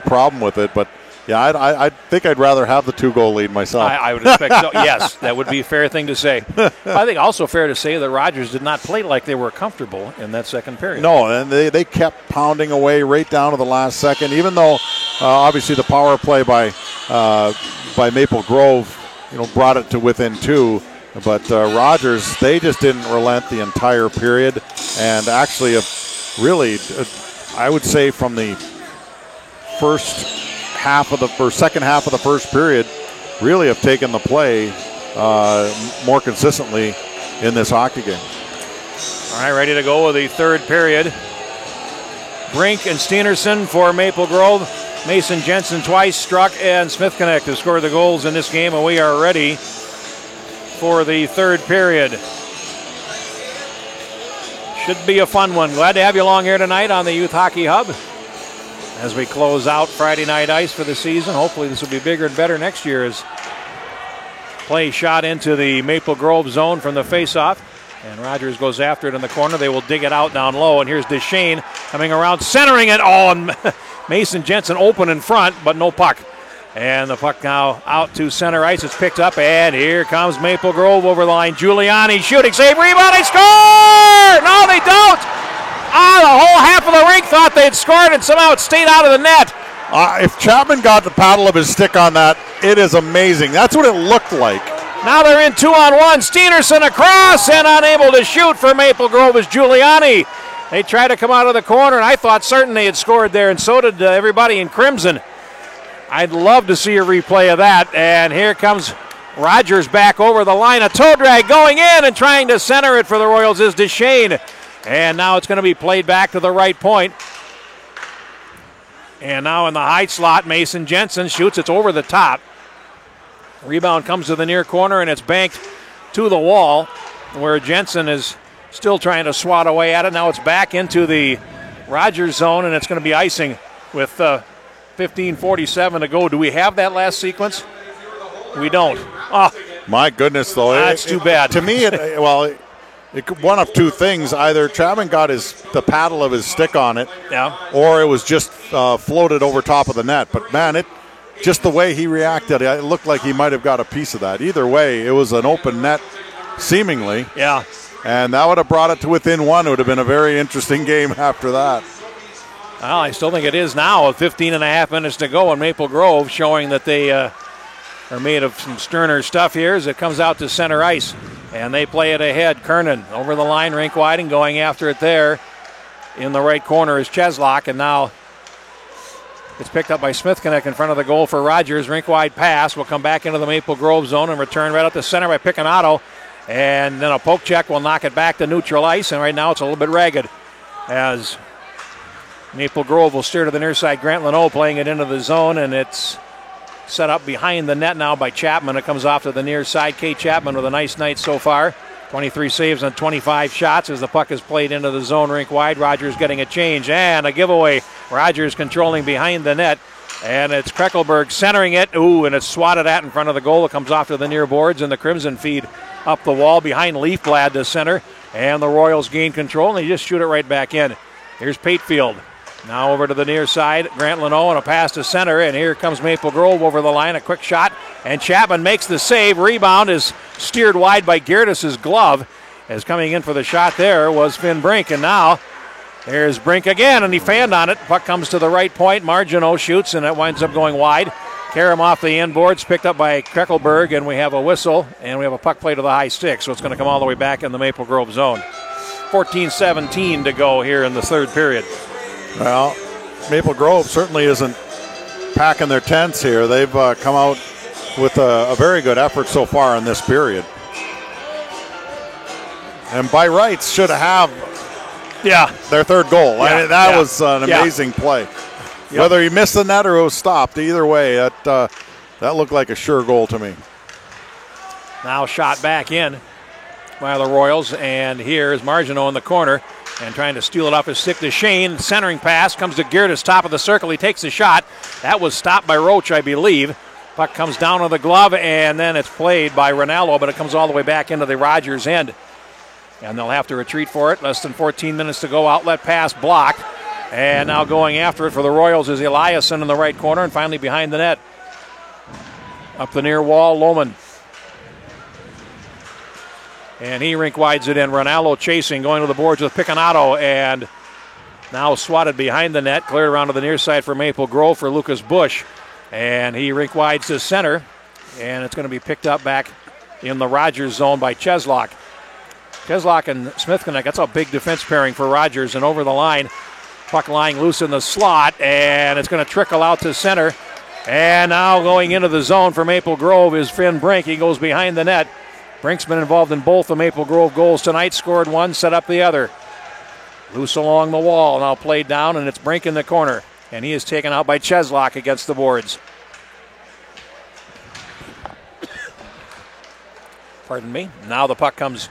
problem with it. But yeah, I think I'd rather have the 2-goal lead myself. I would expect so. Yes, that would be a fair thing to say. I think also fair to say that Rogers did not play like they were comfortable in that second period. No, and they kept pounding away right down to the last second, even though obviously the power play by Maple Grove brought it to within 2. But Rogers, they just didn't relent the entire period, and actually really, I would say from the second half of the first period, really have taken the play more consistently in this hockey game. All right, ready to go with the third period. Brink and Steenerson for Maple Grove. Mason Jensen twice struck, and Smith-Connect has scored the goals in this game, and we are ready for the third period. Should be a fun one. Glad to have you along here tonight on the Youth Hockey Hub as we close out Friday Night Ice for the season. Hopefully this will be bigger and better next year as play shot into the Maple Grove zone from the faceoff. And Rogers goes after it in the corner. They will dig it out down low. And here's Deschain coming around, centering it. Oh, and Mason Jensen open in front, but no puck. And the puck now out to center ice. It's picked up, and here comes Maple Grove over the line. Giuliani shooting, save, rebound, they score! No, they don't! The whole half of the rink thought they'd scored, and somehow it stayed out of the net. If Chapman got the paddle of his stick on that, it is amazing. That's what it looked like. Now they're in 2-on-1. Steenerson across and unable to shoot for Maple Grove is Giuliani. They tried to come out of the corner, and I thought certain they had scored there, and so did everybody in Crimson. I'd love to see a replay of that. And here comes Rogers back over the line. A toe drag going in and trying to center it for the Royals is Deschain. And now it's going to be played back to the right point. And now in the high slot, Mason Jensen shoots. It's over the top. Rebound comes to the near corner, and it's banked to the wall where Jensen is still trying to swat away at it. Now it's back into the Rogers zone, and it's going to be icing with 15:47 to go. Do we have that last sequence? We don't. Oh, my goodness, though. That's too bad. To me, one of two things. Either Chapman got the paddle of his stick on it, or it was just floated over top of the net. But, man, just the way he reacted, it looked like he might have got a piece of that. Either way, it was an open net, seemingly. Yeah. And that would have brought it to within one. It would have been a very interesting game after that. Well, I still think it is now, with 15 and a half minutes to go in Maple Grove, showing that they are made of some sterner stuff here as it comes out to center ice. And they play it ahead. Kernan over the line, rink wide, and going after it there. In the right corner is Cheslock, and now it's picked up by Smithconnect in front of the goal for Rogers. Rink wide pass will come back into the Maple Grove zone and return right up the center by Picconato. And then a poke check will knock it back to neutral ice, and right now it's a little bit ragged as Maple Grove will steer to the near side. Grant Leno playing it into the zone, and it's set up behind the net now by Chapman. It comes off to the near side. Kate Chapman with a nice night so far. 23 saves on 25 shots as the puck is played into the zone rink wide. Rogers getting a change and a giveaway. Rogers controlling behind the net, and it's Kreckelberg centering it. Ooh, and it's swatted at in front of the goal. It comes off to the near boards, and the Crimson feed up the wall behind Leafblad to center, and the Royals gain control, and they just shoot it right back in. Here's Patefield. Now over to the near side, Grant Leno, and a pass to center, and here comes Maple Grove over the line, a quick shot, and Chapman makes the save. Rebound is steered wide by Gerdes' glove, as coming in for the shot there was Finn Brink, and now there's Brink again, and he fanned on it. Puck comes to the right point, Margineau shoots, and it winds up going wide. Karam off the end boards, picked up by Kreckelberg, and we have a whistle, and we have a puck play to the high stick, so it's going to come all the way back in the Maple Grove zone. 14-17 to go here in the third period. Well, Maple Grove certainly isn't packing their tents here. They've come out with a very good effort so far in this period. And by rights should have their third goal. That was an amazing play. Yep. Whether he missed the net or it was stopped, either way, that looked like a sure goal to me. Now shot back in by the Royals, and here is Margineau in the corner. And trying to steal it off his stick to Shane. Centering pass comes to Gerdes, top of the circle. He takes the shot. That was stopped by Roach, I believe. Puck comes down to the glove, and then it's played by Rinaldo, but it comes all the way back into the Rogers end. And they'll have to retreat for it. Less than 14 minutes to go. Outlet pass blocked. And now going after it for the Royals is Eliasson in the right corner, and finally behind the net. Up the near wall, Lohman. And he rink wides it in. Rinaldo chasing, going to the boards with Picconato, and now swatted behind the net. Cleared around to the near side for Maple Grove for Lucas Bush. And he rink wides to center, and it's going to be picked up back in the Rogers zone by Cheslock. Cheslock and Smithconnect, that's a big defense pairing for Rogers, and over the line. Puck lying loose in the slot, and it's going to trickle out to center. And now going into the zone for Maple Grove is Finn Brink. He goes behind the net. Brink's been involved in both the Maple Grove goals tonight. Scored one, set up the other. Loose along the wall, now played down, and it's Brink in the corner. And he is taken out by Cheslock against the boards. Pardon me. Now the puck comes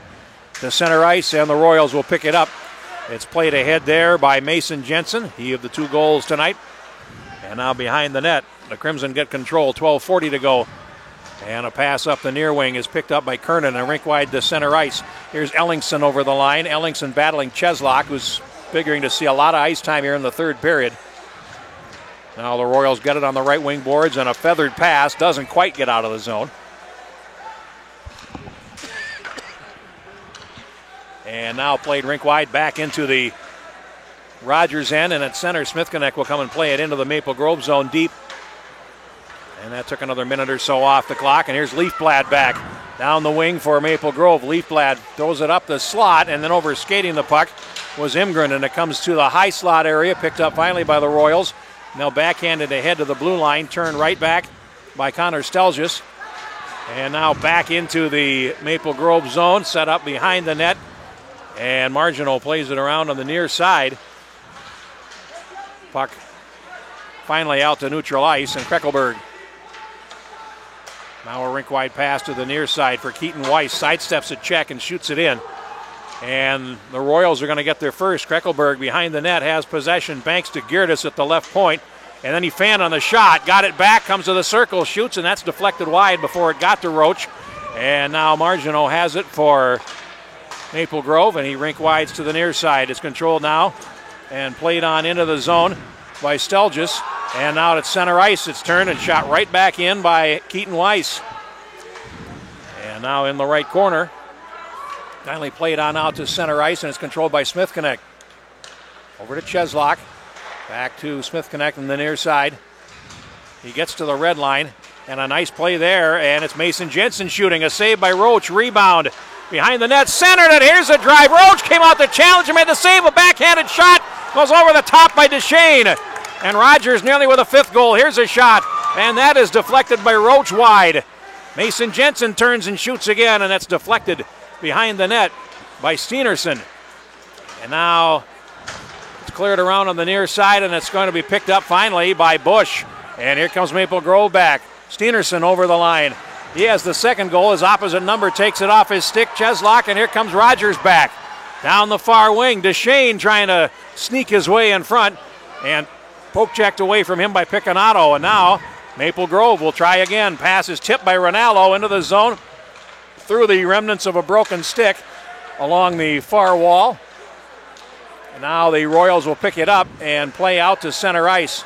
to center ice, and the Royals will pick it up It's played ahead there by Mason Jensen. He of the 2 goals tonight. And now behind the net, the Crimson get control. 12:40 to go. And a pass up the near wing is picked up by Kernan and rink wide to center ice. Here's Ellingson over the line. Ellingson battling Cheslock, who's figuring to see a lot of ice time here in the third period. Now the Royals get it on the right wing boards, and a feathered pass doesn't quite get out of the zone. And now played rink wide back into the Rogers end, and at center, Smithconnect will come and play it into the Maple Grove zone deep. And that took another minute or so off the clock. And here's Leafblad back down the wing for Maple Grove. Leafblad throws it up the slot, and then over skating the puck was Imgren, and it comes to the high slot area, picked up finally by the Royals. Now backhanded ahead to the blue line, turned right back by Connor Stelgius. And now back into the Maple Grove zone, set up behind the net. And Marginal plays it around on the near side. Puck finally out to neutral ice, and Kreckelberg. Now a rink-wide pass to the near side for Keaton Weiss. Sidesteps a check and shoots it in. And the Royals are going to get their first. Kreckelberg behind the net has possession. Banks to Girdes at the left point. And then he fanned on the shot. Got it back, comes to the circle, shoots, and that's deflected wide before it got to Roach. And now Marginal has it for Maple Grove, and he rink-wides to the near side. It's controlled now and played on into the zone by Stelgius. And now at center ice, it's turned and shot right back in by Keaton Weiss. And now in the right corner, finally played on out to center ice, and it's controlled by Smithconnect. Over to Cheslock, back to Smithconnect on the near side. He gets to the red line, and a nice play there, and it's Mason Jensen shooting. A save by Roach, rebound behind the net, centered it. Here's a drive. Roach came out to challenge and made the save. A backhanded shot goes over the top by Duchesne. And Rogers nearly with a 5th goal. Here's a shot, and that is deflected by Roach wide. Mason Jensen turns and shoots again, and that's deflected behind the net by Steenerson. And now it's cleared around on the near side, and it's going to be picked up finally by Bush. And here comes Maple Grove back. Steenerson over the line. He has the 2nd goal. His opposite number takes it off his stick, Cheslock, and here comes Rogers back. Down the far wing, Duchesne trying to sneak his way in front, and poke checked away from him by Picconato. And now Maple Grove will try again. Pass is tipped by Rinaldo into the zone through the remnants of a broken stick along the far wall. And now the Royals will pick it up and play out to center ice.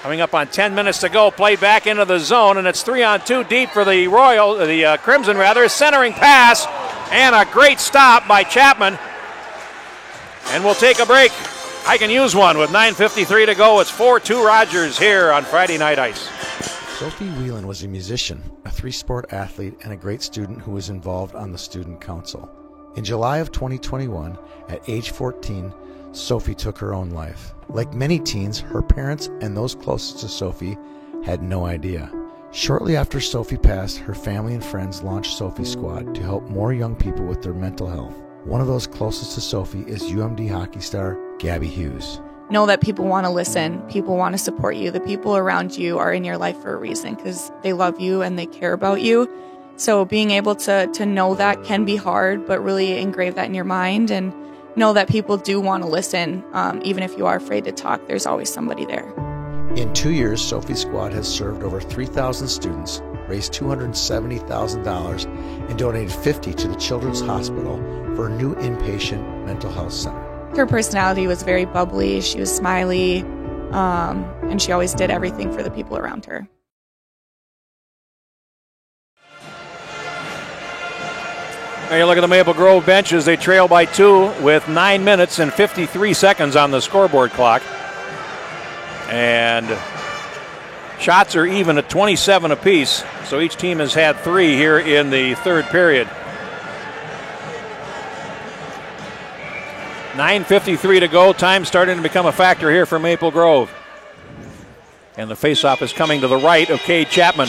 Coming up on 10 minutes to go, play back into the zone, and it's 3-on-2 deep for the Crimson rather. Centering pass and a great stop by Chapman. And we'll take a break. I can use one with 9:53 to go. It's 4-2 Rogers here on Friday Night Ice. Sophie Whelan was a musician, a 3-sport athlete, and a great student who was involved on the student council. In July of 2021, at age 14, Sophie took her own life. Like many teens, her parents and those closest to Sophie had no idea. Shortly after Sophie passed, her family and friends launched Sophie Squad to help more young people with their mental health. One of those closest to Sophie is UMD hockey star Gabby Hughes. Know that people want to listen. People want to support you. The people around you are in your life for a reason because they love you and they care about you. So being able to know that can be hard, but really engrave that in your mind and know that people do want to listen. Even if you are afraid to talk, there's always somebody there. In 2 years, Sophie Squad has served over 3,000 students, raised $270,000, and donated $50,000 to the Children's Hospital for a new inpatient mental health center. Her personality was very bubbly. She was smiley, and she always did everything for the people around her. Now you look at the Maple Grove bench as they trail by 2 with 9 minutes and 53 seconds on the scoreboard clock. And shots are even at 27 apiece, so each team has had 3 here in the third period. 9:53 to go. Time starting to become a factor here for Maple Grove. And the faceoff is coming to the right of Cade Chapman.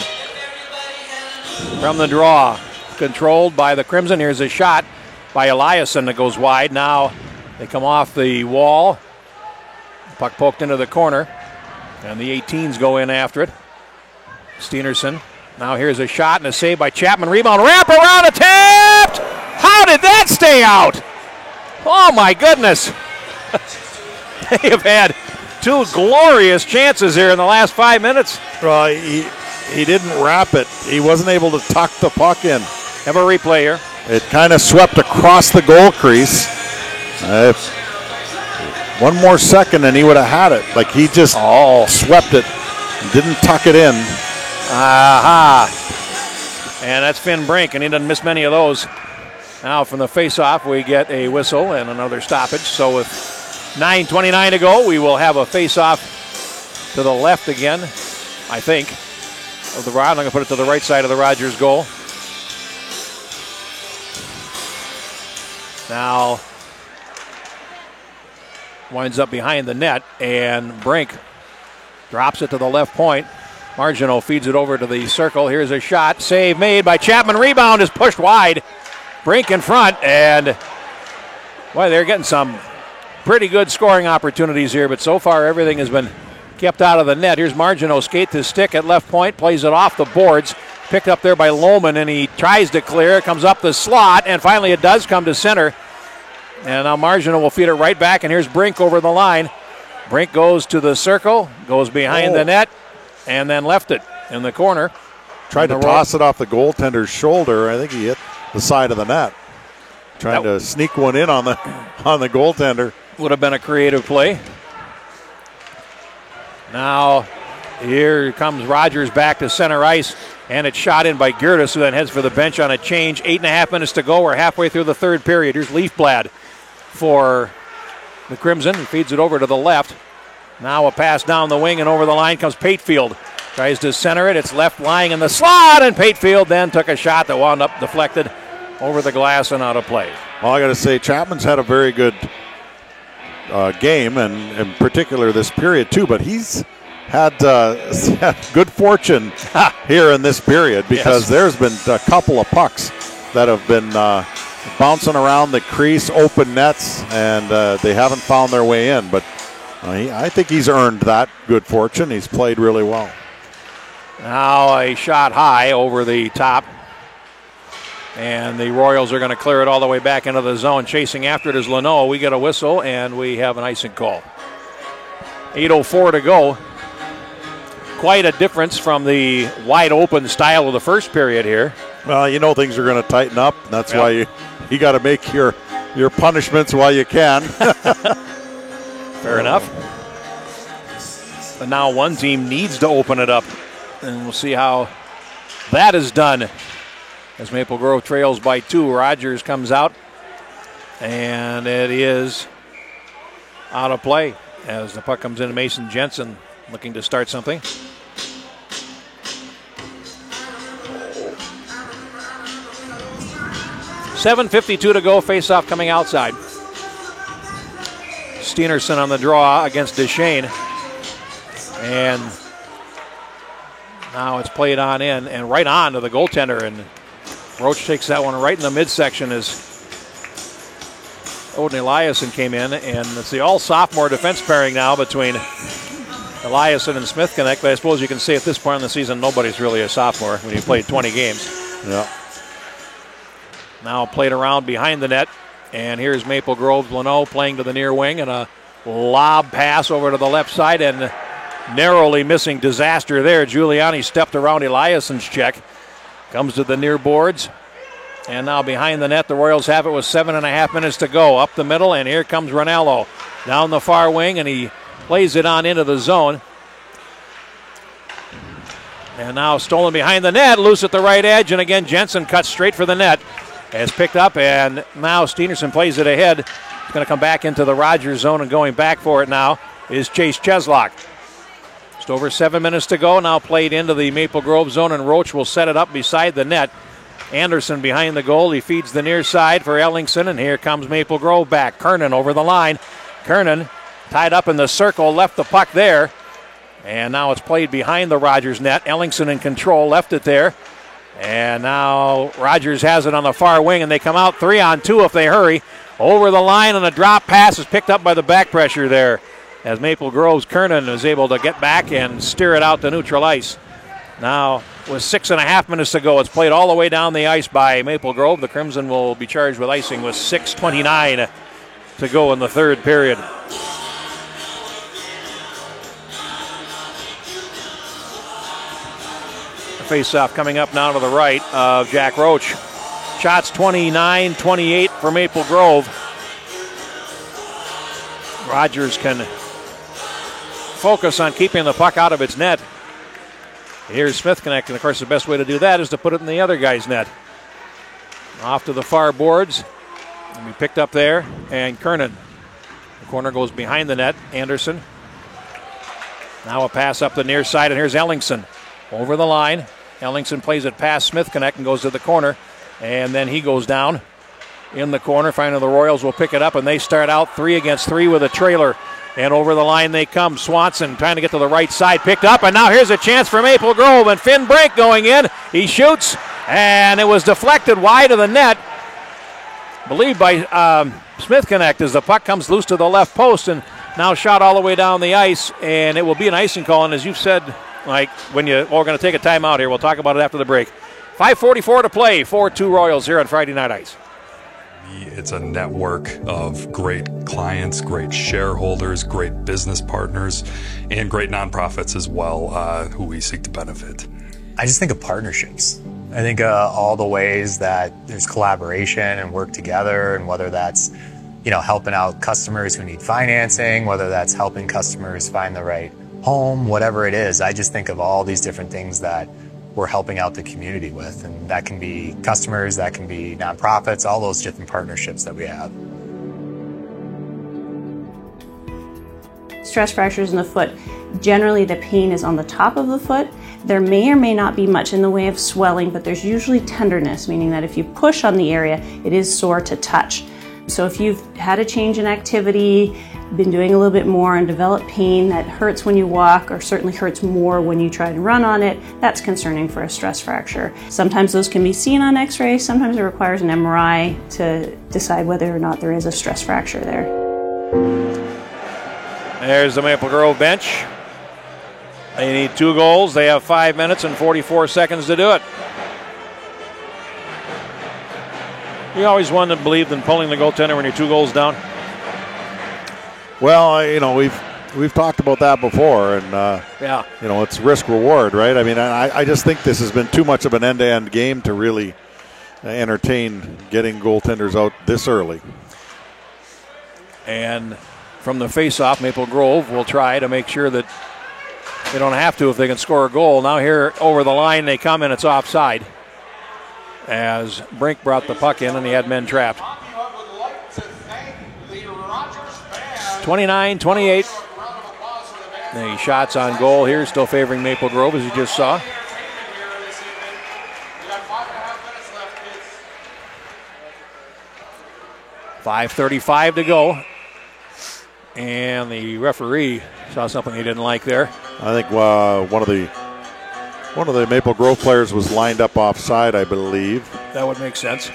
From the draw, controlled by the Crimson. Here's a shot by Eliasson that goes wide. Now they come off the wall. Puck poked into the corner. And the 18s go in after it. Steenerson. Now here's a shot and a save by Chapman. Rebound, wrap around, attempt! How did that stay out? Oh my goodness. They have had two glorious chances here in the last 5 minutes. Well, he didn't wrap it. He wasn't able to tuck the puck in. Have a replay here. It kind of swept across the goal crease. One more second and he would have had it. Like he just swept it, didn't tuck it in. Aha. And that's Finn Brink, and he doesn't miss many of those. Now from the face-off, we get a whistle and another stoppage. So with 9:29 to go, we will have a face-off to the left again, I think, of the rod. I'm going to put it to the right side of the Rogers goal. Now winds up behind the net, and Brink drops it to the left point. Margino feeds it over to the circle. Here's a shot. Save made by Chapman. Rebound is pushed wide. Brink in front, and boy, they're getting some pretty good scoring opportunities here, but so far everything has been kept out of the net. Here's Margino, skate to stick at left point, plays it off the boards. Picked up there by Lohman, and he tries to clear. Comes up the slot, and finally it does come to center. And now Margino will feed it right back, and here's Brink over the line. Brink goes to the circle, goes behind the net, and then left it in the corner. Tried to toss it off the goaltender's shoulder. I think he hit the side of the net. Trying to sneak one in on the goaltender. Would have been a creative play. Now here comes Rogers back to center ice. And it's shot in by Gertis, who then heads for the bench on a change. 8.5 minutes to go. We're halfway through the third period. Here's Leafblad for the Crimson. He feeds it over to the left. Now a pass down the wing, and over the line comes Patefield. Tries to center it. It's left lying in the slot, and Patefield then took a shot that wound up deflected over the glass and out of play. Well, I got to say, Chapman's had a very good game, and in particular this period too, but he's had good fortune here in this period, because there's been a couple of pucks that have been bouncing around the crease, open nets, and they haven't found their way in. But I think he's earned that good fortune. He's played really well. Now a shot high over the top, and the Royals are going to clear it all the way back into the zone. Chasing after it is Leno. We get a whistle, and we have an icing call. 8:04 to go. Quite a difference from the wide open style of the first period here. Well, you know things are going to tighten up. That's why you got to make your punishments while you can. Fair enough. But now one team needs to open it up, and we'll see how that is done. As Maple Grove trails by 2, Rogers comes out, and it is out of play as the puck comes in. Mason Jensen looking to start something. .7:52 to go. Face-off coming outside. Steenerson on the draw against Deschênes. And now it's played on in and right on to the goaltender. And Roach takes that one right in the midsection as Odin Eliasson came in. And it's the all-sophomore defense pairing now between Eliasson and Smith-Connect. But I suppose you can say at this point in the season, nobody's really a sophomore when you played 20 games. Yeah. Now played around behind the net. And here's Maple Grove's Leno playing to the near wing, and a lob pass over to the left side, and narrowly missing disaster there. Giuliani stepped around Eliasson's check. Comes to the near boards. And now behind the net, the Royals have it with 7.5 minutes to go. Up the middle, and here comes Ranello down the far wing, and he plays it on into the zone. And now stolen behind the net, loose at the right edge, and again Jensen cuts straight for the net. Has picked up, and now Steenerson plays it ahead. He's going to come back into the Rogers zone, and going back for it now is Chase Cheslock. Just over 7 minutes to go. Now played into the Maple Grove zone, and Roach will set it up beside the net. Anderson behind the goal. He feeds the near side for Ellingson, and here comes Maple Grove back. Kernan over the line. Kernan tied up in the circle, left the puck there. And now it's played behind the Rogers net. Ellingson in control, left it there. And now Rogers has it on the far wing, and they come out 3-on-2 if they hurry. Over the line, and a drop pass is picked up by the back pressure there, as Maple Grove's Kernan is able to get back and steer it out to neutral ice. Now, with 6.5 minutes to go, it's played all the way down the ice by Maple Grove. The Crimson will be charged with icing with 6:29 to go in the third period. Face-off coming up now to the right of Jack Roach. Shots 29-28 for Maple Grove. Rogers can focus on keeping the puck out of its net. Here's Smithconnect, and of course the best way to do that is to put it in the other guy's net. Off to the far boards. And we picked up there, and Kernan. The corner goes behind the net. Anderson. Now a pass up the near side, and here's Ellingson. Over the line. Ellingson plays it past Smithconnect and goes to the corner. And then he goes down in the corner. Finally, the Royals will pick it up, and they start out 3 against 3 with a trailer. And over the line they come. Swanson trying to get to the right side. Picked up, and now here's a chance for Maple Grove. And Finn Brink going in. He shoots, and it was deflected wide of the net. Believed by Smithconnect as the puck comes loose to the left post and now shot all the way down the ice. And it will be an icing call. And as you've said, Mike, we're going to take a timeout here. We'll talk about it after the break. 5:44 to play. 4-2 Royals here on Friday Night Ice. It's a network of great clients, great shareholders, great business partners, and great nonprofits as well who we seek to benefit. I just think of partnerships. I think all the ways that there's collaboration and work together, and whether that's, helping out customers who need financing, whether that's helping customers find the right home, whatever it is. I just think of all these different things that we're helping out the community with, and that can be customers, that can be nonprofits, all those different partnerships that we have. Stress fractures in the foot, generally the pain is on the top of the foot. There may or may not be much in the way of swelling, but there's usually tenderness, meaning that if you push on the area, it is sore to touch. So if you've had a change in activity, been doing a little bit more and develop pain that hurts when you walk or certainly hurts more when you try to run on it, that's concerning for a stress fracture. Sometimes those can be seen on x-ray, sometimes it requires an MRI to decide whether or not there is a stress fracture there. There's the Maple Grove bench. They need 2 goals. They have 5 minutes and 44 seconds to do it. You always wanted to believe in pulling the goaltender when you're 2 goals down. Well, we've talked about that before, and yeah, it's risk reward, right? I mean, I just think this has been too much of an end-to-end game to really entertain getting goaltenders out this early. And from the face-off, Maple Grove will try to make sure that they don't have to if they can score a goal. Now here over the line they come, and it's offside as Brink brought the puck in and he had men trapped. 29-28. The shots on goal here still favoring Maple Grove, as you just saw. .5:35 to go. And the referee saw something he didn't like there. I think one of the Maple Grove players was lined up offside, I believe. That would make sense.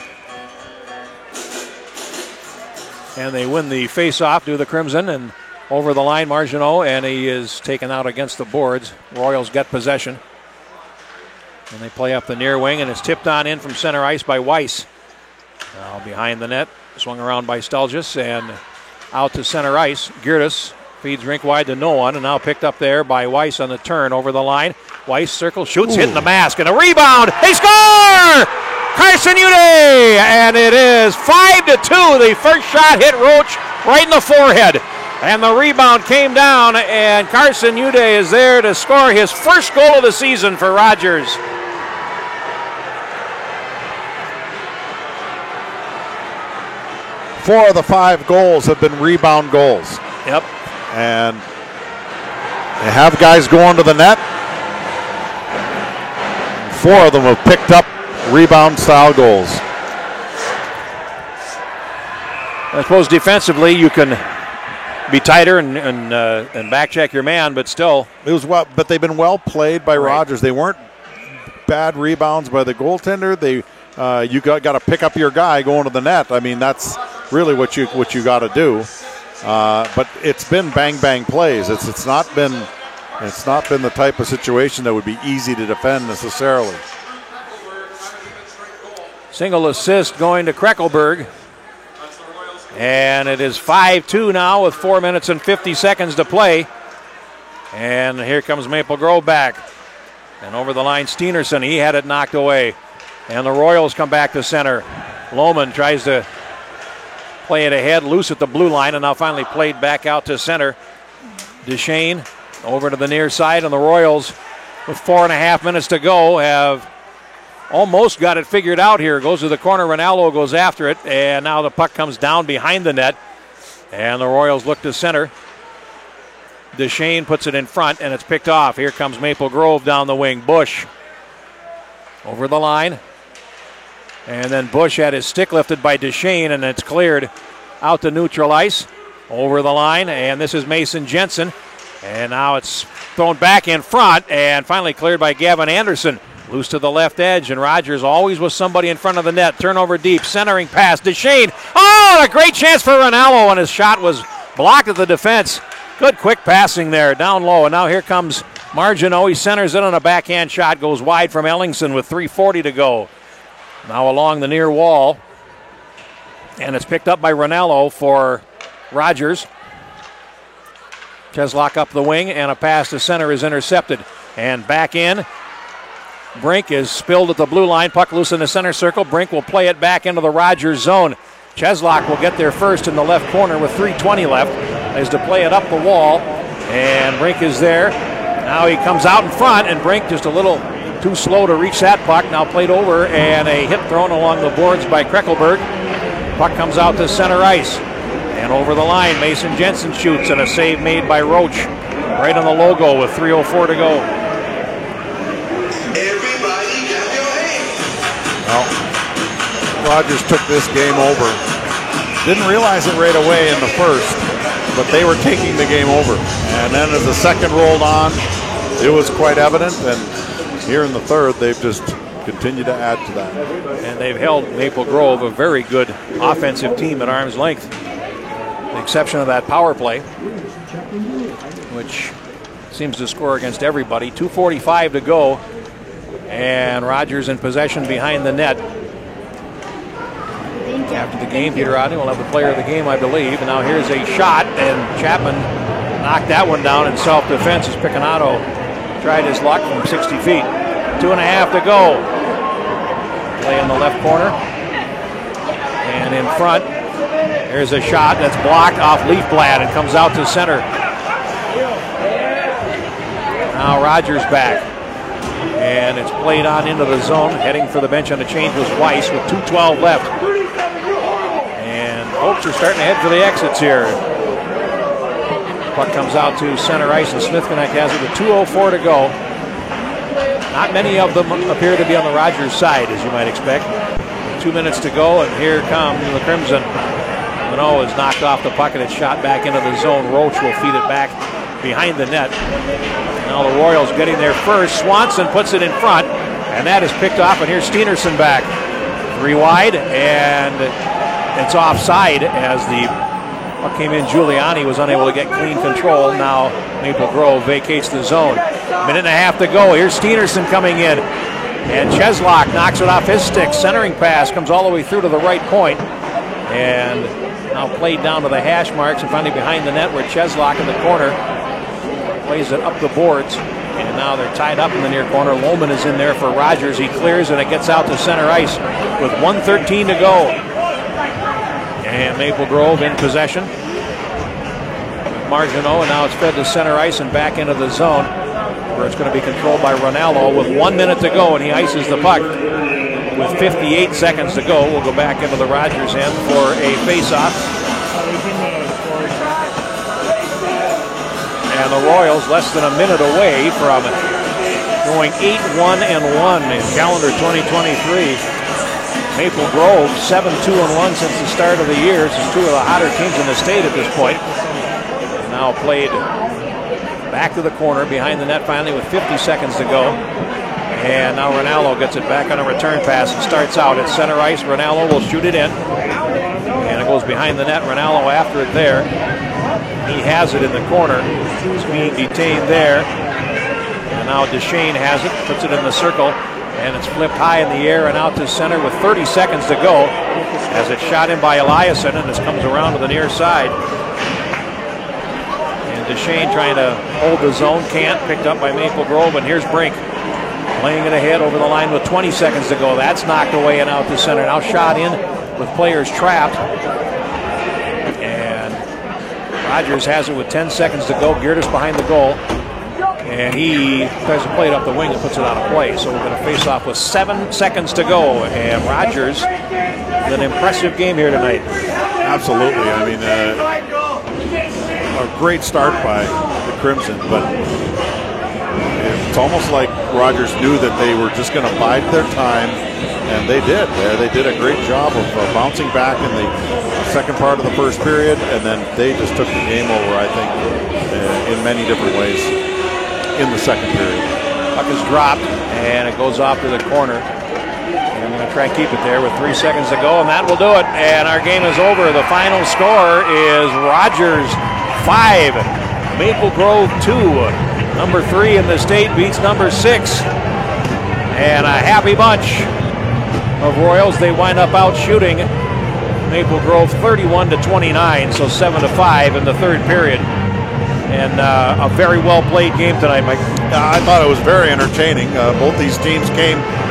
And they win the face-off to the Crimson, and over the line, Marginot, and he is taken out against the boards. Royals get possession. And they play up the near wing, and it's tipped on in from center ice by Weiss. Now behind the net, swung around by Stelgis, and out to center ice. Girtis feeds rink wide to no one, and now picked up there by Weiss on the turn over the line. Weiss circles, shoots, hitting the mask, and a rebound. They score! Carson Uday, and it is 5-2. The first shot hit Roach right in the forehead, and the rebound came down, and Carson Uday is there to score his first goal of the season for Rogers. Four of the 5 goals have been rebound goals. Yep. And they have guys going to the net. 4 of them have picked up rebound-style goals. I suppose defensively you can be tighter and back-check your man, but still. It was but they've been well played by Rogers. They weren't bad rebounds by the goaltender. You got to pick up your guy going to the net. I mean, that's really what you got to do. But it's been bang plays. It's not been the type of situation that would be easy to defend necessarily. Single assist going to Kreckelberg. And it is 5-2 now with 4 minutes and 50 seconds to play. And here comes Maple Grove back. And over the line, Steenerson, he had it knocked away. And the Royals come back to center. Lohman tries to play it ahead, loose at the blue line, and now finally played back out to center. Duchesne over to the near side, and the Royals, with 4.5 minutes to go, have almost got it figured out here. Goes to the corner, Rinaldo goes after it, and now the puck comes down behind the net, and the Royals look to center. Duchesne puts it in front, and it's picked off. Here comes Maple Grove down the wing. Bush over the line, and then Bush had his stick lifted by Duchesne, and it's cleared out to neutral ice. Over the line, and this is Mason Jensen, and now it's thrown back in front, and finally cleared by Gavin Anderson. Loose to the left edge, and Rogers always was somebody in front of the net. Turnover deep, centering pass, Duchesne. Oh, a great chance for Rinaldo, and his shot was blocked at the defense. Good quick passing there, down low, and now here comes Margineau. He centers it on a backhand shot, goes wide from Ellingson with 3:40 to go. Now along the near wall, and it's picked up by Rinaldo for Rogers. Cheslock up the wing, and a pass to center is intercepted. And back in. Brink is spilled at the blue line. Puck loose in the center circle. Brink will play it back into the Rogers zone. Cheslock will get there first in the left corner with 3:20 left. As to play it up the wall. And Brink is there. Now he comes out in front, and Brink just a little too slow to reach that puck. Now played over, and a hit thrown along the boards by Kreckelberg. Puck comes out to center ice. And over the line, Mason Jensen shoots, and a save made by Roach. Right on the logo with 3:04 to go. Well, Rogers took this game over. Didn't realize it right away in the first, but they were taking the game over. And then as the second rolled on, it was quite evident. And here in the third, they've just continued to add to that. And they've held Maple Grove, a very good offensive team, at arm's length. The exception of that power play, which seems to score against everybody. 2:45 to go, and Rogers in possession behind the net. After the game, Peter Rodney will have the player of the game, I believe. And now here's a shot, and Chapman knocked that one down in self-defense as Picconato tried his luck from 60 feet. 2.5 to go. Play in the left corner, and in front. There's a shot that's blocked off Leafblad and comes out to center. Now Rogers back. And it's played on into the zone. Heading for the bench on the change was Weiss with 2:12 left. And folks are starting to head for the exits here. Puck comes out to center ice, and Smithconnect has it with 2:04 to go. Not many of them appear to be on the Rogers side, as you might expect. 2 minutes to go, and here come the Crimson. Mano is knocked off the puck, and it's shot back into the zone. Roach will feed it back behind the net. Now the Royals getting there first. Swanson puts it in front, and that is picked off, and here's Steenerson back. 3 wide, and it's offside as the puck came in. Giuliani was unable to get clean control. Now Maple Grove vacates the zone. 1.5 to go. Here's Steenerson coming in, and Cheslock knocks it off his stick. Centering pass comes all the way through to the right point, and now played down to the hash marks and finally behind the net where Cheslock in the corner plays it up the boards. And now they're tied up in the near corner. Lohman is in there for Rogers. He clears, and it gets out to center ice with 1:13 to go. And Maple Grove in possession. Margineau, and now it's fed to center ice and back into the zone, where it's going to be controlled by Rinaldo with 1 minute to go, and he ices the puck. With 58 seconds to go, we'll go back into the Rogers end for a face-off. And the Royals less than a minute away from going 8-1-1 in calendar 2023. Maple Grove 7-2-1 since the start of the year. This is two of the hotter teams in the state at this point. Now played back to the corner behind the net finally with 50 seconds to go. And now Rinaldo gets it back on a return pass and starts out at center ice. Rinaldo will shoot it in. And it goes behind the net. Rinaldo after it there. He has it in the corner. He's being detained there. And now Duchesne has it, puts it in the circle. And it's flipped high in the air and out to center with 30 seconds to go as it's shot in by Eliason, and this comes around to the near side. And Duchesne trying to hold the zone, can't, picked up by Maple Grove, and here's Brink laying it ahead over the line with 20 seconds to go. That's knocked away and out to center. Now shot in with players trapped. And Rogers has it with 10 seconds to go. Geertis behind the goal. And he tries to play it up the wing and puts it on a play. So we're going to face off with 7 seconds to go. And Rogers, an impressive game here tonight. Absolutely. I mean, a great start by the Crimson, but it's almost like Rogers knew that they were just going to bide their time, and they did. They did a great job of bouncing back in the second part of the first period, and then they just took the game over, I think, in many different ways in the second period. Puck is dropped, and it goes off to the corner. And I'm going to try and keep it there with 3 seconds to go, and that will do it. And our game is over. The final score is Rogers 5, Maple Grove 2. Number 3 in the state beats number 6. And a happy bunch of Royals. They wind up out shooting Maple Grove 31-29, so 7-5 in the third period. And a very well played game tonight, Mike. I thought it was very entertaining. Both these teams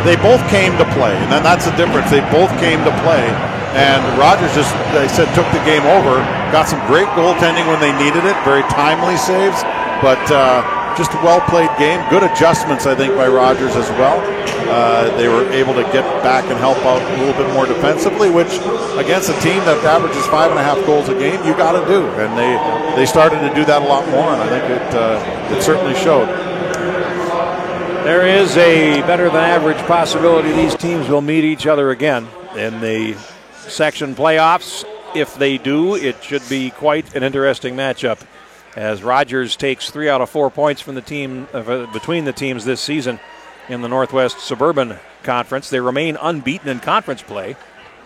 they both came to play, and then that's the difference. They both came to play, and Rogers just, they said, took the game over. Got some great goaltending when they needed it, very timely saves, but just a well-played game. Good adjustments, I think, by Rogers as well. They were able to get back and help out a little bit more defensively, which against a team that averages 5.5 goals a game, you got to do. And they started to do that a lot more, and I think it certainly showed. There is a better-than-average possibility these teams will meet each other again in the section playoffs. If they do, it should be quite an interesting matchup, as Rogers takes 3 out of 4 points from the team between the teams this season in the Northwest Suburban Conference. They remain unbeaten in conference play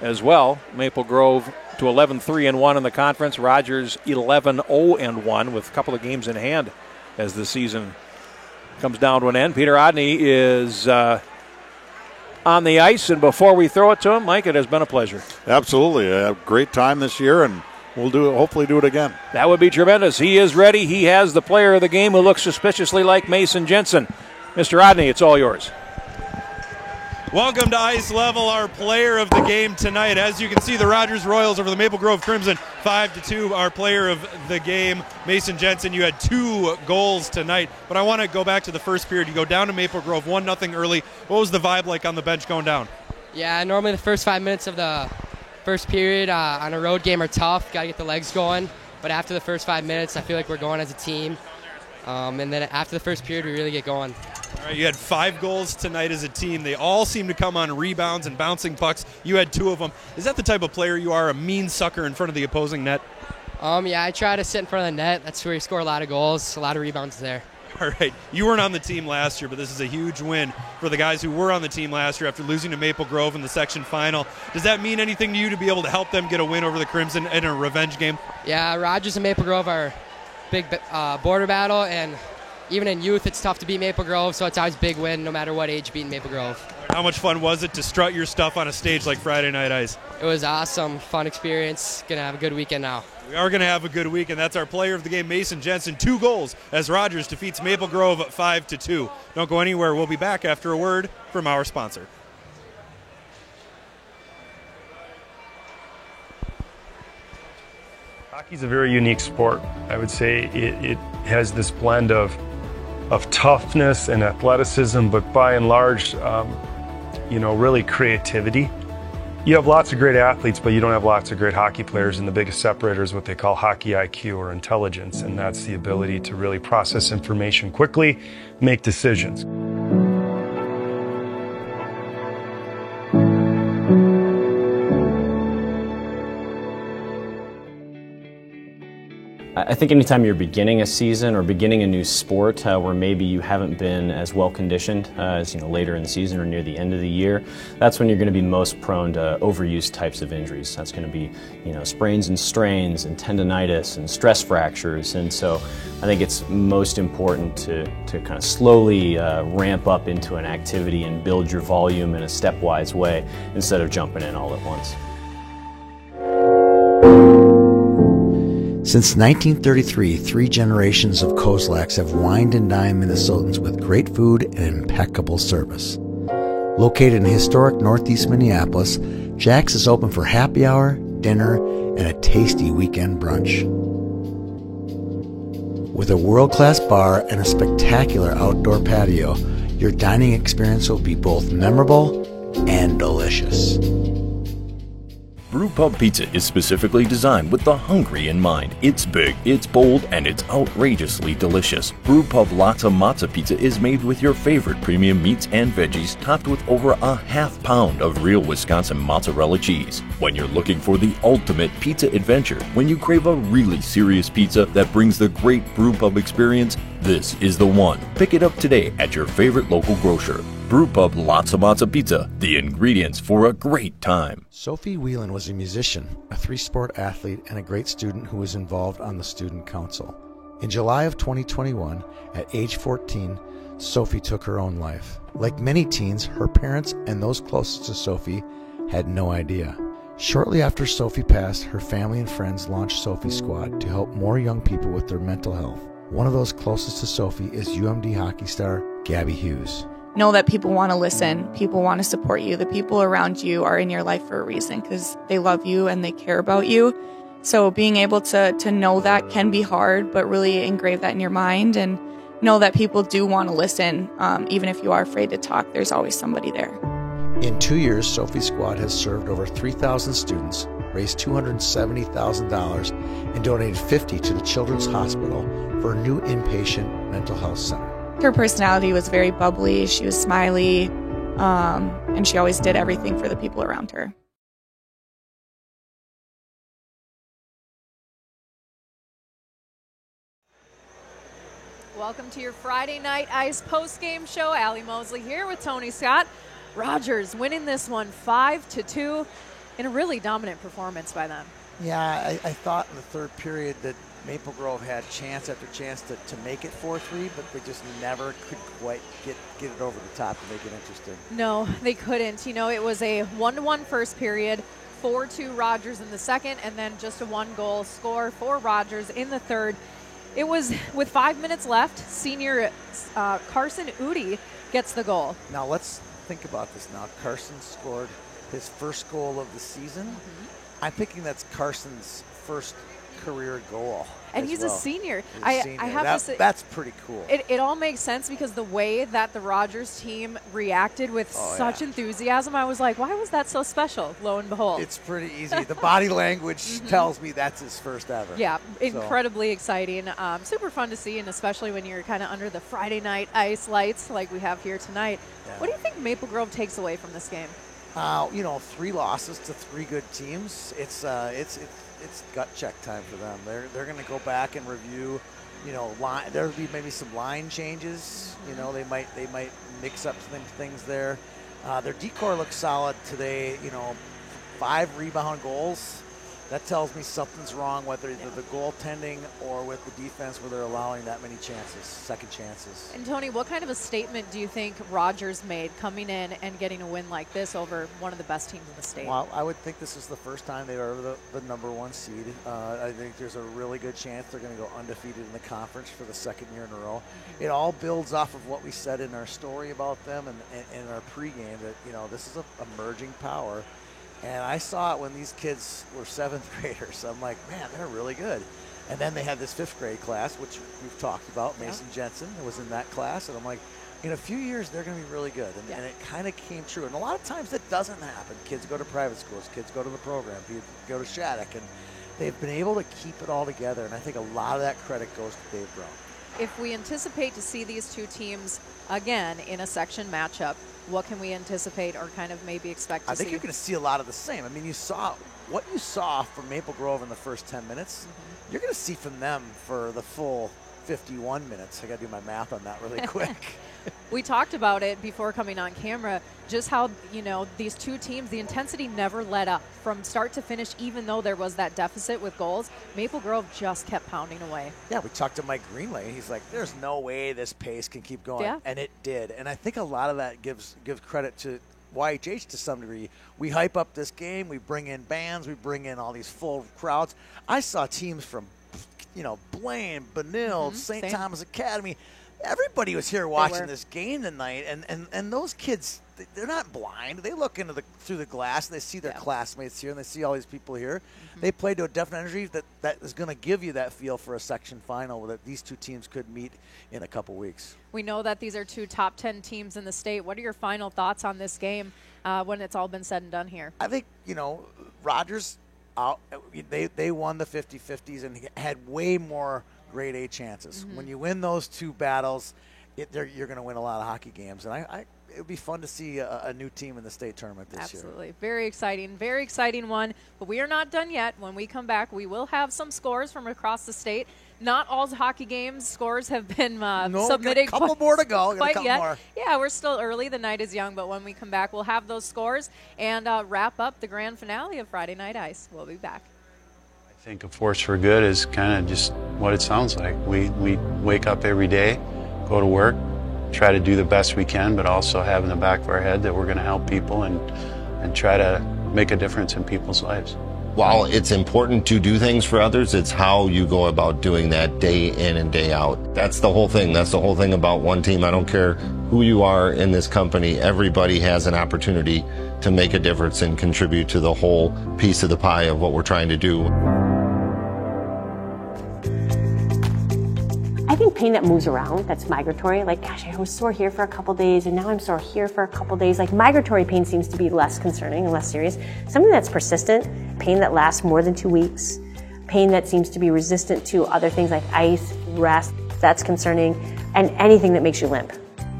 as well. Maple Grove to 11-3-1 in the conference. Rogers 11-0-1 with a couple of games in hand as the season comes down to an end. Peter Odney is on the ice, and before we throw it to him, Mike, it has been a pleasure. Absolutely. A great time this year, and we'll hopefully do it again. That would be tremendous. He is ready. He has the player of the game who looks suspiciously like Mason Jensen. Mr. Odney, it's all yours. Welcome to Ice Level, our player of the game tonight. As you can see, the Rogers Royals over the Maple Grove Crimson, 5-2. Our player of the game, Mason Jensen. You had 2 goals tonight, but I want to go back to the first period. You go down to Maple Grove, 1-0 early. What was the vibe like on the bench going down? Yeah, normally the first 5 minutes of the first period on a road game are tough. Got to get the legs going. But after the first 5 minutes, I feel like we're going as a team. And then after the first period, we really get going. All right, you had 5 goals tonight as a team. They all seem to come on rebounds and bouncing pucks. You had 2 of them. Is that the type of player you are, a mean sucker in front of the opposing net? Yeah, I try to sit in front of the net. That's where you score a lot of goals, a lot of rebounds there. All right, you weren't on the team last year, but this is a huge win for the guys who were on the team last year after losing to Maple Grove in the section final. Does that mean anything to you to be able to help them get a win over the Crimson in a revenge game? Yeah, Rogers and Maple Grove are big border battle, and even in youth, it's tough to beat Maple Grove, so it's always a big win no matter what age beating Maple Grove. How much fun was it to strut your stuff on a stage like Friday Night Ice? It was awesome, fun experience. Gonna have a good weekend now. We are going to have a good week, and that's our player of the game, Mason Jensen. 2 goals as Rogers defeats Maple Grove 5-2. Don't go anywhere. We'll be back after a word from our sponsor. Hockey's a very unique sport. I would say it has this blend of toughness and athleticism, but by and large, really creativity. You have lots of great athletes, but you don't have lots of great hockey players, and the biggest separator is what they call hockey IQ, or intelligence, and that's the ability to really process information quickly, make decisions. I think anytime you're beginning a season or beginning a new sport where maybe you haven't been as well conditioned as later in the season or near the end of the year, that's when you're going to be most prone to overuse types of injuries. That's going to be sprains and strains and tendonitis and stress fractures. And so I think it's most important to kind of slowly ramp up into an activity and build your volume in a stepwise way instead of jumping in all at once. Since 1933, 3 generations of Kozlaks have wined and dined Minnesotans with great food and impeccable service. Located in historic northeast Minneapolis, Jack's is open for happy hour, dinner, and a tasty weekend brunch. With a world-class bar and a spectacular outdoor patio, your dining experience will be both memorable and delicious. Brewpub Pizza is specifically designed with the hungry in mind. It's big, it's bold, and it's outrageously delicious. Brewpub Latza Matza Pizza is made with your favorite premium meats and veggies, topped with over a half-pound of real Wisconsin mozzarella cheese. When you're looking for the ultimate pizza adventure, when you crave a really serious pizza that brings the great Brewpub experience, this is the one. Pick it up today at your favorite local grocer. Brewpub Latza Matza Pizza, the ingredients for a great time. Sophie Whelan was a musician, a 3-sport athlete, and a great student who was involved on the student council. In July of 2021, at age 14, Sophie took her own life. Like many teens, her parents and those closest to Sophie had no idea. Shortly after Sophie passed, her family and friends launched Sophie Squad to help more young people with their mental health. One of those closest to Sophie is UMD hockey star Gabby Hughes. Know that people want to listen, people want to support you. The people around you are in your life for a reason because they love you and they care about you. So being able to know that can be hard, but really engrave that in your mind and know that people do want to listen. Even if you are afraid to talk, there's always somebody there. In 2 years, Sophie Squad has served over 3,000 students, raised $270,000, and donated $50,000 to the Children's Hospital for a new inpatient mental health center. Her personality was very bubbly, she was smiley, and she always did everything for the people around her. Welcome to your Friday Night Ice post-game show. Allie Mosley here with Tony Scott. Rogers winning this one 5-2 in a really dominant performance by them. Yeah, I thought in the third period that Maple Grove had chance after chance to make it 4-3, but they just never could quite get it over the top to make it interesting. No, they couldn't. It was a 1-1 first period, 4-2 Rogers in the second, and then just a 1-goal score for Rogers in the third. It was with 5 minutes left. Senior Carson Udi gets the goal. Now let's think about this now. Carson scored his first goal of the season. Mm-hmm. I'm thinking that's Carson's first career goal. And he's a senior. I have to say, that's pretty cool. It all makes sense because the way that the Rogers team reacted with such enthusiasm, I was like, why was that so special? Lo and behold. It's pretty easy. The body language tells me that's his first ever. Yeah, incredibly exciting. Super fun to see, and especially when you're kind of under the Friday Night Ice lights like we have here tonight. Yeah. What do you think Maple Grove takes away from this game? 3 losses to 3 good teams. It's gut check time for them. They're going to go back and review. There'll be maybe some line changes. They might mix up some things there. Their decor looks solid today. 5 rebound goals. That tells me something's wrong, whether the goaltending or with the defense, where they're allowing that many chances, second chances. And Tony, what kind of a statement do you think Rogers made coming in and getting a win like this over one of the best teams in the state? Well, I would think this is the first time they were the number 1 seed. I think there's a really good chance they're going to go undefeated in the conference for the second year in a row. Mm-hmm. It all builds off of what we said in our story about them and in our pregame that, this is a emerging power. And I saw it when these kids were 7th graders. I'm like, man, they're really good. And then they had this 5th grade class, which we've talked about. Mason Jensen was in that class. And I'm like, in a few years, they're going to be really good. And it kind of came true. And a lot of times that doesn't happen. Kids go to private schools. Kids go to the program. Kids go to Shattuck. And they've been able to keep it all together. And I think a lot of that credit goes to Dave Brown. If we anticipate to see these two teams again in a section matchup, what can we anticipate or kind of maybe expect to see? I think you're going to see a lot of the same. I mean, what you saw from Maple Grove in the first 10 minutes you're going to see from them for the full 51 minutes. I got to do my math on that really quick. We talked about it before coming on camera, just how, these two teams, the intensity never let up from start to finish, even though there was that deficit with goals. Maple Grove just kept pounding away. Yeah, we talked to Mike Greenway. He's like, there's no way this pace can keep going. Yeah. And it did. And I think a lot of that gives credit to YHH to some degree. We hype up this game. We bring in bands. We bring in all these full crowds. I saw teams from, Blaine, Benilde, St. Thomas Academy. Everybody was here watching this game tonight, and those kids, they're not blind. They look through the glass, and they see their classmates here, and they see all these people here. They played to a definite energy that is going to give you that feel for a section final that these two teams could meet in a couple weeks. We know that these are two top 10 teams in the state. What are your final thoughts on this game when it's all been said and done here? I think, Rogers, they won the 50-50s and had way more grade A chances. When you win those two battles, you're going to win a lot of hockey games. And it would be fun to see a new team in the state tournament this year. Absolutely. Very exciting one. But we are not done yet. When we come back, we will have some scores from across the state. Not all hockey games scores have been submitted. A couple more to go. Quite yet. Yeah, we're still early. The night is young. But when we come back, we'll have those scores and wrap up the grand finale of Friday Night Ice. We'll be back. I think a force for good is kind of just what it sounds like. We wake up every day, go to work, try to do the best we can, but also have in the back of our head that we're going to help people and try to make a difference in people's lives. While it's important to do things for others, it's how you go about doing that day in and day out. That's the whole thing. That's the whole thing about one team. I don't care who you are in this company. Everybody has an opportunity to make a difference and contribute to the whole piece of the pie of what we're trying to do. I think pain that moves around, that's migratory, like, gosh, I was sore here for a couple days and now I'm sore here for a couple days. Like, migratory pain seems to be less concerning and less serious. Something that's persistent, pain that lasts more than 2 weeks, pain that seems to be resistant to other things like ice, rest, that's concerning. And anything that makes you limp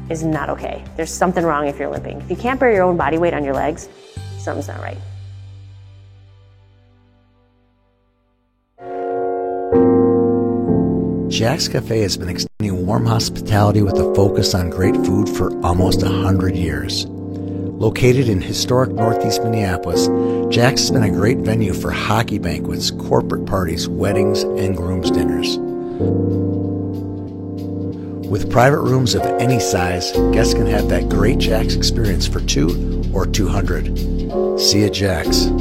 is not okay. There's something wrong if you're limping. If you can't bear your own body weight on your legs, something's not right. Jack's Cafe has been extending warm hospitality with a focus on great food for almost 100 years. Located in historic Northeast Minneapolis, Jack's has been a great venue for hockey banquets, corporate parties, weddings, and groom's dinners. With private rooms of any size, guests can have that great Jack's experience for 2 or 200. See you at Jack's.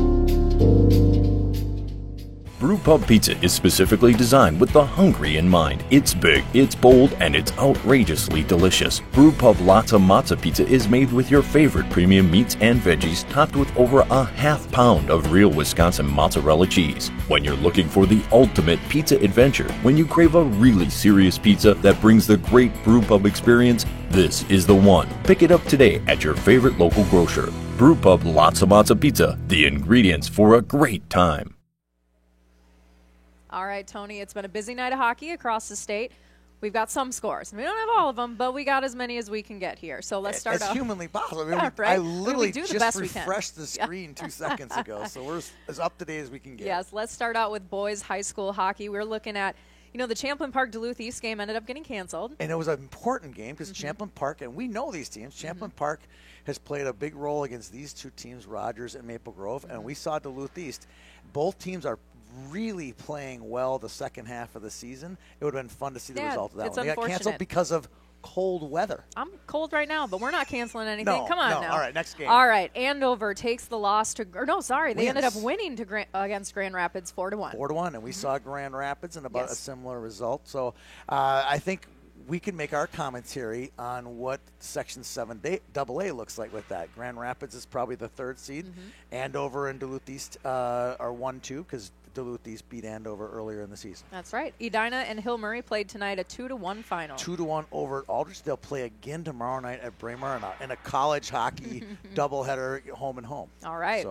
Brew Pub Pizza is specifically designed with the hungry in mind. It's big, it's bold, and it's outrageously delicious. Brew Pub Lotta Mozza Pizza is made with your favorite premium meats and veggies, topped with over a half pound of real Wisconsin mozzarella cheese. When you're looking for the ultimate pizza adventure, when you crave a really serious pizza that brings the great Brew Pub experience, this is the one. Pick it up today at your favorite local grocer. Brew Pub Lotta Mozza Pizza, the ingredients for a great time. All right, Tony, it's been a busy night of hockey across the state. We've got some scores. We don't have all of them, but we got as many as we can get here. So let's start as off. Humanly possible. I mean, yeah, right? I literally just refreshed the screen 2 seconds ago, so we're as up to date as we can get. Yes, let's start out with boys high school hockey. We're looking at, the Champlain Park Duluth East game ended up getting canceled. And it was an important game because Champlain Park, and we know these teams, Champlain Park has played a big role against these two teams, Rogers and Maple Grove, and we saw Duluth East. Both teams are really playing well the second half of the season. It would have been fun to see the result of that it's one. They got canceled because of cold weather. I'm cold right now, but we're not canceling anything. No, Come on no. now. All right, next game. All right, Andover takes the loss to, they ended up winning against Grand Rapids 4-1. 4-1, and we saw Grand Rapids in about a similar result. So I think we can make our commentary on what Section 7 AA looks like with that. Grand Rapids is probably the 3rd seed. Andover and Duluth East are 1-2 because Duluth East beat Andover earlier in the season. That's right. Edina and Hill Murray played tonight a 2-1 final. 2-1 over Aldrich. They'll play again tomorrow night at Braemar in a college hockey doubleheader, home and home. All right.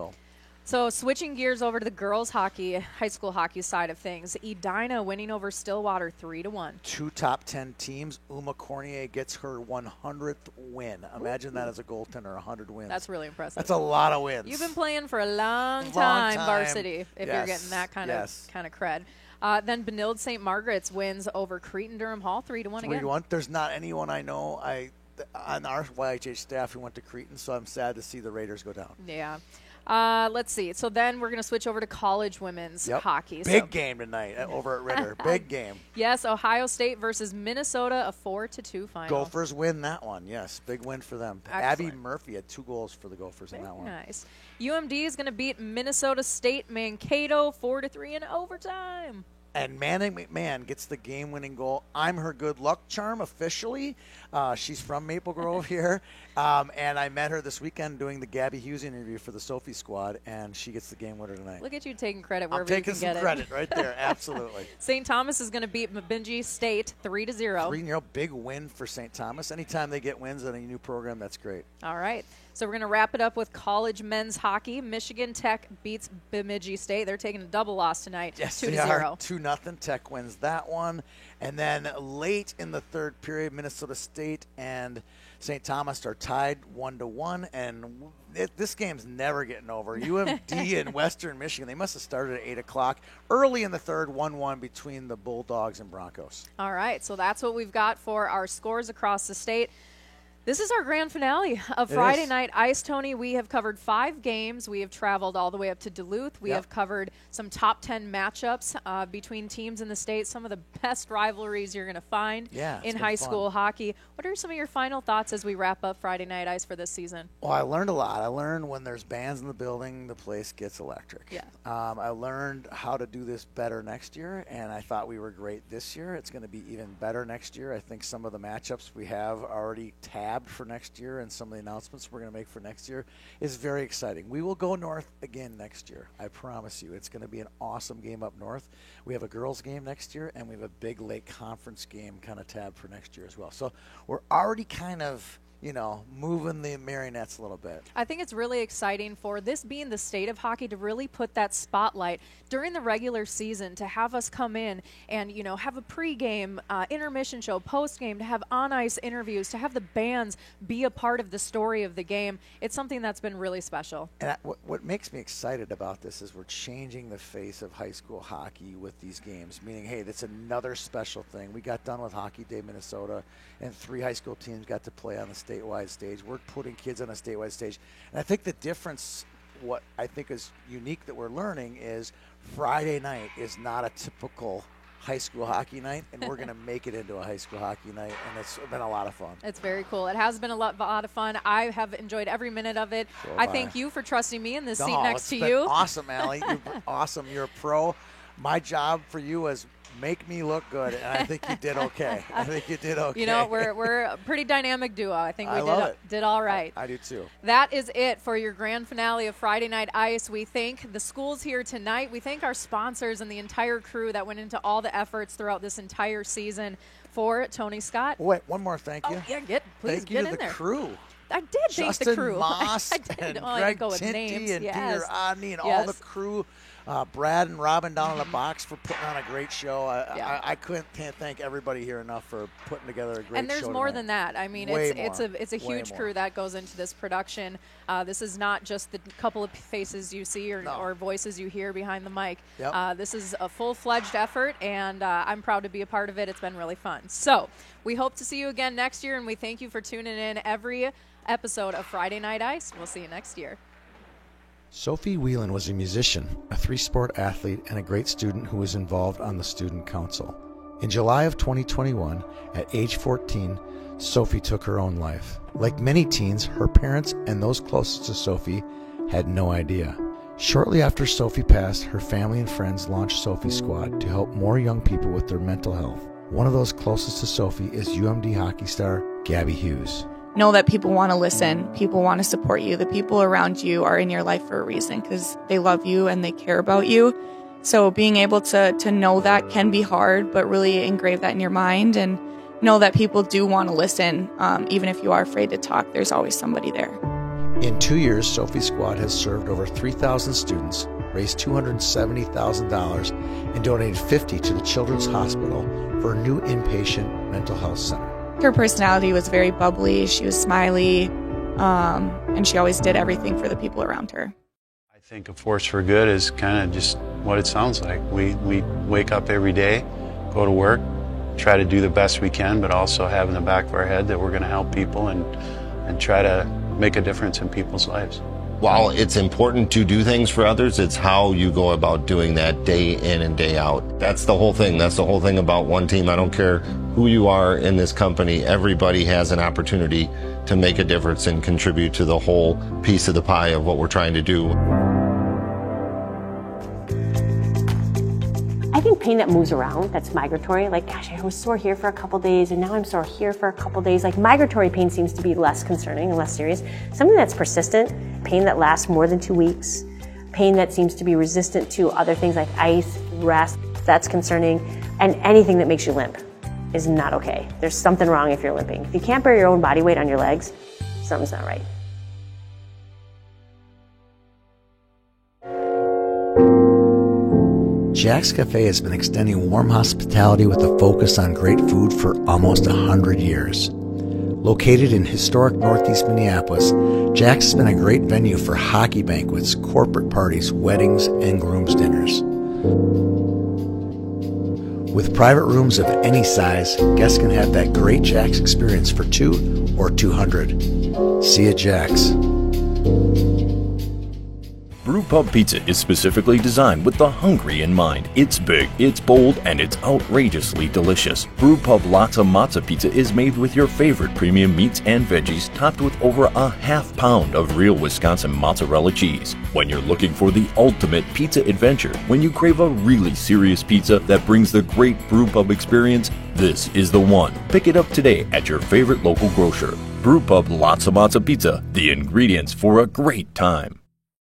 So switching gears over to the girls hockey, high school hockey side of things, Edina winning over Stillwater 3-1. 2 top 10 teams. Uma Cornier gets her 100th win. Imagine that as a goaltender, 100 wins. That's really impressive. That's a lot of wins. You've been playing for a long time varsity if you're getting that kind of cred. Then Benilde St. Margaret's wins over Cretin-Durham Hall 3-1 again. 3-1. There's not anyone I know on our YHH staff who went to Cretin, so I'm sad to see the Raiders go down. Yeah. Let's see. So then we're going to switch over to college women's hockey. Big game tonight over at Ritter. Big game. Yes, Ohio State versus Minnesota, a 4-2 final. Gophers win that one. Yes, big win for them. Excellent. Abby Murphy had 2 goals for the Gophers in that one. Nice. UMD is going to beat Minnesota State Mankato 4-3 in overtime. And Manning McMahon gets the game-winning goal. I'm her good luck charm officially. She's from Maple Grove here. And I met her this weekend doing the Gabby Hughes interview for the Sophie squad, and she gets the game winner tonight. Look at you taking credit wherever I'm you can taking some get credit right there. Absolutely. St. Thomas is going to beat Mabingi State 3-0. 3-0, big win for St. Thomas. Anytime they get wins on a new program, that's great. All right. So we're going to wrap it up with college men's hockey. Michigan Tech beats Bemidji State. They're taking a double loss tonight, 2-0. 2-0. Tech wins that one. And then late in the third period, Minnesota State and St. Thomas are tied 1-1. And this game's never getting over. UMD and Western Michigan, they must have started at 8 o'clock. Early in the third, 1-1 between the Bulldogs and Broncos. All right. So that's what we've got for our scores across the state. This is our grand finale of Friday Night Ice, Tony. We have covered 5 games. We have traveled all the way up to Duluth. We have covered some top 10 matchups between teams in the state, some of the best rivalries you're going to find in high school hockey. What are some of your final thoughts as we wrap up Friday Night Ice for this season? Well, I learned a lot. I learned when there's bands in the building, the place gets electric. Yeah. I learned how to do this better next year, and I thought we were great this year. It's going to be even better next year. I think some of the matchups we have already tabbed for next year and some of the announcements we're going to make for next year is very exciting. We will go north again next year. I promise you. It's going to be an awesome game up north. We have a girls game next year, and we have a big Lake Conference game kind of tabbed for next year as well. So we're already kind of, moving the marionettes a little bit. I think it's really exciting for this being the state of hockey to really put that spotlight during the regular season, to have us come in and, have a pregame intermission show, postgame, to have on-ice interviews, to have the bands be a part of the story of the game. It's something that's been really special. And what makes me excited about this is we're changing the face of high school hockey with these games, meaning, hey, that's another special thing. We got done with Hockey Day Minnesota, and 3 high school teams got to play on the statewide stage. We're putting kids on a statewide stage. And I think the difference, what I think is unique that we're learning, is Friday night is not a typical high school hockey night, and we're going to make it into a high school hockey night, and it's been a lot of fun. It's very cool. It has been a lot of fun. I have enjoyed every minute of it. So I thank you for trusting me in this seat next to you. Awesome, Allie. You're awesome. You're a pro. My job for you was make me look good, and I think you did okay. We're a pretty dynamic duo. I think we did all right. I do too. That is it for your grand finale of Friday Night Ice. We thank the schools here tonight. We thank our sponsors and the entire crew that went into all the efforts throughout this entire season. For Tony Scott. Wait, one more thank you. Oh, yeah, please thank get you in to there. the crew. I did thank Justin the crew. Moss I did. and Greg go with Tinty names. and Yes. Peter Odney and all the crew. Brad and Robin down in the box for putting on a great show. I can't thank everybody here enough for putting together a great show. And there's more tonight. than that. I mean, it's a huge crew that goes into this production. This is not just the couple of faces you see or voices you hear behind the mic. Yep. This is a full-fledged effort, and I'm proud to be a part of it. It's been really fun. So we hope to see you again next year, and we thank you for tuning in every episode of Friday Night Ice. We'll see you next year. Sophie Whelan was a musician, a 3-sport athlete, and a great student who was involved on the student council. In July of 2021, at age 14, Sophie took her own life. Like many teens, her parents and those closest to Sophie had no idea. Shortly after Sophie passed, her family and friends launched Sophie Squad to help more young people with their mental health. One of those closest to Sophie is UMD hockey star Gabby Hughes. Know that people want to listen. People want to support you. The people around you are in your life for a reason because they love you and they care about you. So being able to know that can be hard, but really engrave that in your mind and know that people do want to listen. Even if you are afraid to talk, there's always somebody there. In 2 years, Sophie Squad has served over 3,000 students, raised $270,000, and donated $50,000 to the Children's Hospital for a new inpatient mental health center. Her personality was very bubbly. She was smiley, and she always did everything for the people around her. I think a force for good is kind of just what it sounds like. We wake up every day, go to work, try to do the best we can, but also have in the back of our head that we're going to help people and try to make a difference in people's lives. While it's important to do things for others, it's how you go about doing that day in and day out. That's the whole thing. That's the whole thing about one team. I don't care who you are in this company. Everybody has an opportunity to make a difference and contribute to the whole piece of the pie of what we're trying to do. I think pain that moves around, that's migratory, like, gosh, I was sore here for a couple days and now I'm sore here for a couple days. Like, migratory pain seems to be less concerning and less serious. Something that's persistent, pain that lasts more than 2 weeks, pain that seems to be resistant to other things like ice, rest, that's concerning, and anything that makes you limp is not okay. There's something wrong if you're limping. If you can't bear your own body weight on your legs, something's not right. Jack's Cafe has been extending warm hospitality with a focus on great food for almost 100 years. Located in historic Northeast Minneapolis, Jack's has been a great venue for hockey banquets, corporate parties, weddings, and groom's dinners. With private rooms of any size, guests can have that great Jack's experience for 2 or 200. See you at Jack's. Brewpub Pizza is specifically designed with the hungry in mind. It's big, it's bold, and it's outrageously delicious. Brewpub Lotta Mozza Pizza is made with your favorite premium meats and veggies, topped with over a half pound of real Wisconsin mozzarella cheese. When you're looking for the ultimate pizza adventure, when you crave a really serious pizza that brings the great Brewpub experience, this is the one. Pick it up today at your favorite local grocer. Brewpub Lotta Mozza Pizza, the ingredients for a great time.